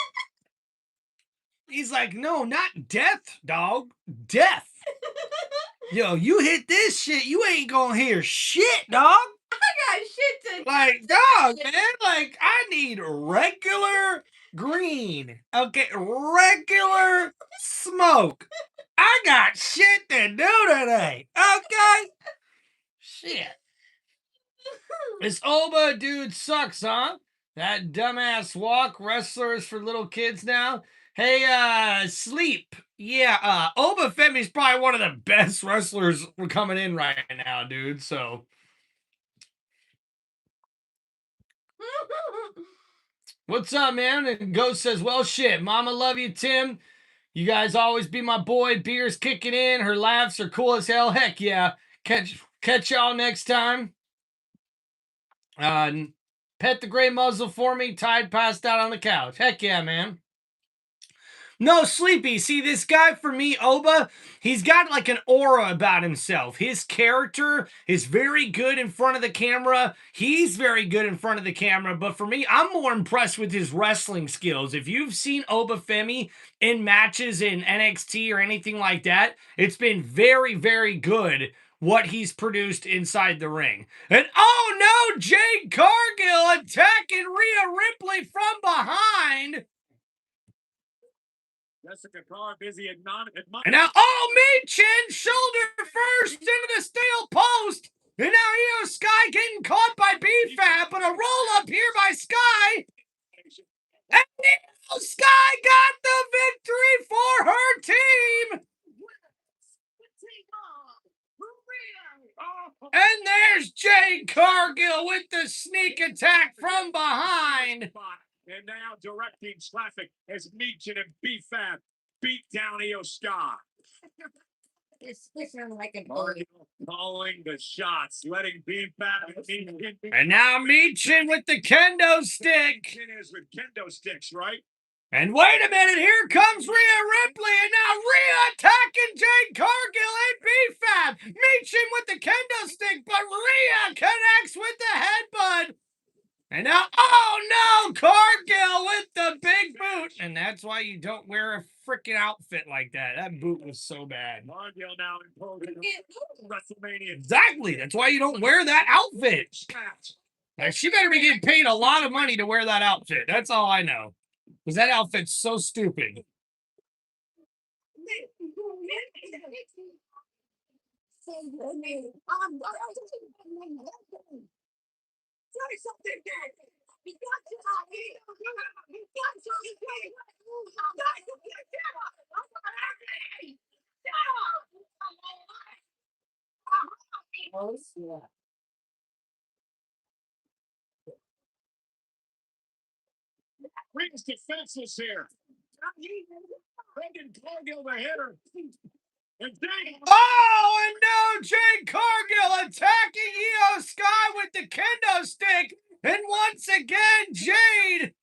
He's like, no, not death, dog. Death. Yo, you hit this shit, you ain't gonna hear shit, dog. I got shit to Like, dog, man, like, I need regular green. Okay, regular smoke. I got shit to do today. Okay? Shit. This Oba dude sucks, huh? That dumbass walk, wrestlers for little kids now. Hey, Sleep. Yeah, Oba Femi's probably one of the best wrestlers coming in right now, dude, so. What's up, man? And Ghost says, well, shit, mama love you, Tim. You guys always be my boy. Beer's kicking in. Her laughs are cool as hell. Heck yeah. Catch y'all next time. Pet the gray muzzle for me. Tide passed out on the couch. Heck yeah, man. No, Sleepy. See, this guy, for me, Oba, he's got like an aura about himself. His character is very good in front of the camera. He's very good in front of the camera. But for me, I'm more impressed with his wrestling skills. If you've seen Oba Femi in matches in NXT or anything like that, it's been very, very good what he's produced inside the ring. And oh no, Jade Cargill attacking Rhea Ripley from behind. Jessica Carr busy and now, Michin shoulder first into the steel post. And now Io Sky getting caught by BFAB, but a roll up here by Sky. And Io Sky got the victory for her team. And there's Jade Cargill with the sneak attack from behind. And now directing traffic as Meechin and BFAB beat down Io Sky. This sounds like a Cargill calling the shots, letting BFAB and now Meechin with the kendo stick. Meechin is with kendo sticks, right? And wait a minute, here comes Rhea Ripley, and now Rhea attacking Jade Cargill and BFAB. Meechin with the kendo stick, but Rhea connects with the headbutt. And now, oh no, Cargill with the big boot. And that's why you don't wear a freaking outfit like that. That boot was so bad. Cargill now imposing WrestleMania. Exactly. That's why you don't wear that outfit. Now, she better be getting paid a lot of money to wear that outfit. That's all I know. Because that outfit's so stupid. Rings defenseless here. Brendan Cargill the hitter. And oh, and no, Jade Cargill attacking Io Sky with the kendo stick. And once again, Jade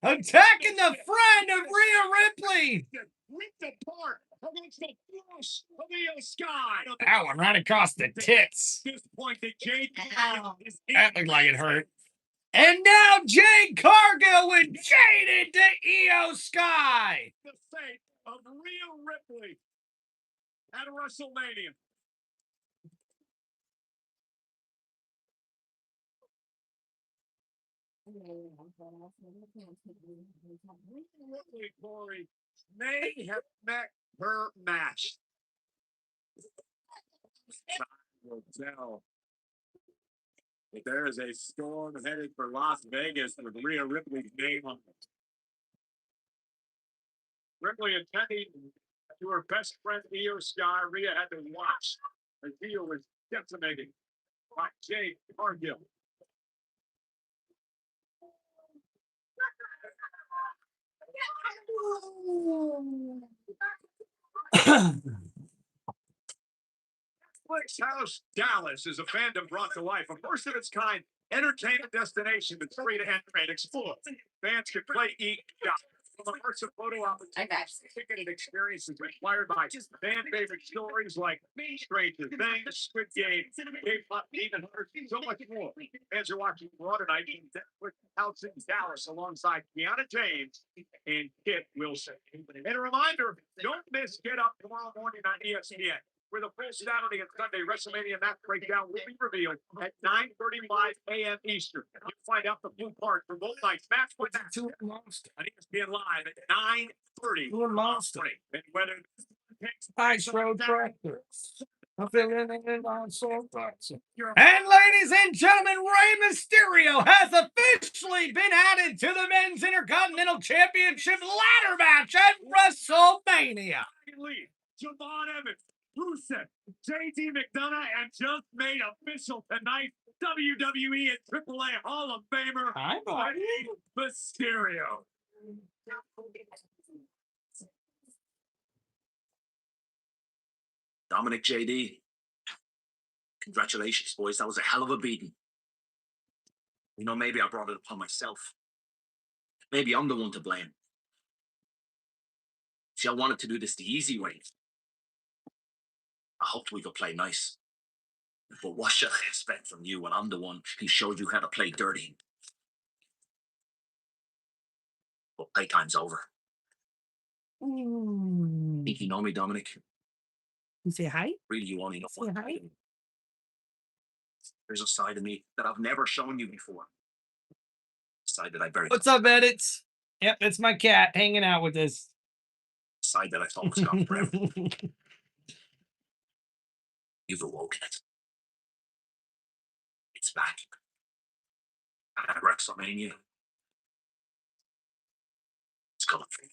attacking the friend of Rhea Ripley. Ripped apart against the flush of Io Sky. Ow, I'm right across the tits. At this point, that Jade That looked like it hurt. And now Jade Cargill with Jaded to Io Sky. The fate of Rhea Ripley at WrestleMania. Ripley, Corey, may have met her match. Time will tell. But there is a storm headed for Las Vegas with Rhea Ripley's name on it. Ripley attending to her best friend Io Sky. Rhea had to watch as Io was decimated by Jade Cargill. Netflix House Dallas is a fandom brought to life, a first of its kind entertainment destination that's free to enter and explore. Fans can play, eat, shop. From immersive photo opportunities, ticketed experiences inspired by fan favorite stories like Stranger Things, Squid Game, K-pop, Demon Hunters, and so much more. Fans are watching Raw tonight in Netflix House in Dallas alongside Kiana James and Kit Wilson. And a reminder, don't miss Get Up tomorrow morning on ESPN. Where the full Saturday and Sunday WrestleMania match breakdown will be revealed at 9:35 a.m. Eastern. You'll find out the blue card for both nights. Match with on ESPN Live at 9:30. Blue Monster. And whether Ice Road Tractors. And ladies and gentlemen, Rey Mysterio has officially been added to the Men's Intercontinental Championship ladder match at WrestleMania. Lee, Javon Evans, Rusev, JT McDonough, and just made official tonight, WWE and AAA Hall of Famer, Rey Mysterio. Dominic JD, congratulations, boys. That was a hell of a beating. You know, maybe I brought it upon myself. Maybe I'm the one to blame. See, I wanted to do this the easy way. I hoped we could play nice. But what should I expect from you when I'm the one who showed you how to play dirty? But playtime's over. Think you know me, Dominic? You say hi? Really, you only know Say one. hi? There's a side of me that I've never shown you before. A side that I buried. What's up, edits? Yep, it's my cat hanging out with us. A side that I thought was gone forever. You've awoken it. It's back. And at WrestleMania, it's coming for you.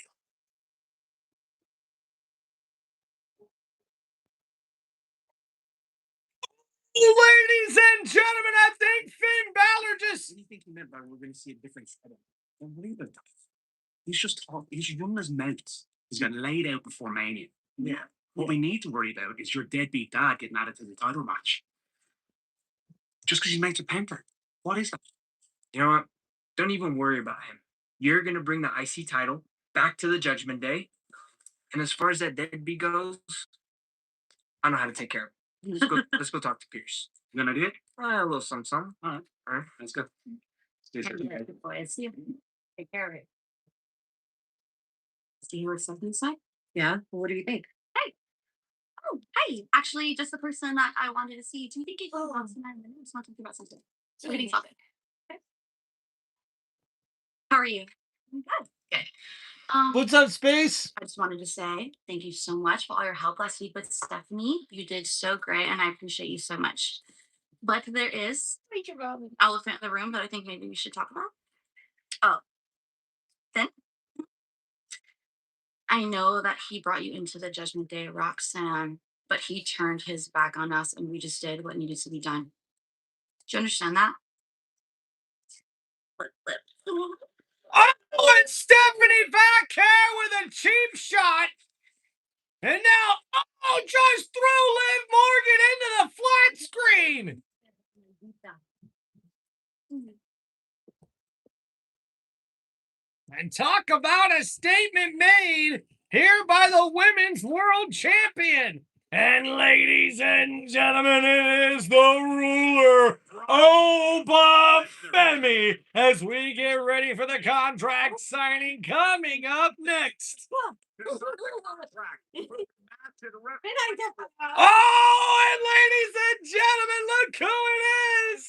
Ladies and gentlemen, I think Finn Balor just... What do you think he meant by we're going to see a different setup? Don't believe it. He's young as Mount. He's getting laid out before Mania. Yeah. What we need to worry about is your deadbeat dad getting added to the title match. Just because he makes a pamper. What is that? You know what? Don't even worry about him. You're going to bring the IC title back to the Judgment Day. And as far as that deadbeat goes, I know how to take care of it. Let's go talk to Pierce. You gonna do it? A little something. All right, let's go. Yeah, good boy. See you. Take care of it. See you with something inside? Yeah. Well, what do you think? Hey. Oh, hey. Actually, just the person that I wanted to see. Do you think you can want some 9 minutes? I want to talk about something. What do you think? Okay. How are you? I'm good. Good. What's up, Space? I just wanted to say thank you so much for all your help last week with Stephanie. You did so great, and I appreciate you so much. But there is an elephant in the room that I think maybe we should talk about. Oh, then I know that he brought you into the Judgment Day, Roxanne, but he turned his back on us, and we just did what needed to be done. Do you understand that? Oh, and Stephanie back here with a cheap shot. And now, oh, just threw Liv Morgan into the flat screen. And talk about a statement made here by the Women's World Champion. And ladies and gentlemen, it is the ruler, Oba Femi, as we get ready for the contract signing coming up next. Oh, and ladies and gentlemen, look who it is!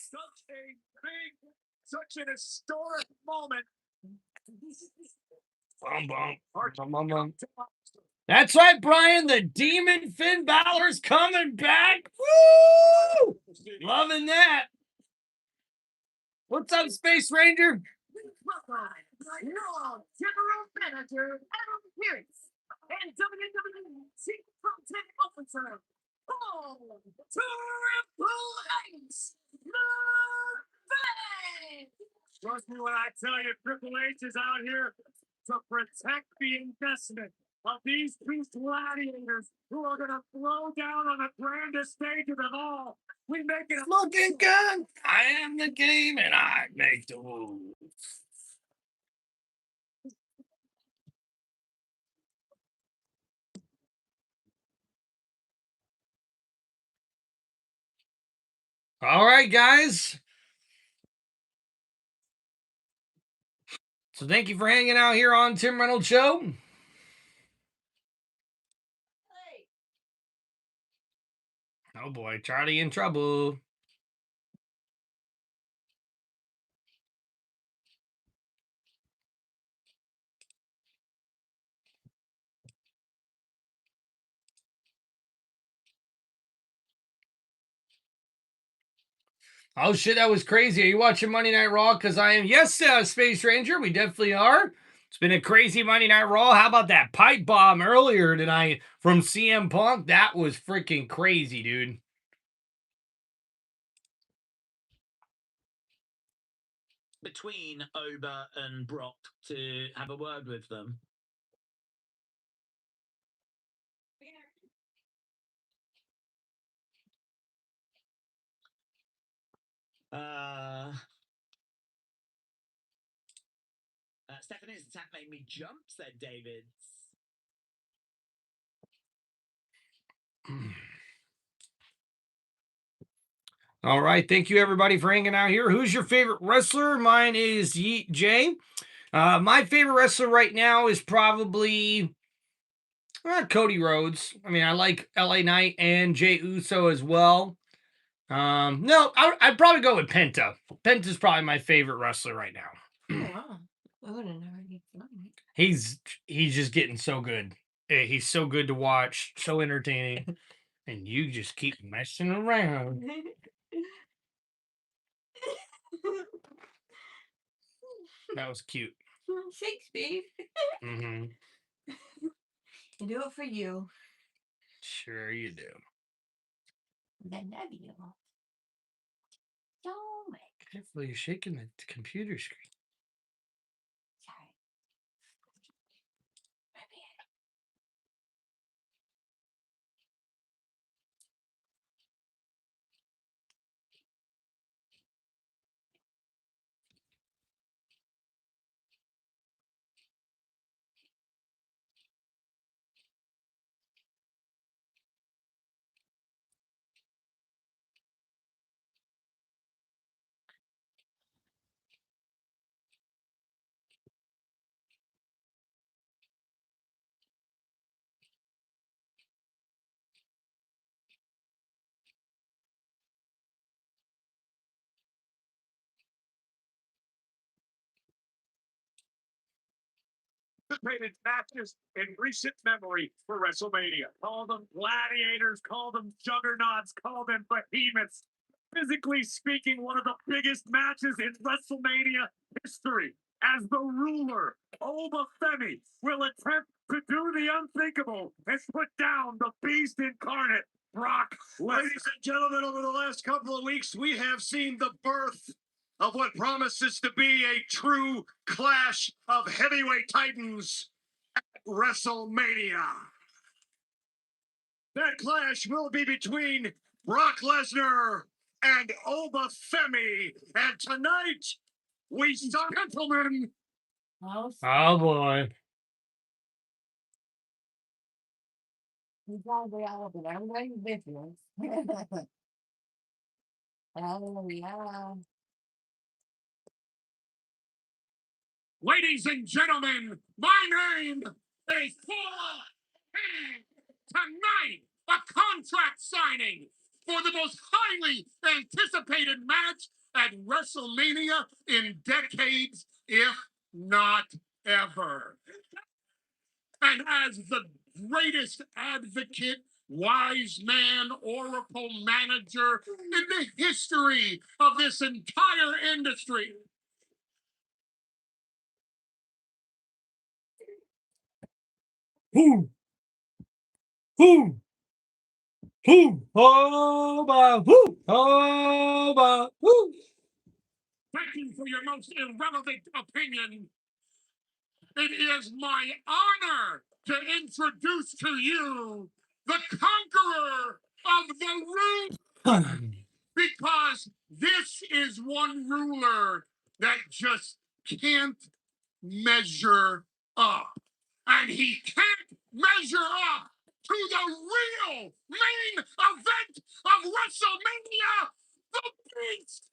Such an historic moment. Bum, bum. Bum, bum, bum. That's right, Brian. The Demon Finn Balor's coming back. Woo! Loving that. What's up, Space Ranger? Your general manager, Adam Pearce, and WWE Chief Content Officer, Paul Triple H, Trust me when I tell you, Triple H is out here to protect the investment of these two gladiators who are going to throw down on the grandest stage of them all. We make it looking good. I am the game and I make the rules. All right, guys. So thank you for hanging out here on Tim Reynolds Show. Oh boy, Charlie in trouble. Oh shit, that was crazy. Are you watching Monday Night Raw? Because I am. Yes, Space Ranger, we definitely are. It's been a crazy Monday Night Raw. How about that pipe bomb earlier tonight from CM Punk? That was freaking crazy, dude. Between Oba and Brock to have a word with them. Stephanie's attack made me jump, said David. All right, thank you everybody for hanging out here. Who's your favorite wrestler? Mine is Yeet J. My favorite wrestler right now is probably Cody Rhodes. I mean, I like LA Knight and Jey Uso as well. No, I'd probably go with Penta. Penta's probably my favorite wrestler right now. Oh, wow. I would have never thought. He's just getting so good. He's so good to watch, so entertaining, and you just keep messing around. That was cute. Shakespeare. Mm-hmm. I do it for you. Sure you do. I love you. So much. Careful, you're shaking the computer screen. Sorry. My bad. anticipated matches in recent memory for WrestleMania. Call them gladiators, call them juggernauts, call them behemoths. Physically speaking, one of the biggest matches in WrestleMania history. As the ruler, Oba Femi will attempt to do the unthinkable and put down the beast incarnate, Brock Lesnar. Ladies and gentlemen, over the last couple of weeks, we have seen the birth of what promises to be a true clash of heavyweight titans at WrestleMania. That clash will be between Brock Lesnar and Oba Femi. And tonight, we start, gentlemen. Oh boy. He's probably all over everybody's business. Oh, yeah. Ladies and gentlemen, my name is Paul. And tonight, a contract signing for the most highly anticipated match at WrestleMania in decades, if not ever. And as the greatest advocate, wise man, oracle manager in the history of this entire industry, Who? Oh, my, who? thank you for your most irrelevant opinion. It is my honor to introduce to you the conqueror of the room. Because this is one ruler that just can't measure up. And he can't measure up to the real main event of WrestleMania, the Beast.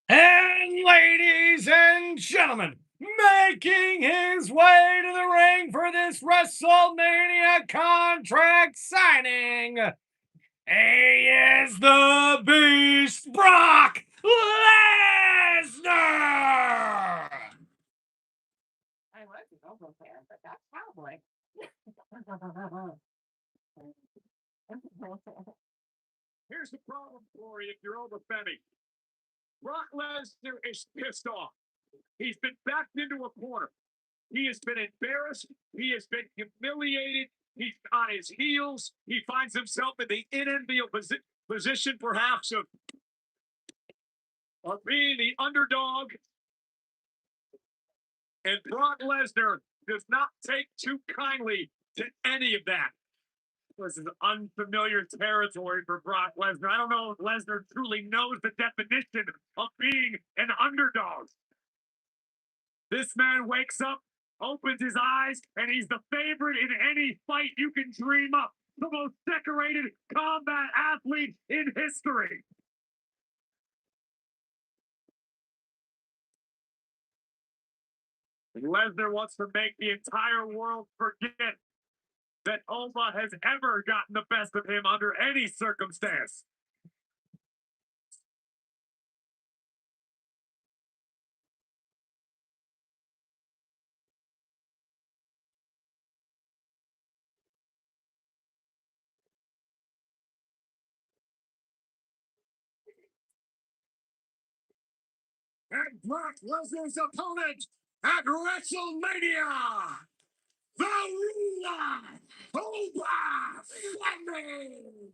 And ladies and gentlemen, making his way to the ring for this WrestleMania contract signing, he is the Beast, Brock Lesnar! I wasn't over there, but that's cowboy. Here's the problem, Corey, if you're overbetting. Brock Lesnar is pissed off. He's been backed into a corner. He has been embarrassed. He has been humiliated. He's on his heels. He finds himself in the unenviable position, perhaps, of being the underdog. And Brock Lesnar does not take too kindly to any of that. This is unfamiliar territory for Brock Lesnar. I don't know if Lesnar truly knows the definition of being an underdog. This man wakes up, opens his eyes, and he's the favorite in any fight you can dream up. The most decorated combat athlete in history. And Lesnar wants to make the entire world forget that Oma has ever gotten the best of him under any circumstance. And Brock Lesnar's opponent at WrestleMania, the ruler, Oba Femi.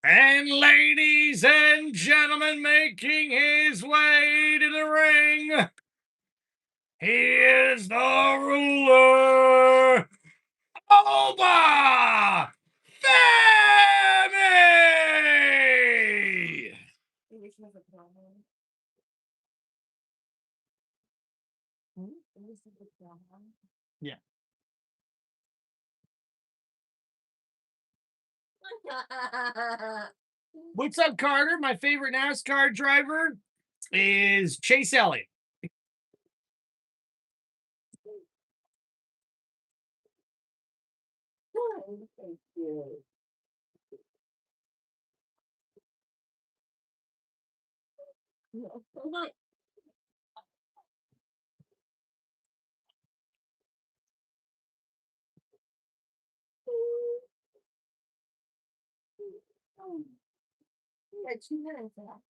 And ladies and gentlemen, making his way to the ring, he is the ruler, Oba Femi! Yeah. What's up, Carter? My favorite NASCAR driver is Chase Elliott. Thank you. Yeah, 2 minutes left.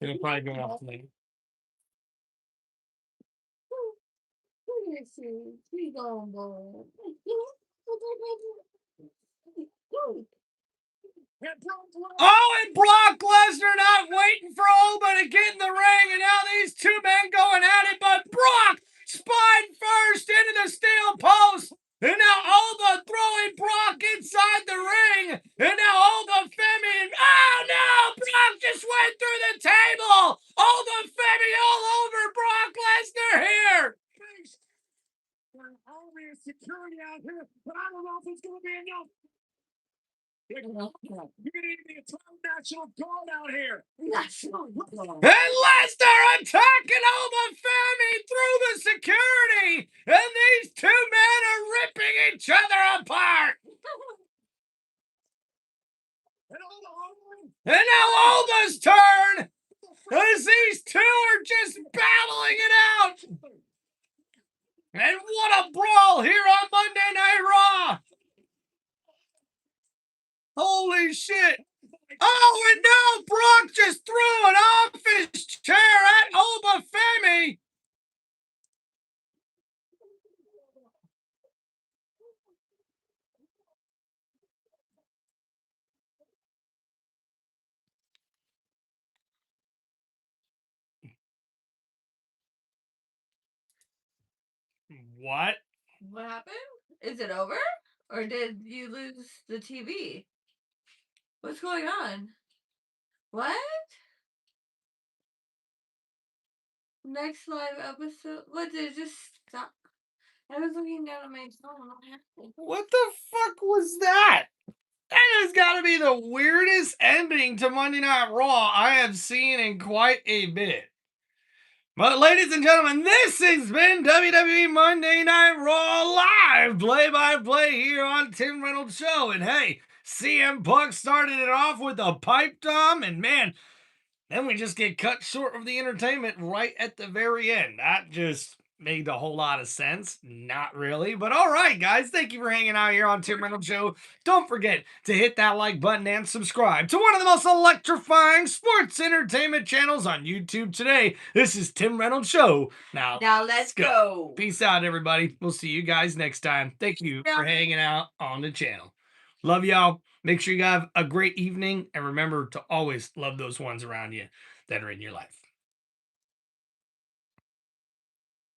It'll probably go off later. Keep going, boy. Oh, and Brock Lesnar not waiting for Oba to get in the ring, and now these two men going at it, but Brock spine first into the steel post, and now Oba throwing Brock inside the ring, and now Oba Femi, oh no, Brock just went through the table, Oba Femi all over Brock Lesnar here. Only security out here, but I don't know if it's going to be enough. You're going to need a total national guard out here. National guard. And Lesnar attacking Oba Femi through the security, and these two men are ripping each other apart. And now Oba's turn, as these two are just battling it out. And what a brawl here on Monday Night Raw. Holy shit. Oh, and now Brock just threw an office chair at Oba Femi. What? What happened? Is it over? Or did you lose the TV? What's going on? What? Next live episode? What, did it just stop? I was looking down at my phone. What happened? What the fuck was that? That has got to be the weirdest ending to Monday Night Raw I have seen in quite a bit. But ladies and gentlemen, this has been WWE Monday Night Raw live play-by-play here on Tim Reynolds Show. And hey, CM Punk started it off with a pipe bomb, and man, then we just get cut short of the entertainment right at the very end. That just made a whole lot of sense. Not really, but all right, guys. Thank you for hanging out here on Tim Reynolds Show. Don't forget to hit that like button and subscribe to one of the most electrifying sports entertainment channels on YouTube today. This is Tim Reynolds Show. Now let's go. Peace out, everybody. We'll see you guys next time. Thank you for hanging out on the channel. Love y'all. Make sure you have a great evening, and remember to always love those ones around you that are in your life.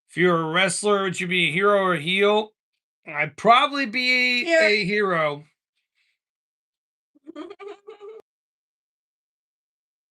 If you're a wrestler, would you be a hero or a heel? I'd probably be a hero.